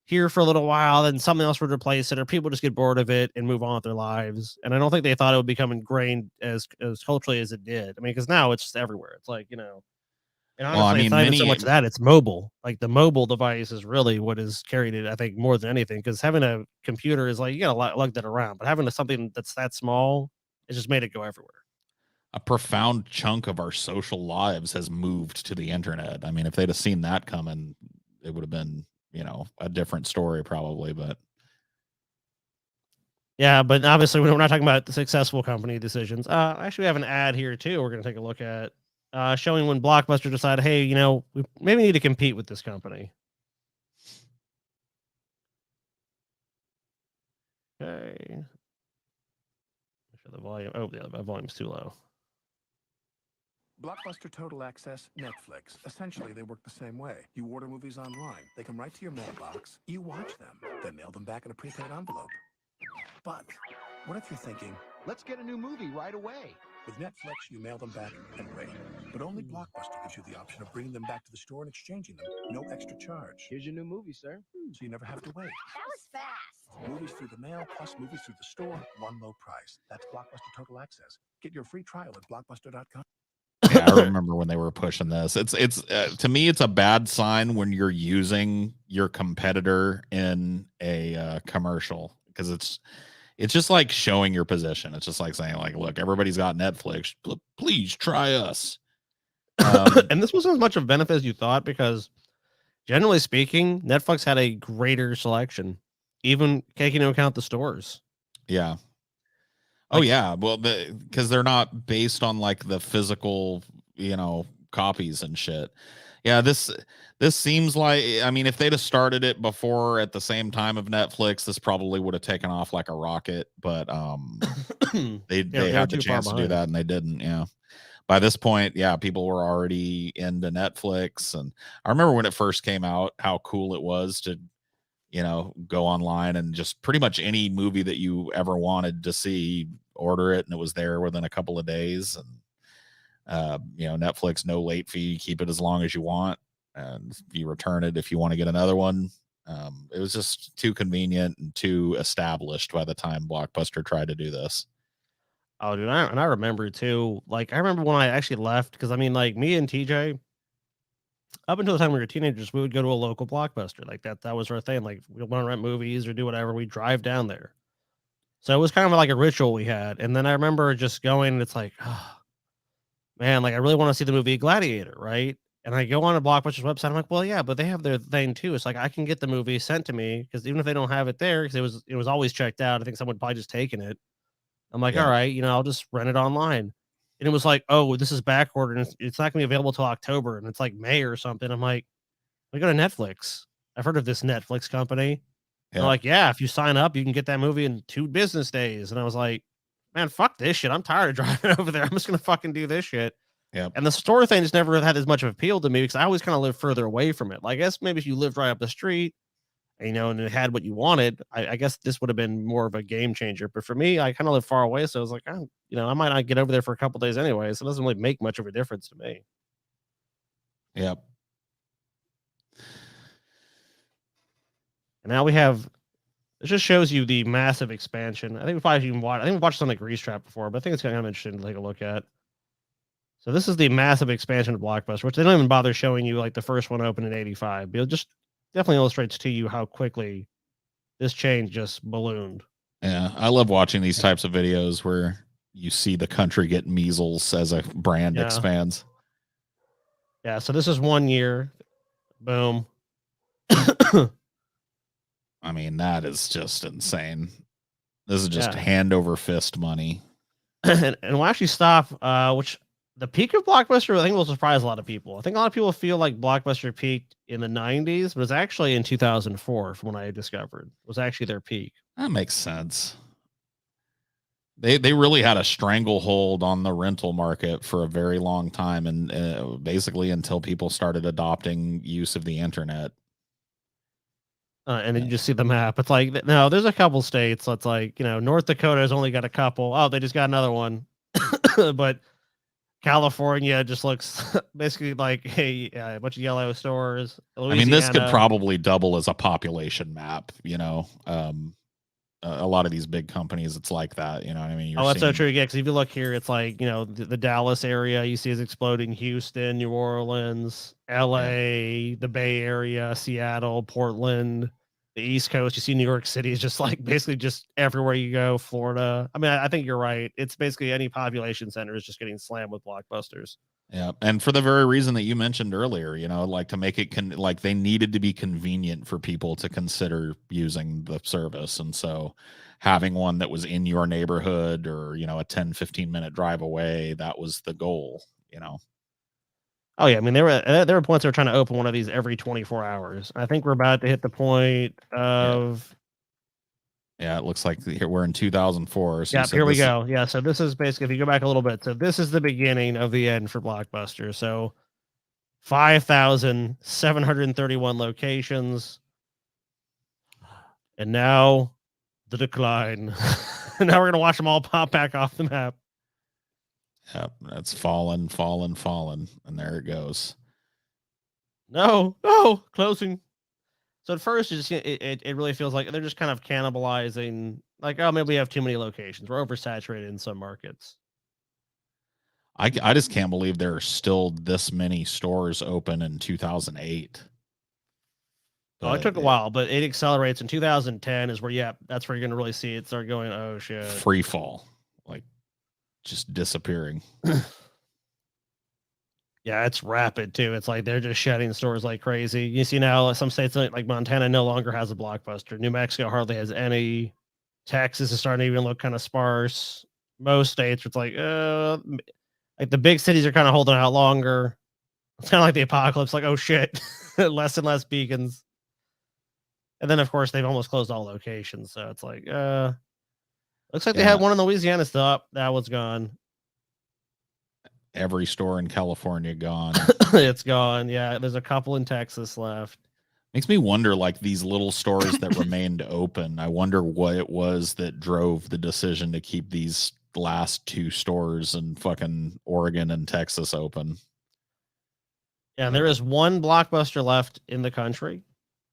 here for a little while, then something else would replace it, or people just get bored of it and move on with their lives. And I don't think they thought it would become ingrained as culturally as it did. I mean, because now it's just everywhere. It's like, you know, and Well, I honestly, it's mean, not even so many. much that, it's mobile. Like the mobile device is really what has carried it, I think, more than anything. Because having a computer is like you gotta lug that around, but having something that's that small, it just made it go everywhere. A profound chunk of our social lives has moved to the internet. I mean, if they'd have seen that coming, it would have been, you know, a different story probably. But Yeah, but obviously we're not talking about the successful company decisions. Actually, we have an ad here too. We're going to take a look at showing when Blockbuster decided, hey, you know, we maybe need to compete with this company. Okay. Sure the volume. Oh, yeah, my volume's too low. Blockbuster Total Access, Netflix. Essentially, they work the same way. You order movies online. They come right to your mailbox. You watch them, then mail them back in a prepaid envelope. But what if you're thinking, let's get a new movie right away? With Netflix, you mail them back and wait. But only Blockbuster gives you the option of bringing them back to the store and exchanging them. No extra charge. Here's your new movie, sir. So you never have to wait. That was fast. Movies through the mail plus movies through the store, one low price. That's Blockbuster Total Access. Get your free trial at blockbuster.com. yeah, I remember when they were pushing this. It's to me, it's a bad sign when you're using your competitor in a commercial, because it's just like showing your position. It's just like saying, like, look, everybody's got Netflix. Please try us. And this wasn't as much of a benefit as you thought, because generally speaking, Netflix had a greater selection, even taking into account the stores. Yeah. Oh yeah, well, because they're not based on like the physical, you know, copies and shit. Yeah, this seems like, I mean, if they'd have started it before at the same time of Netflix, this probably would have taken off like a rocket. But they had the chance to do that and they didn't. Yeah. By this point, yeah, people were already into Netflix, and I remember when it first came out, how cool it was to, you know, go online and just pretty much any movie that you ever wanted to see, order it, and it was there within a couple of days. And you know, Netflix, no late fee, keep it as long as you want, and you return it if you want to get another one. It was just too convenient and too established by the time Blockbuster tried to do this. Oh, dude, I remember too. Like, I remember when I actually left, because I mean, like me and TJ, up until the time we were teenagers, we would go to a local Blockbuster. Like that was our thing. Like we want to rent movies or do whatever, we drive down there. So it was kind of like a ritual we had. And then I remember just going, and it's like, oh, man, like I really want to see the movie Gladiator, right? And I go on a Blockbuster's website. I'm like, well, yeah, but they have their thing too. It's like I can get the movie sent to me, because even if they don't have it there, because it was always checked out. I think someone probably just taken it. I'm like, all right, you know, I'll just rent it online. And it was like, oh, this is back ordered, and it's not gonna be available till October, and it's like May or something. I'm like, we go to Netflix. I've heard of this Netflix company. They're like, yeah, if you sign up, you can get that movie in 2 business days. And I was like, man, fuck this shit. I'm tired of driving over there. I'm just gonna fucking do this shit. Yeah. And the store thing just never had as much of appeal to me, because I always kind of lived further away from it. Like, I guess maybe if you lived right up the street, you know, and it had what you wanted, I guess this would have been more of a game changer. But for me, I kind of live far away, so I was like, oh, you know, I might not get over there for a couple days anyway, so it doesn't really make much of a difference to me. Yep. And now we have, it just shows you the massive expansion. I think we probably even watched, I think we watched something like Grease Trap before, but I think it's kind of interesting to take a look at. So this is the massive expansion of Blockbuster, which they don't even bother showing you like the first one opened in '85. But it just definitely illustrates to you how quickly this chain just ballooned. Yeah, I love watching these types of videos where you see the country get measles as a brand expands. Yeah, so this is 1 year. Boom. I mean, that is just insane. This is just hand over fist money. And we'll actually stop, which the peak of Blockbuster, I think, will surprise a lot of people. I think a lot of people feel like Blockbuster peaked in the 90s, but it's actually in 2004, from what I discovered, was actually their peak. That makes sense. They really had a stranglehold on the rental market for a very long time, and basically until people started adopting use of the internet. And then you just see the map. It's like, no, there's a couple states. So it's like, you know, North Dakota's only got a couple. Oh, they just got another one. But California just looks basically like a bunch of yellow stores. I mean, this could Louisiana. probably double as a population map, you know. A lot of these big companies, it's like that, you know what I mean? You're Oh, that's so seeing- true. Yeah, because if you look here, it's like, you know, the Dallas area you see is exploding. Houston, New Orleans, LA, the Bay Area, Seattle, Portland, the East Coast. You see New York City is just like basically just everywhere you go. Florida. I mean, I think you're right. It's basically any population center is just getting slammed with blockbusters. Yeah, and for the very reason that you mentioned earlier, you know, like to make it like they needed to be convenient for people to consider using the service. And so having one that was in your neighborhood or, you know, a 10-15 minute drive away, that was the goal, you know. Oh yeah, I mean there were points they were trying to open one of these every 24 hours. I think we're about to hit the point of Yeah, it looks like here we're in 2004. So yeah, here we go. Yeah, so this is basically if you go back a little bit. So this is the beginning of the end for Blockbuster. So 5,731 locations, and now the decline. Now we're gonna watch them all pop back off the map. Yeah, that's fallen, and there it goes. No, closing. So at first, it really feels like they're just kind of cannibalizing. Like, oh, maybe we have too many locations. We're oversaturated in some markets. I just can't believe there are still this many stores open in 2008. Oh, it took a while, but it accelerates in 2010 is where, that's where you're going to really see it start going, oh, shit. Free fall, like just disappearing. Yeah, it's rapid, too. It's like they're just shedding stores like crazy. You see now some states like Montana no longer has a Blockbuster. New Mexico hardly has any. Texas is starting to even look kind of sparse. Most states, it's like the big cities are kind of holding out longer. It's kind of like the apocalypse, like, oh shit, less and less beacons. And then of course they've almost closed all locations. So it's like, looks like they had one in Louisiana still. That was gone. Every store in California gone. It's gone. Yeah, there's a couple in Texas left. Makes me wonder, like these little stores that remained open. I wonder what it was that drove the decision to keep these last two stores in fucking Oregon and Texas open. Yeah, and there is one Blockbuster left in the country.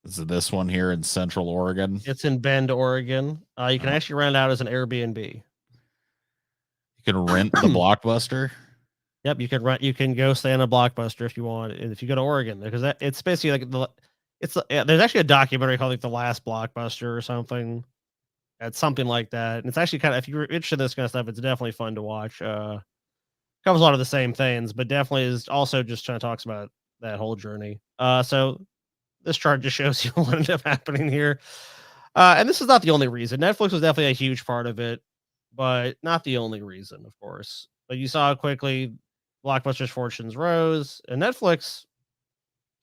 Is it this one here in Central Oregon? It's in Bend, Oregon. You can actually rent it out as an Airbnb. You can rent the Blockbuster. Yep, you can rent. You can go stay in a Blockbuster if you want. And if you go to Oregon, because it's basically like there's actually a documentary called like The Last Blockbuster or something. It's something like that. And it's actually kind of, if you're interested in this kind of stuff, it's definitely fun to watch. Covers a lot of the same things, but definitely is also just trying to talk about that whole journey. So this chart just shows you what ended up happening here. And this is not the only reason. Netflix was definitely a huge part of it, but not the only reason, of course. But you saw how quickly Blockbuster's fortunes rose, and Netflix.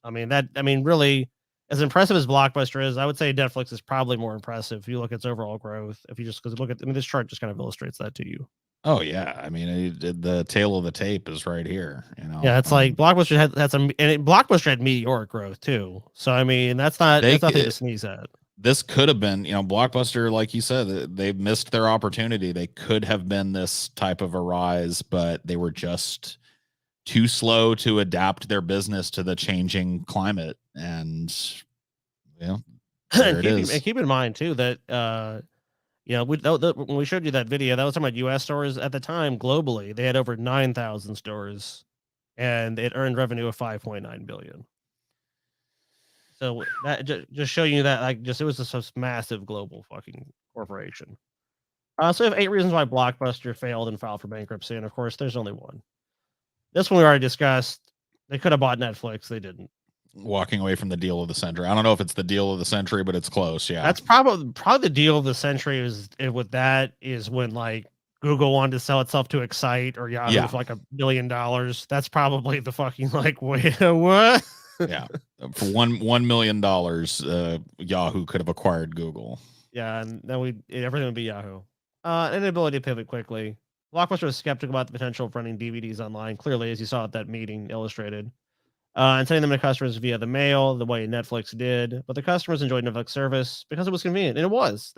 Really, as impressive as Blockbuster is, I would say Netflix is probably more impressive if you look at its overall growth. If you just look at, this chart just kind of illustrates that to you. Oh yeah, I mean the tail of the tape is right here. You know, yeah, it's like Blockbuster had some, and Blockbuster had meteoric growth too. So I mean, that's nothing to sneeze at. This could have been, Blockbuster, like you said, they missed their opportunity. They could have been this type of a rise, but they were just too slow to adapt their business to the changing climate. And there it is. And keep in mind too that when we showed you that video, that was talking about U.S. stores at the time. Globally, they had over 9,000 stores, and it earned revenue of $5.9 billion. So that just showing you that, it was just a massive global fucking corporation. So we have 8 reasons why Blockbuster failed and filed for bankruptcy, and of course, there's only one. This one we already discussed. They could have bought Netflix, they didn't. Walking away from the deal of the century. I don't know if it's the deal of the century, but it's close. Yeah, that's probably the deal of the century. Is when like Google wanted to sell itself to Excite or Yahoo for like $1 billion. That's probably the fucking like wait what? Yeah, for $1 million, Yahoo could have acquired Google. Yeah, and then everything would be Yahoo. An ability to pivot quickly. Blockbuster was skeptical about the potential of running DVDs online. Clearly, as you saw at that meeting illustrated. And sending them to customers via the mail, the way Netflix did. But the customers enjoyed Netflix service because it was convenient. And it was.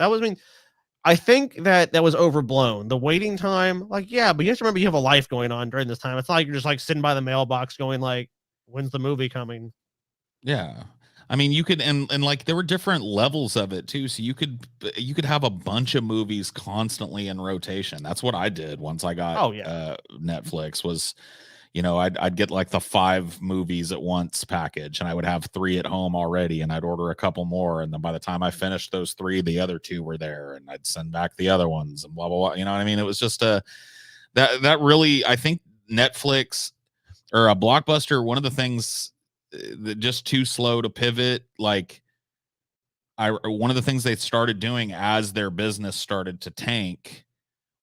I think that was overblown. The waiting time, like, yeah, but you have to remember you have a life going on during this time. It's not like you're just like sitting by the mailbox going like, when's the movie coming? Yeah. I mean, you could and like there were different levels of it too. So you could have a bunch of movies constantly in rotation. That's what I did once I got Oh yeah. Netflix was, I'd get like the 5 movies at once package, and I would have 3 at home already, and I'd order a couple more, and then by the time I finished those 3, the other 2 were there, and I'd send back the other ones and blah blah blah. You know what I mean? It was just that really, I think Netflix or a Blockbuster, one of the things that just too slow to pivot. Like one of the things they started doing as their business started to tank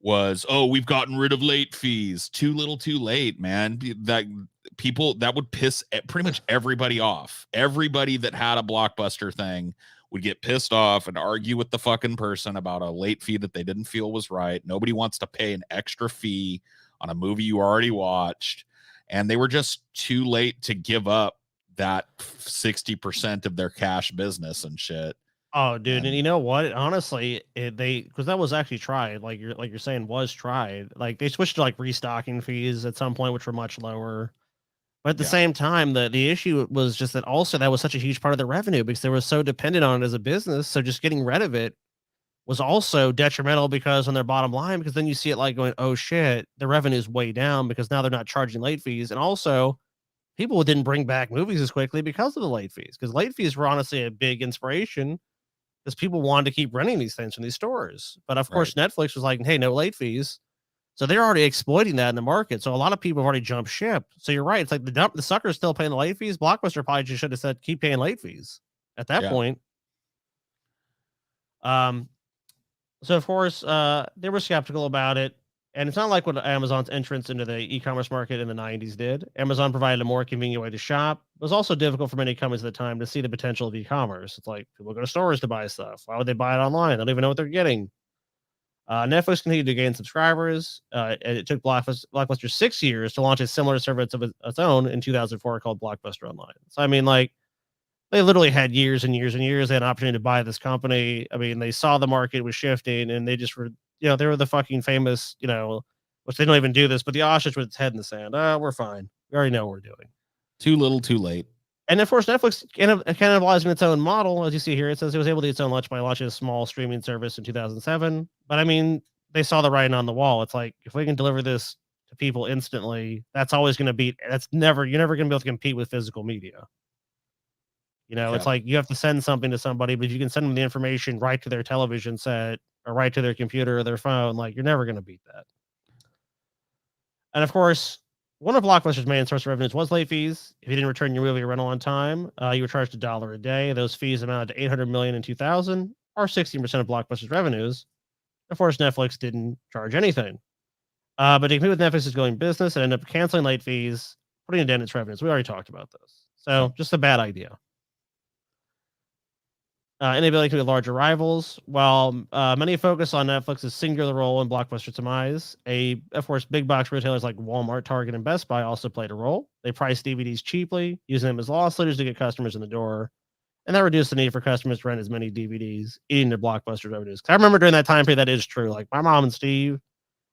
was, oh, we've gotten rid of late fees. Too little, too late, man. That would piss pretty much everybody off. Everybody that had a Blockbuster thing would get pissed off and argue with the fucking person about a late fee that they didn't feel was right. Nobody wants to pay an extra fee on a movie you already watched. And they were just too late to give up that 60% of their cash business and shit. Oh, dude, and you know what? Honestly, because that was actually tried, like you're saying, was tried. Like they switched to like restocking fees at some point, which were much lower. But at the same time, the issue was just that also that was such a huge part of the revenue because they were so dependent on it as a business. So just getting rid of it was also detrimental because on their bottom line, because then you see it like going, oh shit, the revenue's way down because now they're not charging late fees. And also people didn't bring back movies as quickly because of the late fees. Because late fees were honestly a big inspiration because people wanted to keep renting these things from these stores. But of course, Netflix was like, hey, no late fees. So they're already exploiting that in the market. So a lot of people have already jumped ship. So you're right. It's like the sucker's still paying the late fees. Blockbuster probably just should have said, keep paying late fees at that point. So of course, they were skeptical about it. And it's not like what Amazon's entrance into the e-commerce market in the 90s did. Amazon provided a more convenient way to shop. It was also difficult for many companies at the time to see the potential of e-commerce. It's like people go to stores to buy stuff. Why would they buy it online? They don't even know what they're getting. Netflix continued to gain subscribers. And it took Blockbuster 6 years to launch a similar service of its own in 2004 called Blockbuster Online. So, I mean, like, they literally had years and years and years. They had an opportunity to buy this company. I mean, they saw the market was shifting and they just were, they were the fucking famous, which they don't even do this, but the ostrich with its head in the sand. We're fine. We already know what we're doing. Too little, too late. And of course, Netflix cannibalizing its own model. As you see here, it says it was able to do its own launch by launching a small streaming service in 2007. But I mean, they saw the writing on the wall. It's like, if we can deliver this to people instantly, that's always going to beat, you're never going to be able to compete with physical media. It's like you have to send something to somebody, but if you can send them the information right to their television set or right to their computer or their phone, like you're never going to beat that. And of course, one of Blockbuster's main source of revenues was late fees. If you didn't return your movie or rental on time, you were charged $1 a day. Those fees amounted to $800 million in 2000, or 16% of Blockbuster's revenues. Of course, Netflix didn't charge anything. But to compete with Netflix's going business, it ended up canceling late fees, putting a dent in its revenues. We already talked about this. So just a bad idea. Inability to meet larger rivals. While many focus on Netflix's singular role in Blockbuster's demise, of course, big box retailers like Walmart, Target, and Best Buy also played a role. They priced DVDs cheaply, using them as loss leaders to get customers in the door, and that reduced the need for customers to rent as many DVDs, eating their Blockbuster revenues. I remember during that time period, that is true. Like my mom and Steve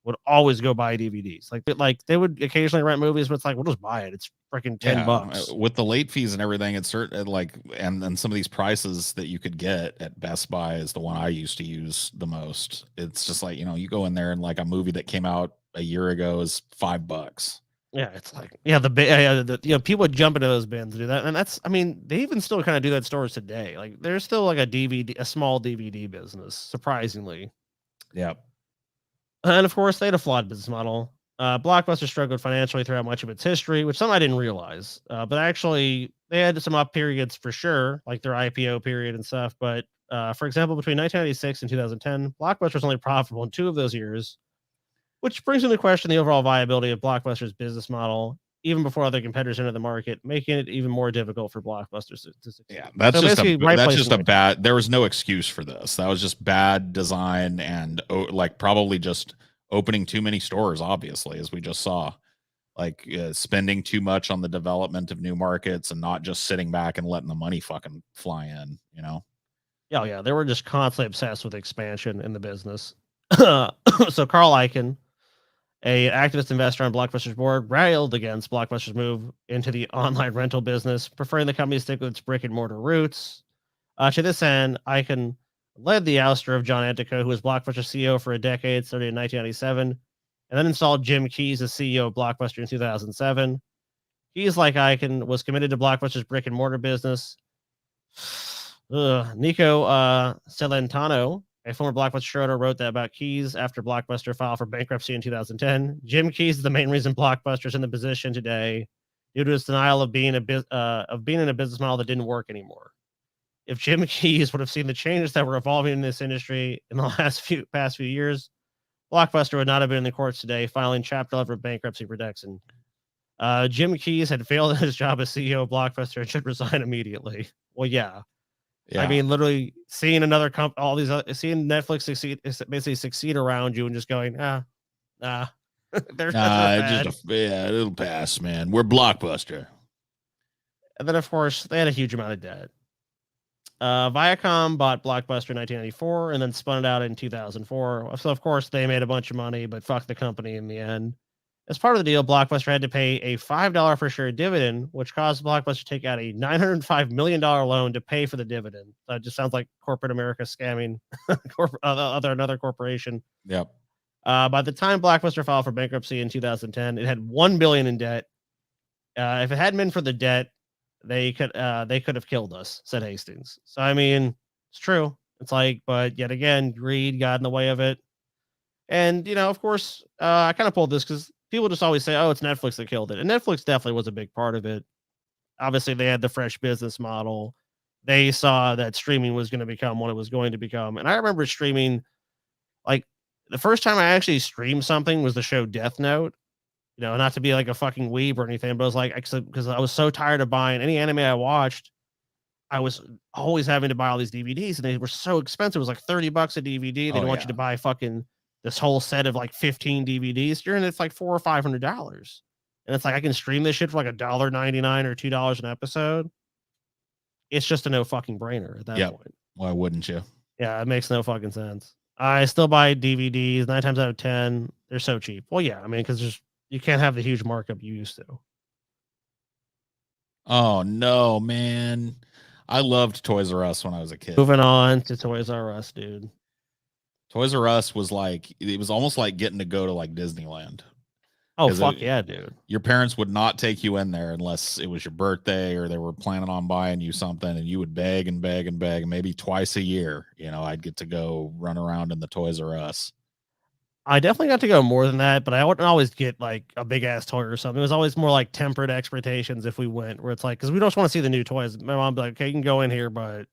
would always go buy DVDs. Like they would occasionally rent movies, but it's like, we'll just buy it. It's freaking $10 with the late fees and everything. It's certain and some of these prices that you could get at Best Buy is the one I used to use the most. It's just like, you go in there and like a movie that came out a year ago is $5. Yeah, it's like, people would jump into those bins and do that. And that's, I mean, they even still kind of do that in stores today. Like there's still like a small DVD business, surprisingly. Yeah. And of course, they had a flawed business model. Blockbuster struggled financially throughout much of its history, which some I didn't realize. But actually, they had some up periods for sure, like their IPO period and stuff. But for example, between 1996 and 2010, Blockbuster was only profitable in 2 of those years, which brings into question the overall viability of Blockbuster's business model, even before other competitors entered the market, making it even more difficult for Blockbuster to succeed. Yeah, that's just a bad. There was no excuse for this. That was just bad design and like probably just opening too many stores. Obviously, as we just saw, like spending too much on the development of new markets and not just sitting back and letting the money fucking fly in. Yeah, yeah, they were just constantly obsessed with expansion in the business. So Carl Icahn, a activist investor on Blockbuster's board, railed against Blockbuster's move into the online rental business, preferring the company stick with its brick and mortar roots. To this end, Icahn led the ouster of John Antico, who was Blockbuster CEO for a decade, starting in 1997, and then installed Jim Keyes as CEO of Blockbuster in 2007. Keyes, like Icahn, was committed to Blockbuster's brick and mortar business. Nico Celentano, a former Blockbuster showrunner, wrote that about Keyes after Blockbuster filed for bankruptcy in 2010. Jim Keyes is the main reason Blockbuster is in the position today due to his denial of being in a business model that didn't work anymore. If Jim Keyes would have seen the changes that were evolving in this industry in the past few years, Blockbuster would not have been in the courts today, filing Chapter 11 bankruptcy protection. Jim Keyes had failed at his job as CEO of Blockbuster and should resign immediately. Well, yeah. Yeah. I mean, literally seeing another all these seeing Netflix succeed around you and just going, they're bad. It'll pass, man. We're Blockbuster. And then, of course, they had a huge amount of debt. Viacom bought Blockbuster in 1994 and then spun it out in 2004. So, of course, they made a bunch of money, but fuck the company in the end. As part of the deal, Blockbuster had to pay a $5 per share dividend, which caused Blockbuster to take out a $905 million loan to pay for the dividend. That just sounds like corporate America scamming another corporation. Yep. By the time Blockbuster filed for bankruptcy in 2010, it had $1 billion in debt. If it hadn't been for the debt, they could have killed us, said Hastings. So, I mean, it's true. It's like, but yet again, greed got in the way of it. And, of course, I kind of pulled this because people just always say, oh, it's Netflix that killed it. And Netflix definitely was a big part of it. Obviously, they had the fresh business model. They saw that streaming was going to become what it was going to become. And I remember streaming, like, the first time I actually streamed something was the show Death Note. Not to be like a fucking weeb or anything, but it was like, because I was so tired of buying any anime I watched, I was always having to buy all these DVDs, and they were so expensive. It was like $30 a DVD. They didn't want you to buy fucking this whole set of like 15 DVDs. You're in it's like $400 or $500. And it's like, I can stream this shit for like $1.99 or $2 an episode. It's just a no fucking brainer at that point. Why wouldn't you? Yeah, it makes no fucking sense. I still buy DVDs 9 times out of 10. They're so cheap. Well, yeah, I mean, because you can't have the huge markup you used to. Oh no, man. I loved Toys R Us when I was a kid. Moving on to Toys R Us, dude. Toys R Us was like, it was almost like getting to go to like Disneyland. Oh, fuck yeah, dude. Your parents would not take you in there unless it was your birthday or they were planning on buying you something, and you would beg and beg and beg. And maybe twice a year, I'd get to go run around in the Toys R Us. I definitely got to go more than that, but I wouldn't always get like a big ass toy or something. It was always more like tempered expectations if we went, where it's like, because we don't want to see the new toys. My mom be like, okay, you can go in here, but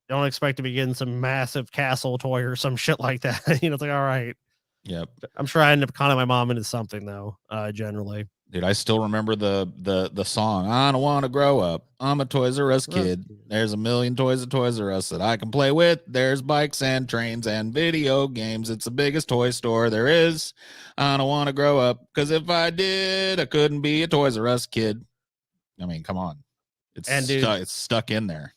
don't expect to be getting some massive castle toy or some shit like that. It's like, all right. Yep. I'm sure I end up conning my mom into something though, generally. Dude, I still remember the song, I don't want to grow up. I'm a Toys R Us kid. There's a million toys at Toys R Us that I can play with. There's bikes and trains and video games. It's the biggest toy store there is. I don't want to grow up, because if I did, I couldn't be a Toys R Us kid. I mean, come on. It's stuck in there.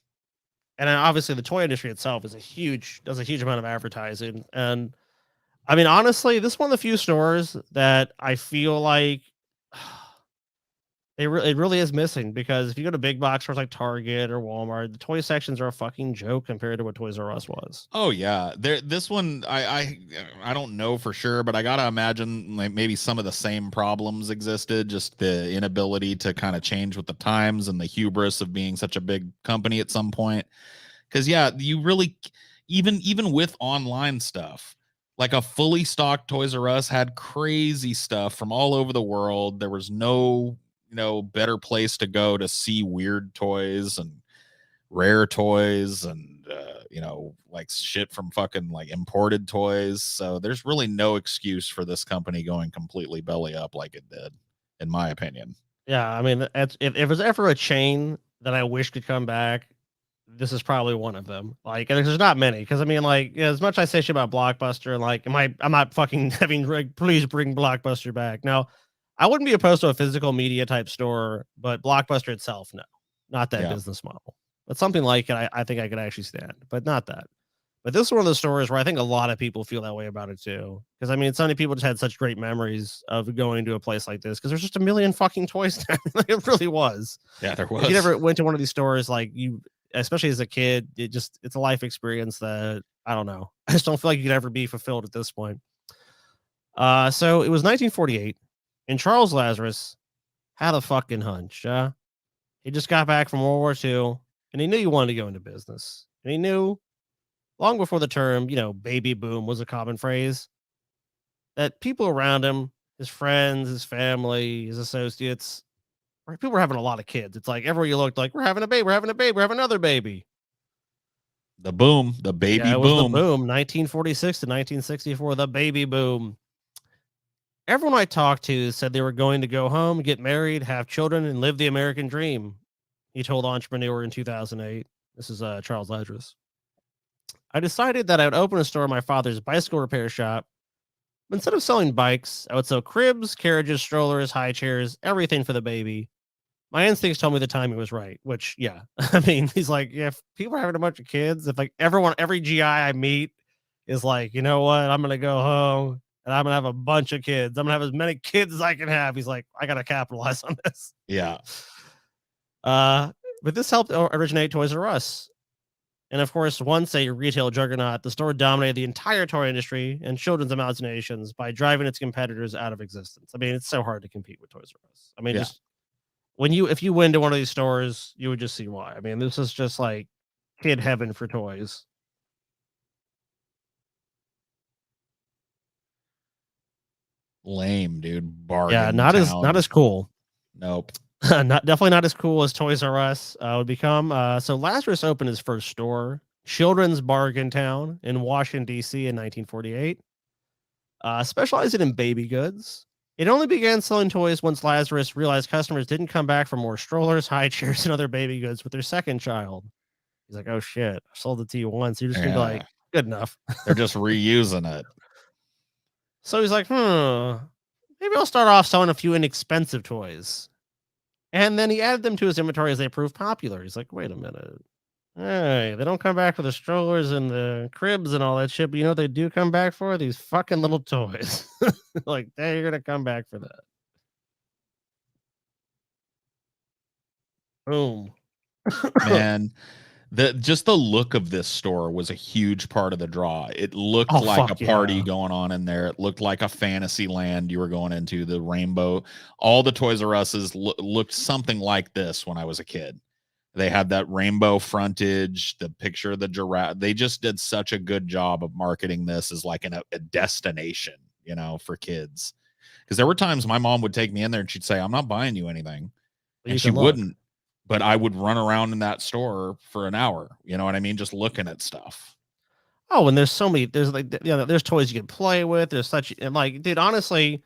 And obviously the toy industry itself does a huge amount of advertising. And I mean, honestly, this is one of the few stores that I feel like it really is missing, because if you go to big box stores like Target or Walmart, the toy sections are a fucking joke compared to what Toys R Us was. Oh yeah, this one I don't know for sure, but I gotta imagine like maybe some of the same problems existed, just the inability to kind of change with the times and the hubris of being such a big company at some point. Because yeah, you really even with online stuff, like a fully stocked Toys R Us had crazy stuff from all over the world. There was no better place to go to see weird toys and rare toys and like shit from fucking like imported toys. So there's really no excuse for this company going completely belly up like it did, in my opinion. Yeah, I mean, if there's ever a chain that I wish could come back, this is probably one of them. Like, and there's not many, because I mean, like, as much as I say shit about Blockbuster, like, I'm not fucking having please bring Blockbuster back. Now, I wouldn't be opposed to a physical media type store, but Blockbuster itself, no, not that business model. but something like it, I think I could actually stand, but not that. But this is one of those stores where I think a lot of people feel that way about it too. Because I mean, so many people just had such great memories of going to a place like this because there's just a million fucking toys there. Like, it really was. Yeah, there was. If you never went to one of these stores, like you, especially as a kid, it's a life experience that I don't know. I just don't feel like you could ever be fulfilled at this point. So it was 1948, and Charles Lazarus had a fucking hunch. He just got back from World War II, and he knew he wanted to go into business, and he knew long before the term, baby boom was a common phrase, that people around him, his friends, his family, his associates, people were having a lot of kids. It's like everywhere you looked, like, we're having a baby, we're having a baby, we're having another baby. The boom, the baby Yeah, it was boom. the boom, 1946 to 1964, the baby boom. Everyone I talked to said they were going to go home, get married, have children, and live the American dream. He told Entrepreneur in 2008. This is Charles Lazarus. I decided that I would open a store in my father's bicycle repair shop. But instead of selling bikes, I would sell cribs, carriages, strollers, high chairs, everything for the baby. My instincts told me the timing was right, which, yeah. I mean, he's like, yeah, if people are having a bunch of kids, if like every GI I meet is like, you know what, I'm going to go home and I'm going to have a bunch of kids. I'm going to have as many kids as I can have. He's like, I got to capitalize on this. Yeah. But this helped originate Toys R Us. And of course, once a retail juggernaut, the store dominated the entire toy industry and children's imaginations by driving its competitors out of existence. I mean, it's so hard to compete with Toys R Us. I mean, just if you went to one of these stores, you would just see why. I mean, this is just like kid heaven for toys. Lame, dude. Bargain. Yeah, not as cool. Nope. Definitely not as cool as Toys R Us would become. So Lazarus opened his first store, Children's Bargain Town in Washington, D.C. in 1948, specializing in baby goods. It only began selling toys once Lazarus realized customers didn't come back for more strollers, high chairs, and other baby goods with their second child. He's like, oh shit, I sold it to you once. You're just gonna be like, good enough. They're just reusing it. So he's like, maybe I'll start off selling a few inexpensive toys. And then he added them to his inventory as they proved popular. He's like, wait a minute. Hey, they don't come back for the strollers and the cribs and all that shit, but you know what they do come back for? These fucking little toys. Like, they're going to come back for that. Boom. Man, just the look of this store was a huge part of the draw. It looked like a party going on in there. It looked like a fantasy land you were going into. The rainbow, all the Toys R Us's looked something like this when I was a kid. They had that rainbow frontage, the picture of the giraffe. They just did such a good job of marketing this as like a destination, for kids. Because there were times my mom would take me in there and she'd say, I'm not buying you anything. And she wouldn't. But I would run around in that store for an hour. You know what I mean? Just looking at stuff. Oh, and there's so many. There's like, there's toys you can play with. There's such, and like, dude, honestly,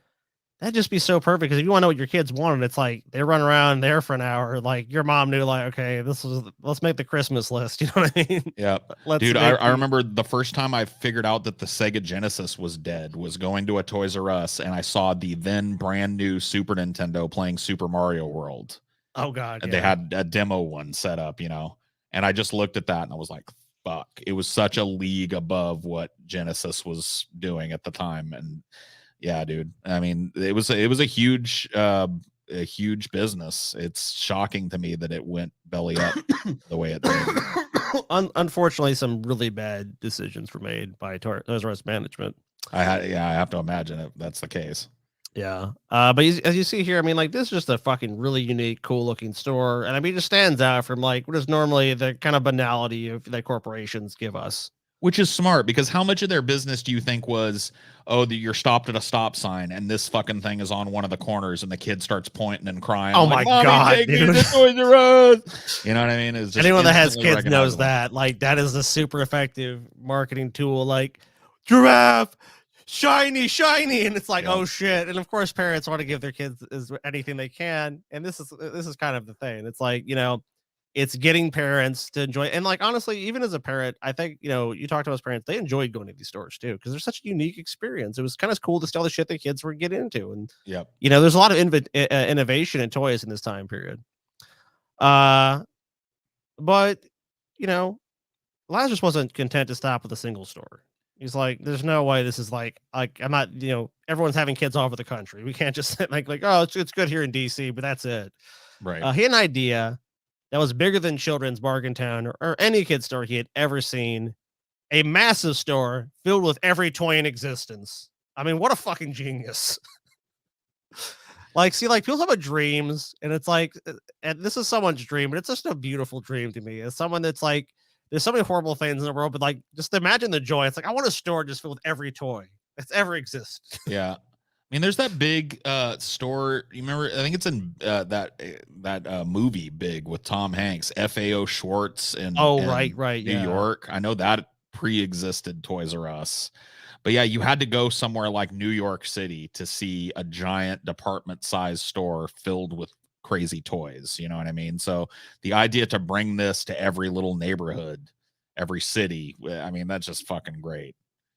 that'd just be so perfect. Because if you want to know what your kids wanted, it's like they run around there for an hour. Like your mom knew, like, okay, let's make the Christmas list. You know what I mean? Yeah, dude. I remember the first time I figured out that the Sega Genesis was dead was going to a Toys R Us, and I saw the then brand new Super Nintendo playing Super Mario World. Oh god. And they had a demo one set up, and I just looked at that and I was like, fuck, it was such a league above what Genesis was doing at the time. And yeah, dude, I mean, it was a huge business. It's shocking to me that it went belly up the way it did. Unfortunately, some really bad decisions were made by Toys R Us management. I have to imagine if that's the case. Yeah. But as you see here, I mean, like, this is just a fucking really unique, cool looking store. And I mean, it just stands out from like what is normally the kind of banality of that corporations give us. Which is smart, because how much of their business do you think was, you're stopped at a stop sign and this fucking thing is on one of the corners and the kid starts pointing and crying. Oh my god, take dude. Me to Toys R Us. You know what I mean? It's just anyone that has kids knows that. Like, that is a super effective marketing tool. Like, giraffe, shiny, and it's like, oh shit. And of course, parents want to give their kids anything they can. And this is kind of the thing. It's like, it's getting parents to enjoy. And like, honestly, even as a parent, I think, you talk to most parents, they enjoyed going to these stores too, because there's such a unique experience. It was kind of cool to see all the shit that kids were getting into. And there's a lot of innovation in toys in this time period. But you know, Lazarus wasn't content to stop with a single store. He's like, there's no way this is like I'm not, everyone's having kids all over the country. We can't just like oh, it's good here in DC, but that's it. Right. He had an idea that was bigger than Children's Bargain Town or any kid store he had ever seen. A massive store filled with every toy in existence. I mean, what a fucking genius. Like, see, like people talk about dreams, and it's like, and this is someone's dream, but it's just a beautiful dream to me. As someone that's like, there's so many horrible things in the world, but like, just imagine the joy. It's like, I want a store just filled with every toy that's ever exists. Yeah. I mean, there's that big store. You remember? I think it's in that movie Big with Tom Hanks, FAO Schwartz in Right, New yeah. York. I know that pre-existed Toys R Us, but yeah, you had to go somewhere like New York City to see a giant department-sized store filled with crazy toys. You know what I mean? So the idea to bring this to every little neighborhood, every city, I mean, that's just fucking great.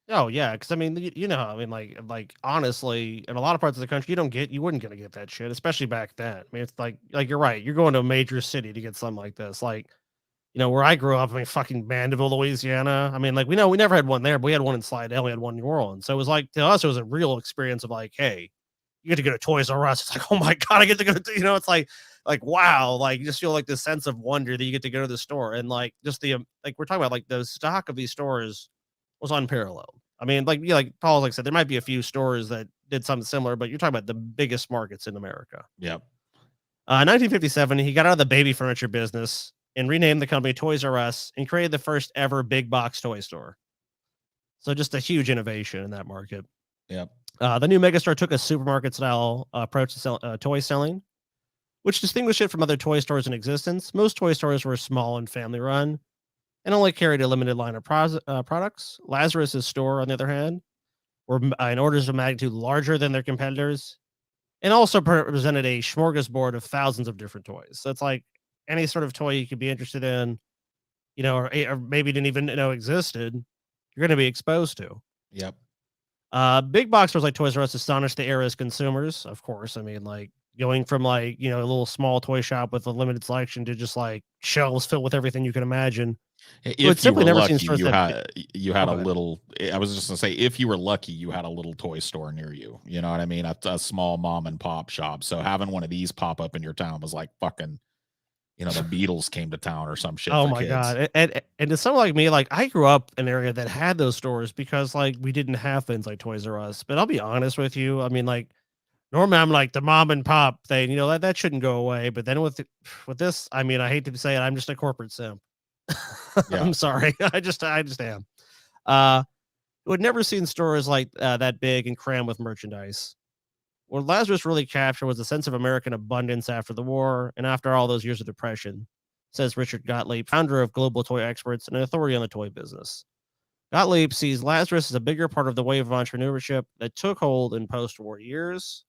Oh yeah, because I mean, I mean, like honestly, in a lot of parts of the country, you wouldn't gonna get that shit, especially back then. I mean, it's like you're right. You're going to a major city to get something like this. Like, where I grew up, I mean, fucking Mandeville, Louisiana. I mean, like we never had one there, but we had one in Slidell, we had one in New Orleans. So it was like to us, it was a real experience of like, hey, you get to go to Toys R Us. It's like, oh my god, I get to go to, it's like wow, like you just feel like this sense of wonder that you get to go to the store and like just the like we're talking about like the stock of these stores was unparalleled. I mean, like Paul like said, there might be a few stores that did something similar, but you're talking about the biggest markets in America. Yep. 1957, he got out of the baby furniture business and renamed the company Toys R Us and created the first ever big box toy store. So just a huge innovation in that market. Yep. The new megastore took a supermarket style approach to toy selling, which distinguished it from other toy stores in existence. Most toy stores were small and family run and only carried a limited line of products. Lazarus's store, on the other hand, were in orders of magnitude larger than their competitors and also presented a smorgasbord of thousands of different toys. So it's like any sort of toy you could be interested in, or maybe didn't even know existed, you're going to be exposed to. Yep. Big box stores like Toys R Us astonished the era's consumers, of course. I mean, like going from like, a little small toy shop with a limited selection to just like shelves filled with everything you can imagine. If you were lucky, you had a ahead. little. I was just gonna say, if you were lucky, you had a little toy store near you. You know what I mean? A small mom and pop shop. So having one of these pop up in your town was like fucking, the Beatles came to town or some shit. Oh for my kids. god! And to someone like me, like I grew up in an area that had those stores because like we didn't have things like Toys R Us. But I'll be honest with you, I mean, like normally I'm like the mom and pop thing, that shouldn't go away. But then with this, I mean, I hate to say it, I'm just a corporate simp. Yeah. I'm sorry, I just am. Would never seen stores like that big and crammed with merchandise. What Lazarus really captured was a sense of American abundance after the war and after all those years of depression, says Richard Gottlieb, founder of Global Toy Experts and an authority on the toy business. Gottlieb sees Lazarus as a bigger part of the wave of entrepreneurship that took hold in post-war years.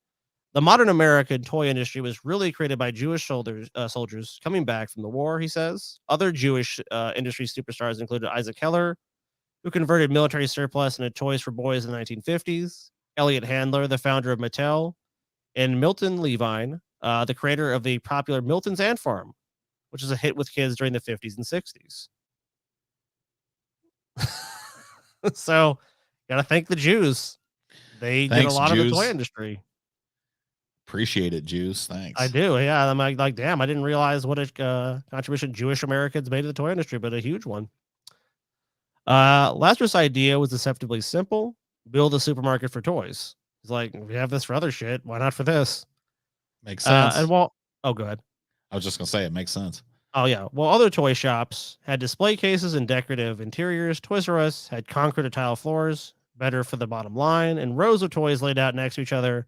The modern American toy industry was really created by Jewish soldiers coming back from the war, he says. Other Jewish industry superstars included Isaac Heller, who converted military surplus into toys for boys in the 1950s, Elliot Handler, the founder of Mattel, and Milton Levine, the creator of the popular Milton's Ant Farm, which was a hit with kids during the 50s and 60s. So, gotta thank the Jews. They did a lot of the toy industry. Appreciate it, Jews. Thanks. I do. Yeah. I'm like, damn, I didn't realize what a contribution Jewish Americans made to the toy industry, but a huge one. Lazarus' idea was deceptively simple: build a supermarket for toys. He's like, we have this for other shit. Why not for this? Makes sense. Go ahead. I was just gonna say it makes sense. Oh yeah. While other toy shops had display cases and decorative interiors, Toys R Us had concrete or tile floors, better for the bottom line, and rows of toys laid out next to each other,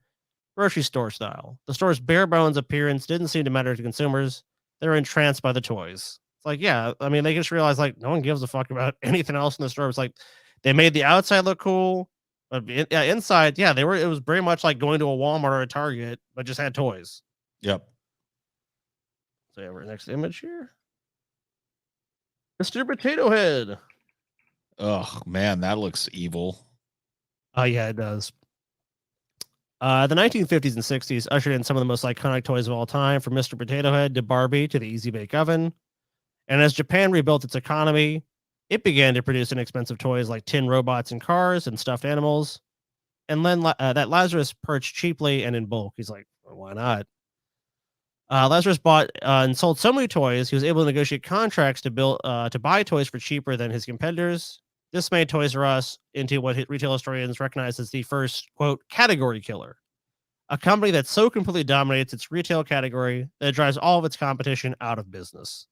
grocery store style. The store's bare bones appearance didn't seem to matter to consumers. They were entranced by the toys. It's like, yeah, I mean, they just realized like no one gives a fuck about anything else in the store. It's like they made the outside look cool, but inside, yeah, it was very much like going to a Walmart or a Target, but just had toys. Yep. So yeah, we're next image here. Mr. Potato Head. Oh man, that looks evil. Oh yeah, it does. The 1950s and 60s ushered in some of the most iconic toys of all time, from Mr. Potato Head to Barbie to the Easy Bake Oven. And as Japan rebuilt its economy, it began to produce inexpensive toys like tin robots and cars and stuffed animals. And then that Lazarus purchased cheaply and in bulk. He's like, well, why not? Lazarus bought and sold so many toys, he was able to negotiate contracts to buy toys for cheaper than his competitors. This made Toys R Us into what retail historians recognize as the first, quote, category killer. A company that so completely dominates its retail category that it drives all of its competition out of business.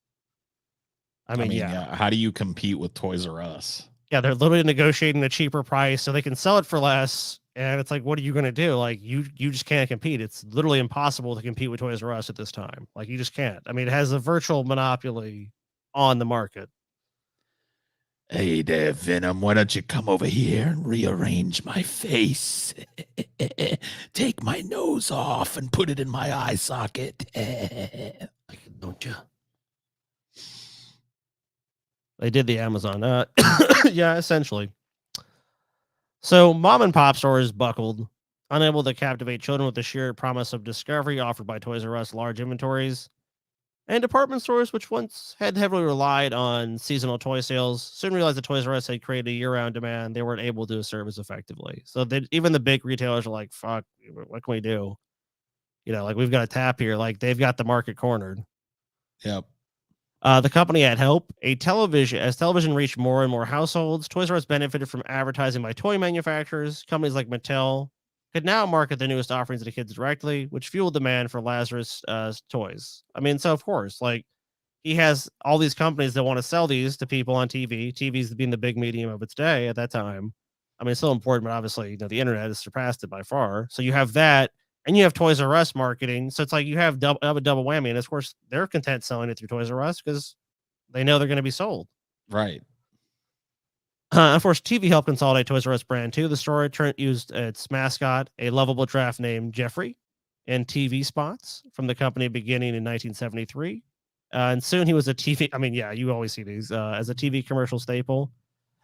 I mean, yeah. How do you compete with Toys R Us? Yeah, they're literally negotiating a cheaper price so they can sell it for less. And it's like, what are you going to do? Like, you just can't compete. It's literally impossible to compete with Toys R Us at this time. Like, you just can't. I mean, it has a virtual monopoly on the market. Hey there, Venom. Why don't you come over here and rearrange my face? Take my nose off and put it in my eye socket. Don't you? They did the Amazon. Yeah, essentially. So mom and pop stores buckled, unable to captivate children with the sheer promise of discovery offered by Toys R Us large inventories. And department stores, which once had heavily relied on seasonal toy sales, soon realized that Toys R Us had created a year-round demand they weren't able to service effectively. So even the big retailers are like, fuck, what can we do? You know, like, we've got a tap here. Like, they've got the market cornered. Yep. The company had help. As television reached more and more households, Toys R Us benefited from advertising by toy manufacturers. Companies like Mattel could now market their newest offerings to kids directly, which fueled demand for Lazarus toys. I mean, so of course, like, he has all these companies that want to sell these to people on TV. TV's being the big medium of its day at that time. I mean, it's still important, but obviously, the internet has surpassed it by far. So you have that, and you have Toys R Us marketing. So it's like you have double whammy. And of course, they're content selling it through Toys R Us because they know they're going to be sold. Right. Of course, TV helped consolidate Toys R Us brand too. The store used its mascot, a lovable giraffe named Jeffrey, in TV spots from the company beginning in 1973. And soon he was a TV. I mean, yeah, you always see these as a TV commercial staple,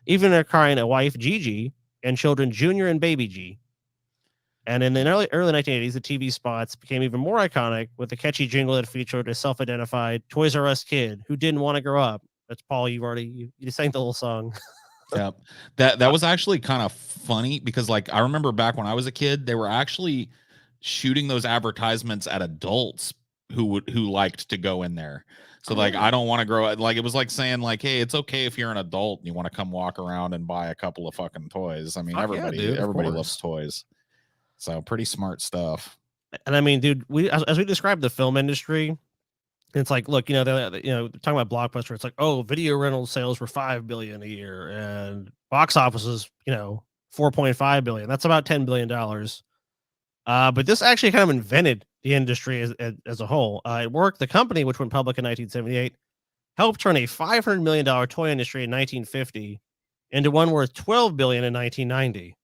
even acquiring a wife, Gigi, and children, Junior and Baby G. And in the early 1980s, the TV spots became even more iconic with the catchy jingle that featured a self-identified Toys R Us kid who didn't want to grow up. That's Paul. You sang the little song. Yep. That was actually kind of funny because, like, I remember back when I was a kid, they were actually shooting those advertisements at adults who liked to go in there. So like, I don't want to grow up. Like, it was like saying like, hey, it's okay if you're an adult and you want to come walk around and buy a couple of fucking toys. I mean, everybody loves toys. So pretty smart stuff. And I mean, dude, as we described the film industry, it's like, look, talking about Blockbuster, it's like, oh, video rental sales were $5 billion a year, and box office is, $4.5 billion. That's about $10 billion. But this actually kind of invented the industry as a whole. It worked. The company, which went public in 1978, helped turn a $500 million toy industry in 1950 into one worth $12 billion in 1990.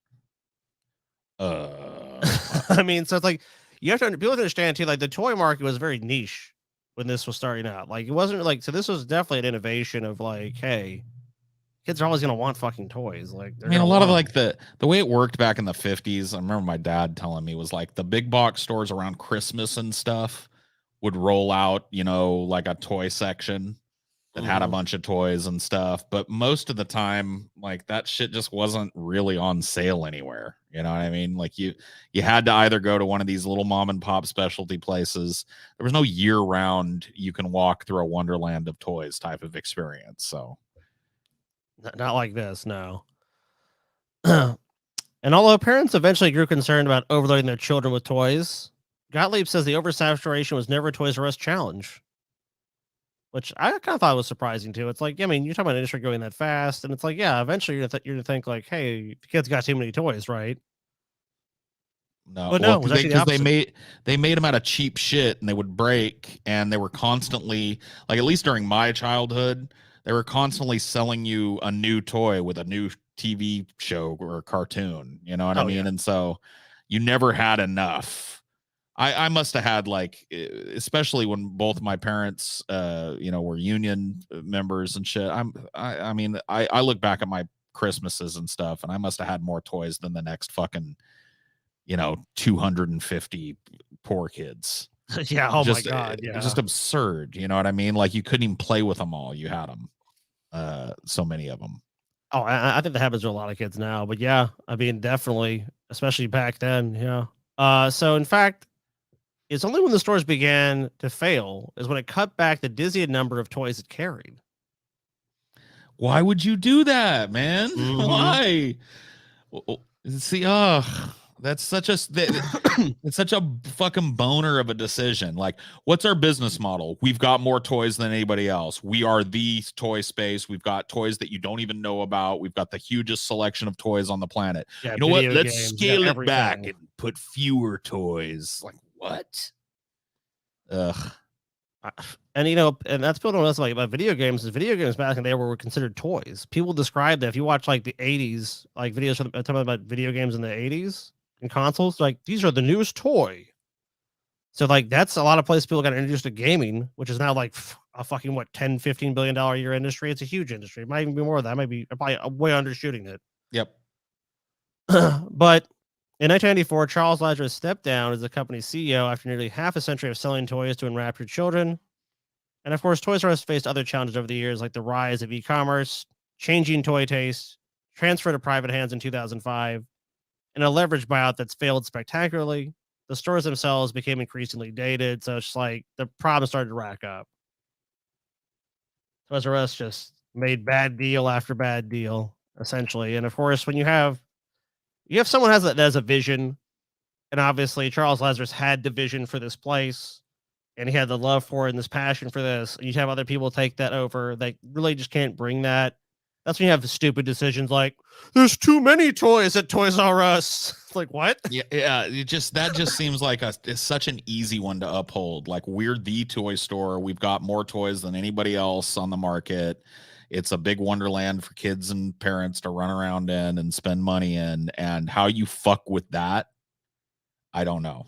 I mean, so it's like, you have to people have to understand too, like, the toy market was very niche when this was starting out. Like, it wasn't like, so this was definitely an innovation of like, hey, kids are always going to want fucking toys. Like, I mean, a lot of like the way it worked back in the 50s, I remember my dad telling me, was like the big box stores around Christmas and stuff would roll out, like a toy section that had a bunch of toys and stuff. But most of the time, like, that shit just wasn't really on sale anywhere. You know what I mean? Like, you had to either go to one of these little mom and pop specialty places. There was no year round, you can walk through a wonderland of toys type of experience. So not like this, no. And although parents eventually grew concerned about overloading their children with toys, Gottlieb says the oversaturation was never a Toys R Us challenge, which I kind of thought was surprising too. It's like, I mean, you're talking about an industry going that fast, and it's like, yeah, eventually you're gonna think like, hey, the kids got too many toys, right? No, but well, no, because they made them out of cheap shit, and they would break, and they were constantly, like, at least during my childhood, they were constantly selling you a new toy with a new TV show or a cartoon. You know what I mean? Yeah. And so you never had enough. I must have had, like, especially when both my parents, were union members and shit. I mean, I look back at my Christmases and stuff, and I must have had more toys than the next fucking, 250 poor kids. Yeah. Oh just, my God. Yeah. just absurd. You know what I mean? Like you couldn't even play with them all. You had them, so many of them. Oh, I think that happens to a lot of kids now, but yeah, I mean, definitely, especially back then. Yeah. So in fact, it's only when the stores began to fail is when it cut back the dizzying number of toys it carried. Why would you do that, man? Mhm. Why? See, that's such a it's such a fucking boner of a decision. Like, what's our business model? We've got more toys than anybody else. We are the toy space. We've got toys that you don't even know about. We've got the hugest selection of toys on the planet. Yeah, You know what? video Let's games, scale yeah, it back everything. and put fewer toys. Like, what? Ugh. And and that's built on us like about video games. Is video games back in the day were considered toys. People describe that if you watch like the '80s, like videos from talking about video games in the '80s and consoles, like these are the newest toy. So like that's a lot of places people got introduced to gaming, which is now like a fucking what $10-15 billion a year industry. It's a huge industry. It might even be more of that. Might be probably way undershooting it. Yep. But in 1994, Charles Lazarus stepped down as the company's CEO after nearly half a century of selling toys to enraptured children. And of course, Toys R Us faced other challenges over the years, like the rise of e-commerce, changing toy tastes, transfer to private hands in 2005, and a leverage buyout that's failed spectacularly. The stores themselves became increasingly dated, so it's like the problem started to rack up. Toys R Us just made bad deal after bad deal, essentially. And of course, when you have someone that has a vision, and obviously Charles Lazarus had the vision for this place, and he had the love for it and this passion for this, and you have other people take that over. They really just can't bring that. That's when you have the stupid decisions like, "There's too many toys at Toys R Us." It's like, what? Yeah. That just seems like it's such an easy one to uphold. Like, we're the toy store. We've got more toys than anybody else on the market. It's a big wonderland for kids and parents to run around in and spend money in. And how you fuck with that, I don't know.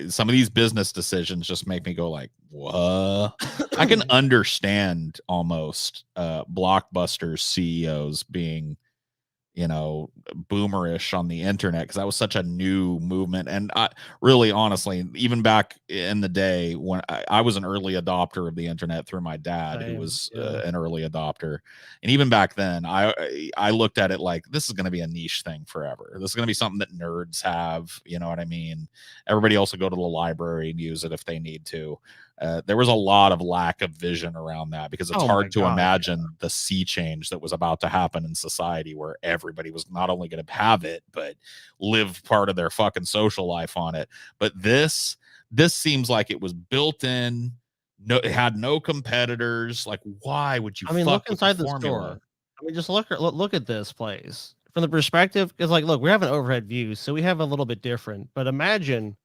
Some of these business decisions just make me go like, what? I can understand almost Blockbuster CEOs being, boomerish on the internet, because that was such a new movement. And I really, honestly, even back in the day when I was an early adopter of the internet through my dad, who was an early adopter. And even back then, I looked at it like, this is going to be a niche thing forever. This is going to be something that nerds have, you know what I mean? Everybody else will go to the library and use it if they need to. There was a lot of lack of vision around that, because it's hard to imagine the sea change that was about to happen in society, where everybody was not only going to have it, but live part of their fucking social life on it. But this seems like it was built in. No, it had no competitors. Like, why would you? I mean, fuck look inside the formula? store. I mean, just look at this place from the perspective, because like, look, we have an overhead view, so we have a little bit different. But imagine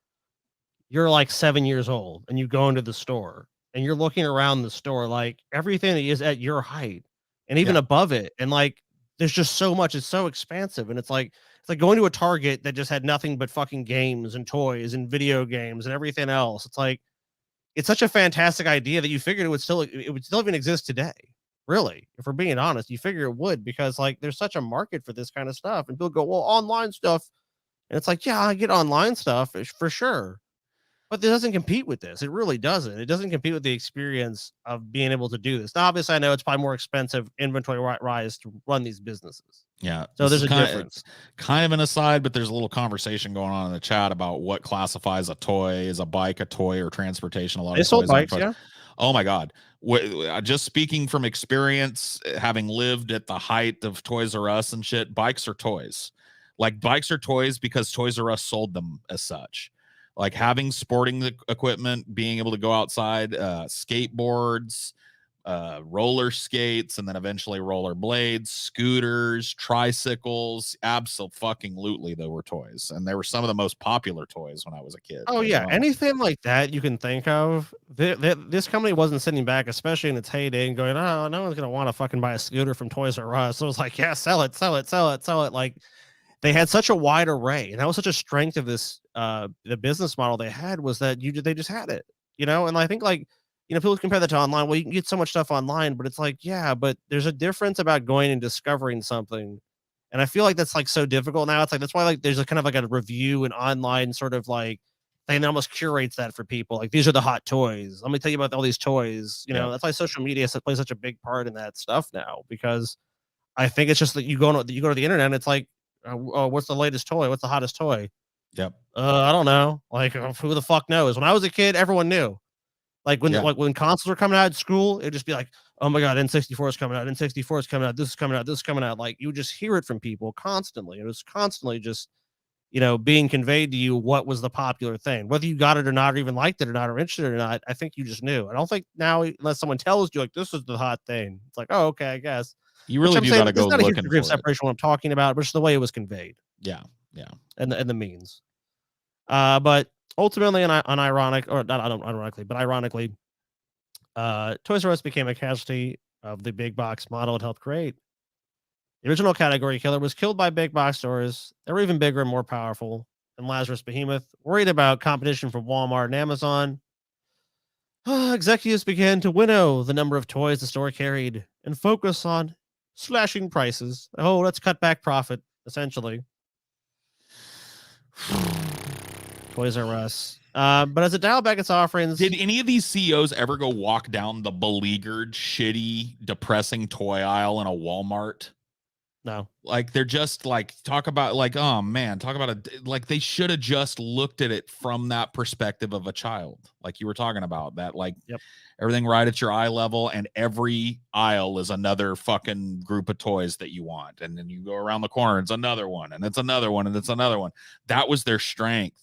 you're like 7 years old and you go into the store and you're looking around the store, like everything is at your height and even above it. And like, there's just so much, it's so expansive. And it's like going to a Target that just had nothing but fucking games and toys and video games and everything else. It's like, it's such a fantastic idea that you figured it would still even exist today. Really, if we're being honest, you figure it would, because like there's such a market for this kind of stuff. And people go, well, online stuff. And it's like, yeah, I get online stuff for sure. But it doesn't compete with this. It really doesn't. It doesn't compete with the experience of being able to do this. Now, obviously, I know it's probably more expensive inventory rise to run these businesses. Yeah. So there's a difference. Kind of an aside, but there's a little conversation going on in the chat about what classifies a toy. Is a bike a toy or transportation? A lot They of sold toys aren't bikes, toys. yeah. Oh my God. Just speaking from experience, having lived at the height of Toys R Us and shit, bikes are toys. Like, bikes are toys because Toys R Us sold them as such. Like, having sporting equipment, being able to go outside, skateboards, roller skates, and then eventually roller blades, scooters, tricycles. Absolutely, they were toys. And they were some of the most popular toys when I was a kid. Oh, yeah. Well, anything like that you can think of. This company wasn't sitting back, especially in its heyday, and going, oh, no one's going to want to fucking buy a scooter from Toys R Us. So it was like, yeah, sell it. Like, they had such a wide array, and that was such a strength of this the business model they had, was that they just had it, and I think, like, people compare that to online. Well, you can get so much stuff online, but it's like, yeah, but there's a difference about going and discovering something, and I feel like that's like so difficult now. It's like, that's why, like, there's a kind of like a review and online sort of like thing that almost curates that for people. Like, these are the hot toys. Let me tell you about all these toys. You know, Yep. that's why social media plays such a big part in that stuff now, because I think it's just that you go to the internet and it's like, what's the latest toy? What's the hottest toy? Yep. I don't know. Like, who the fuck knows? When I was a kid, everyone knew. Like Yeah. when consoles were coming out at school, it'd just be like, oh my god, N64 is coming out, N64 is coming out, this is coming out, this is coming out. Like, you would just hear it from people constantly. It was constantly just, you know, being conveyed to you what was the popular thing, whether you got it or not, or even liked it or not, or interested or not. I think you just knew. I don't think now, unless someone tells you like this is the hot thing, it's like, oh, okay, I guess. You Which really I'm do saying, got to go there's not a huge looking degree of for it. separation what I'm talking about, but just the way it was conveyed. Yeah. Yeah. And the means. But ultimately, and ironically, Toys R Us became a casualty of the big box model it helped create. The original category killer was killed by big box stores. They were even bigger and more powerful than Lazarus Behemoth. Worried about competition from Walmart and Amazon, executives began to winnow the number of toys the store carried and focus on slashing prices. Oh, let's cut back profit, essentially. Toys R Us. But as it dialed back its offerings, Did any of these CEOs ever go walk down the beleaguered, shitty, depressing toy aisle in a Walmart? no. Like, they're just like, talk about like, oh man, talk about like they should have just looked at it from that perspective of a child, like you were talking about, that like Yep. everything right at your eye level, and every aisle is another fucking group of toys that you want, and then you go around the corner, it's another one, and it's another one, and it's another one. That was their strength.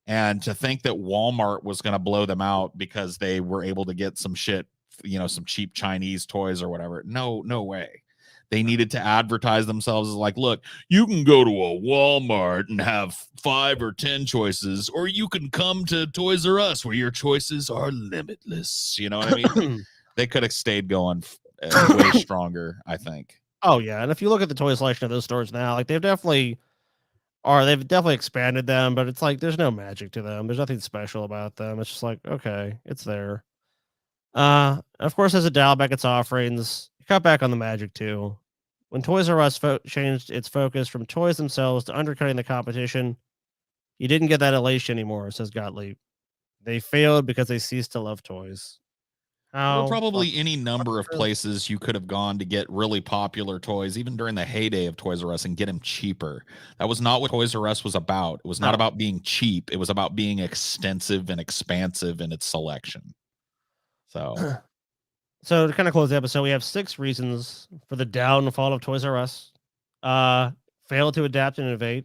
And to think that Walmart was going to blow them out because they were able to get some shit, you know, some cheap Chinese toys or whatever. No way. They needed to advertise themselves as like, look, you can go to a Walmart and have 5 or 10 choices, or you can come to Toys R Us where your choices are limitless. You know what I mean? They could have stayed going way stronger, I think. Oh yeah, and if you look at the toy selection of those stores now, like they've definitely expanded them, but it's like there's no magic to them. There's nothing special about them. It's just like, okay, it's there. Of course, as it dialed back its offerings, it cut back on the magic too. When Toys R Us changed its focus from toys themselves to undercutting the competition, you didn't get that elation anymore, says Gottlieb. They failed because they ceased to love toys. There were How probably fucking any number of true. places you could have gone to get really popular toys, even during the heyday of Toys R Us, and get them cheaper. That was not what Toys R Us was about. It was not No. about being cheap. It was about being extensive and expansive in its selection. So, So to kind of close the episode, we have 6 reasons for the downfall of Toys R Us. Failed to adapt and innovate.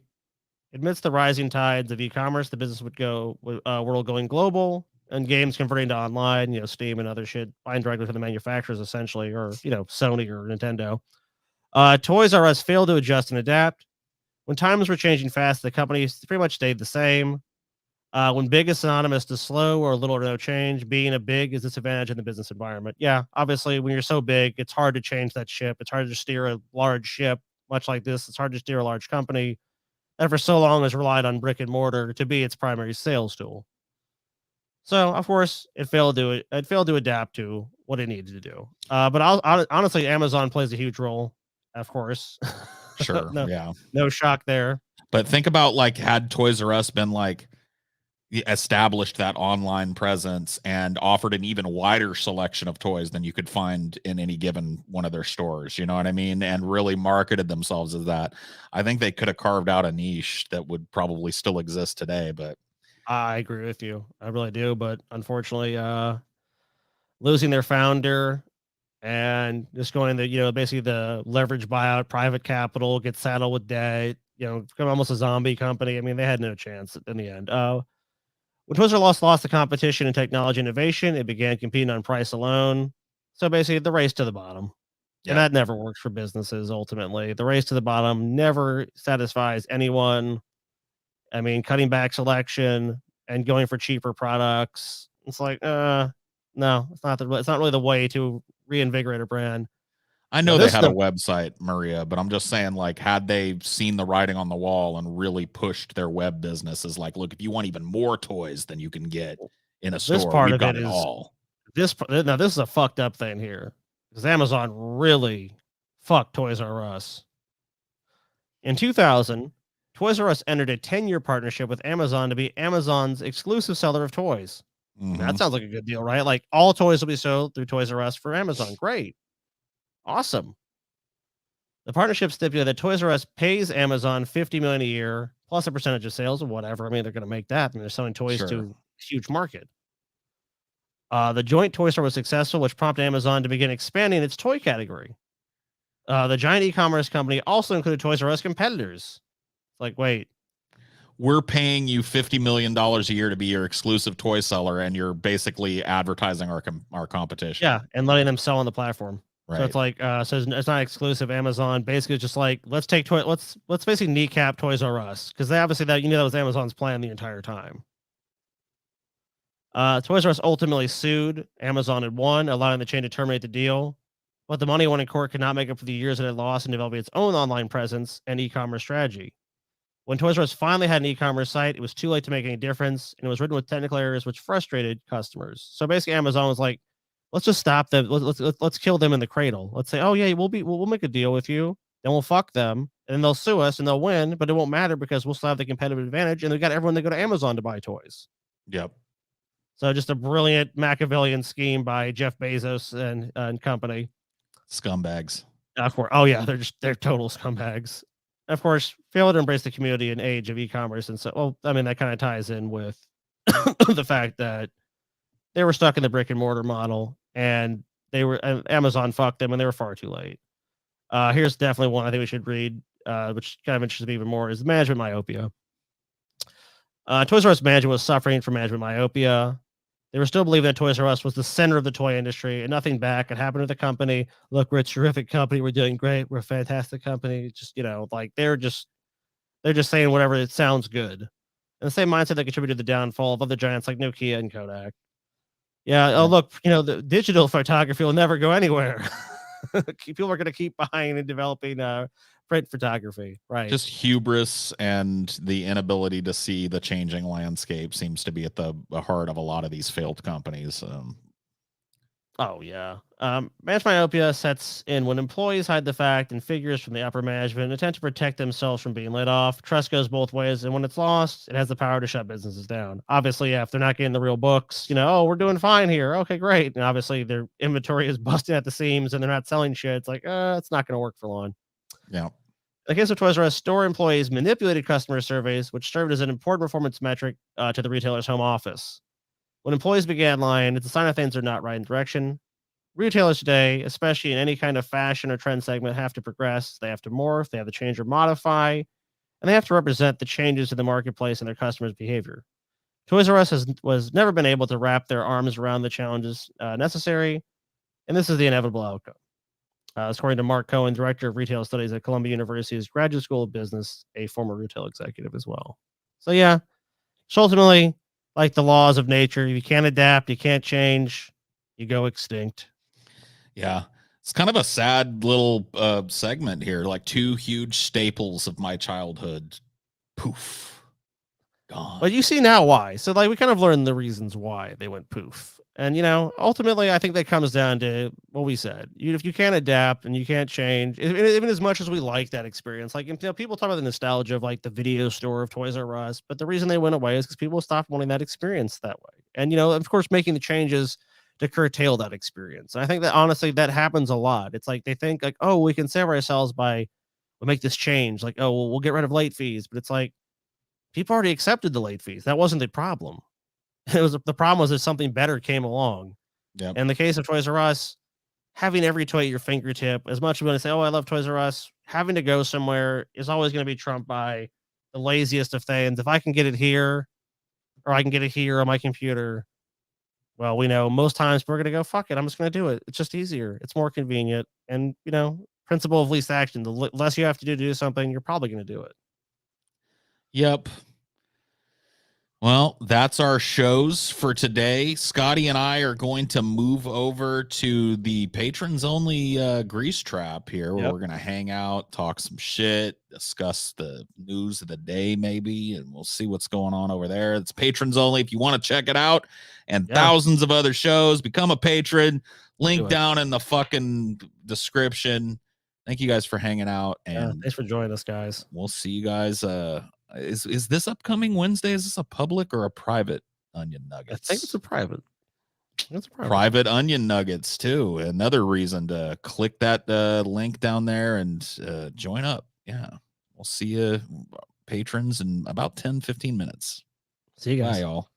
Amidst the rising tides of e-commerce, the business world going global, and games converting to online, you know, Steam and other shit, buying directly from the manufacturers essentially, or, you know, Sony or Nintendo. Toys R Us failed to adjust and adapt. When times were changing fast, the company pretty much stayed the same. When big is synonymous to slow or little or no change, being a big is a disadvantage in the business environment. Yeah, obviously, when you're so big, it's hard to change that ship. It's hard to steer a large ship, much like this. It's hard to steer a large company that for so long has relied on brick and mortar to be its primary sales tool. So, of course, it failed to adapt to what it needed to do. But honestly, Amazon plays a huge role, of course. sure. no, Yeah. no shock there. But think about, like, had Toys R Us been like established that online presence and offered an even wider selection of toys than you could find in any given one of their stores, you know what I mean? And really marketed themselves as that. I think they could have carved out a niche that would probably still exist today, but I agree with you. I really do. But unfortunately, losing their founder and just going the, you know, basically the leverage buyout, private capital, get saddled with debt, you know, become almost a zombie company. I mean, they had no chance in the end. When Toys R Us lost the competition in technology innovation, it began competing on price alone. So basically, the race to the bottom. And that never works for businesses, ultimately. The race to the bottom never satisfies anyone. I mean, cutting back selection and going for cheaper products. It's like, no, it's not really the way to reinvigorate a brand. I know they had a website, Maria, but I'm just saying, like, had they seen the writing on the wall and really pushed their web business as like, look, if you want even more toys than you can get in a store, This part we've of got it it is all. this is a fucked up thing here because Amazon really fucked Toys R Us. In 2000, Toys R Us entered a 10-year partnership with Amazon to be Amazon's exclusive seller of toys. That sounds like a good deal, right? Like all toys will be sold through Toys R Us for Amazon. Great. Awesome. The partnership stipulated that Toys R Us pays Amazon $50 million a year plus a percentage of sales or whatever. I mean, they're going to make that. I mean, they're selling toys Sure. to a huge market. The joint toy store was successful, which prompted Amazon to begin expanding its toy category. The giant e-commerce company also included Toys R Us competitors. It's like, wait, We're paying you $50 million a year to be your exclusive toy seller, and you're basically advertising our competition. yeah, and letting them sell on the platform. Right. So it's like, so it's not exclusive. Amazon basically just like, let's basically kneecap Toys R Us, because they obviously that was Amazon's plan the entire time. Toys R Us ultimately sued. Amazon had won, allowing the chain to terminate the deal. But the money won in court could not make up for the years it had lost in developing its own online presence and e-commerce strategy. When Toys R Us finally had an e-commerce site, it was too late to make any difference, and it was written with technical errors which frustrated customers. So basically, Amazon was like, let's just stop them. Let's kill them in the cradle. Let's say, oh yeah, we'll make a deal with you, then we'll fuck them, and then they'll sue us and they'll win, but it won't matter because we'll still have the competitive advantage, and we got everyone to go to Amazon to buy toys. Yep. So just a brilliant Machiavellian scheme by Jeff Bezos and company. Scumbags. Of course. Oh yeah, they're total scumbags. Of course, failed to embrace the community and age of e-commerce, and so that kind of ties in with the fact that they were stuck in the brick and mortar model, and Amazon fucked them, and they were far too late. Here's definitely one I think we should read, which kind of interests me even more, is the management myopia. Toys R Us management was suffering from management myopia. They were still believing that Toys R Us was the center of the toy industry and nothing bad could happen to the company. Look, we're a terrific company. We're doing great. We're a fantastic company. Just, like they're just saying whatever it sounds good. And the same mindset that contributed to the downfall of other giants like Nokia and Kodak. Yeah. Oh, look, the digital photography will never go anywhere. People are going to keep buying and developing print photography, right? Just hubris and the inability to see the changing landscape seems to be at the heart of a lot of these failed companies. Oh yeah. Management myopia sets in when employees hide the fact and figures from the upper management attempt to protect themselves from being laid off. Trust goes both ways, and when it's lost, it has the power to shut businesses down. Obviously, yeah, if they're not getting the real books, oh, we're doing fine here. Okay, great. And obviously their inventory is busting at the seams and they're not selling shit. It's like, it's not going to work for long. Yeah. In the case of Toys R Us, store employees manipulated customer surveys, which served as an important performance metric to the retailer's home office. When employees began lying, it's a sign that things are not right in direction. Retailers today, especially in any kind of fashion or trend segment, have to progress. They have to morph, they have to change or modify, and they have to represent the changes in the marketplace and their customers' behavior. Toys R Us was never been able to wrap their arms around the challenges necessary, and this is the inevitable outcome. According to Mark Cohen, director of retail studies at Columbia University's Graduate School of Business, a former retail executive as well. So yeah, it's ultimately like the laws of nature. If you can't adapt, you can't change, you go extinct. Yeah. It's kind of a sad little segment here. Like two huge staples of my childhood. Poof. Gone. But you see now why. So like we kind of learned the reasons why they went poof. And ultimately I think that comes down to what we said. If you can't adapt and you can't change, even as much as we like that experience, like people talk about the nostalgia of like the video store of Toys R Us, but the reason they went away is because people stopped wanting that experience that way. And of course making the changes to curtail that experience. And I think that honestly that happens a lot. It's like they think like, oh, we can save ourselves we'll make this change. Like, oh, well, we'll get rid of late fees. But it's like people already accepted the late fees. That wasn't the problem. The problem was that something better came along. Yep. In the case of Toys R Us, having every toy at your fingertip, as much as we want to say, oh, I love Toys R Us, having to go somewhere is always going to be trumped by the laziest of things. If I can get it here, or I can get it here on my computer, well, we know most times we're going to go, fuck it, I'm just going to do it. It's just easier. It's more convenient. And, principle of least action, the less you have to do something, you're probably going to do it. Yep. Well, that's our shows for today. Scotty and I are going to move over to the patrons only Grease Trap here, where we're going to hang out, talk some shit, discuss the news of the day maybe, and we'll see what's going on over there. It's patrons only. If you want to check it out, and thousands of other shows, become a patron. Link down in the fucking description. thank you guys for hanging out, and thanks for joining us, guys. we'll see you guys. Is this upcoming Wednesday? Is this a public or a private Onion I Nuggets? think it's a private. It's a private Onion Nuggets too. Another reason to click that link down there and join up. Yeah, we'll see you patrons in about 10-15 minutes. See you guys. Bye, y'all.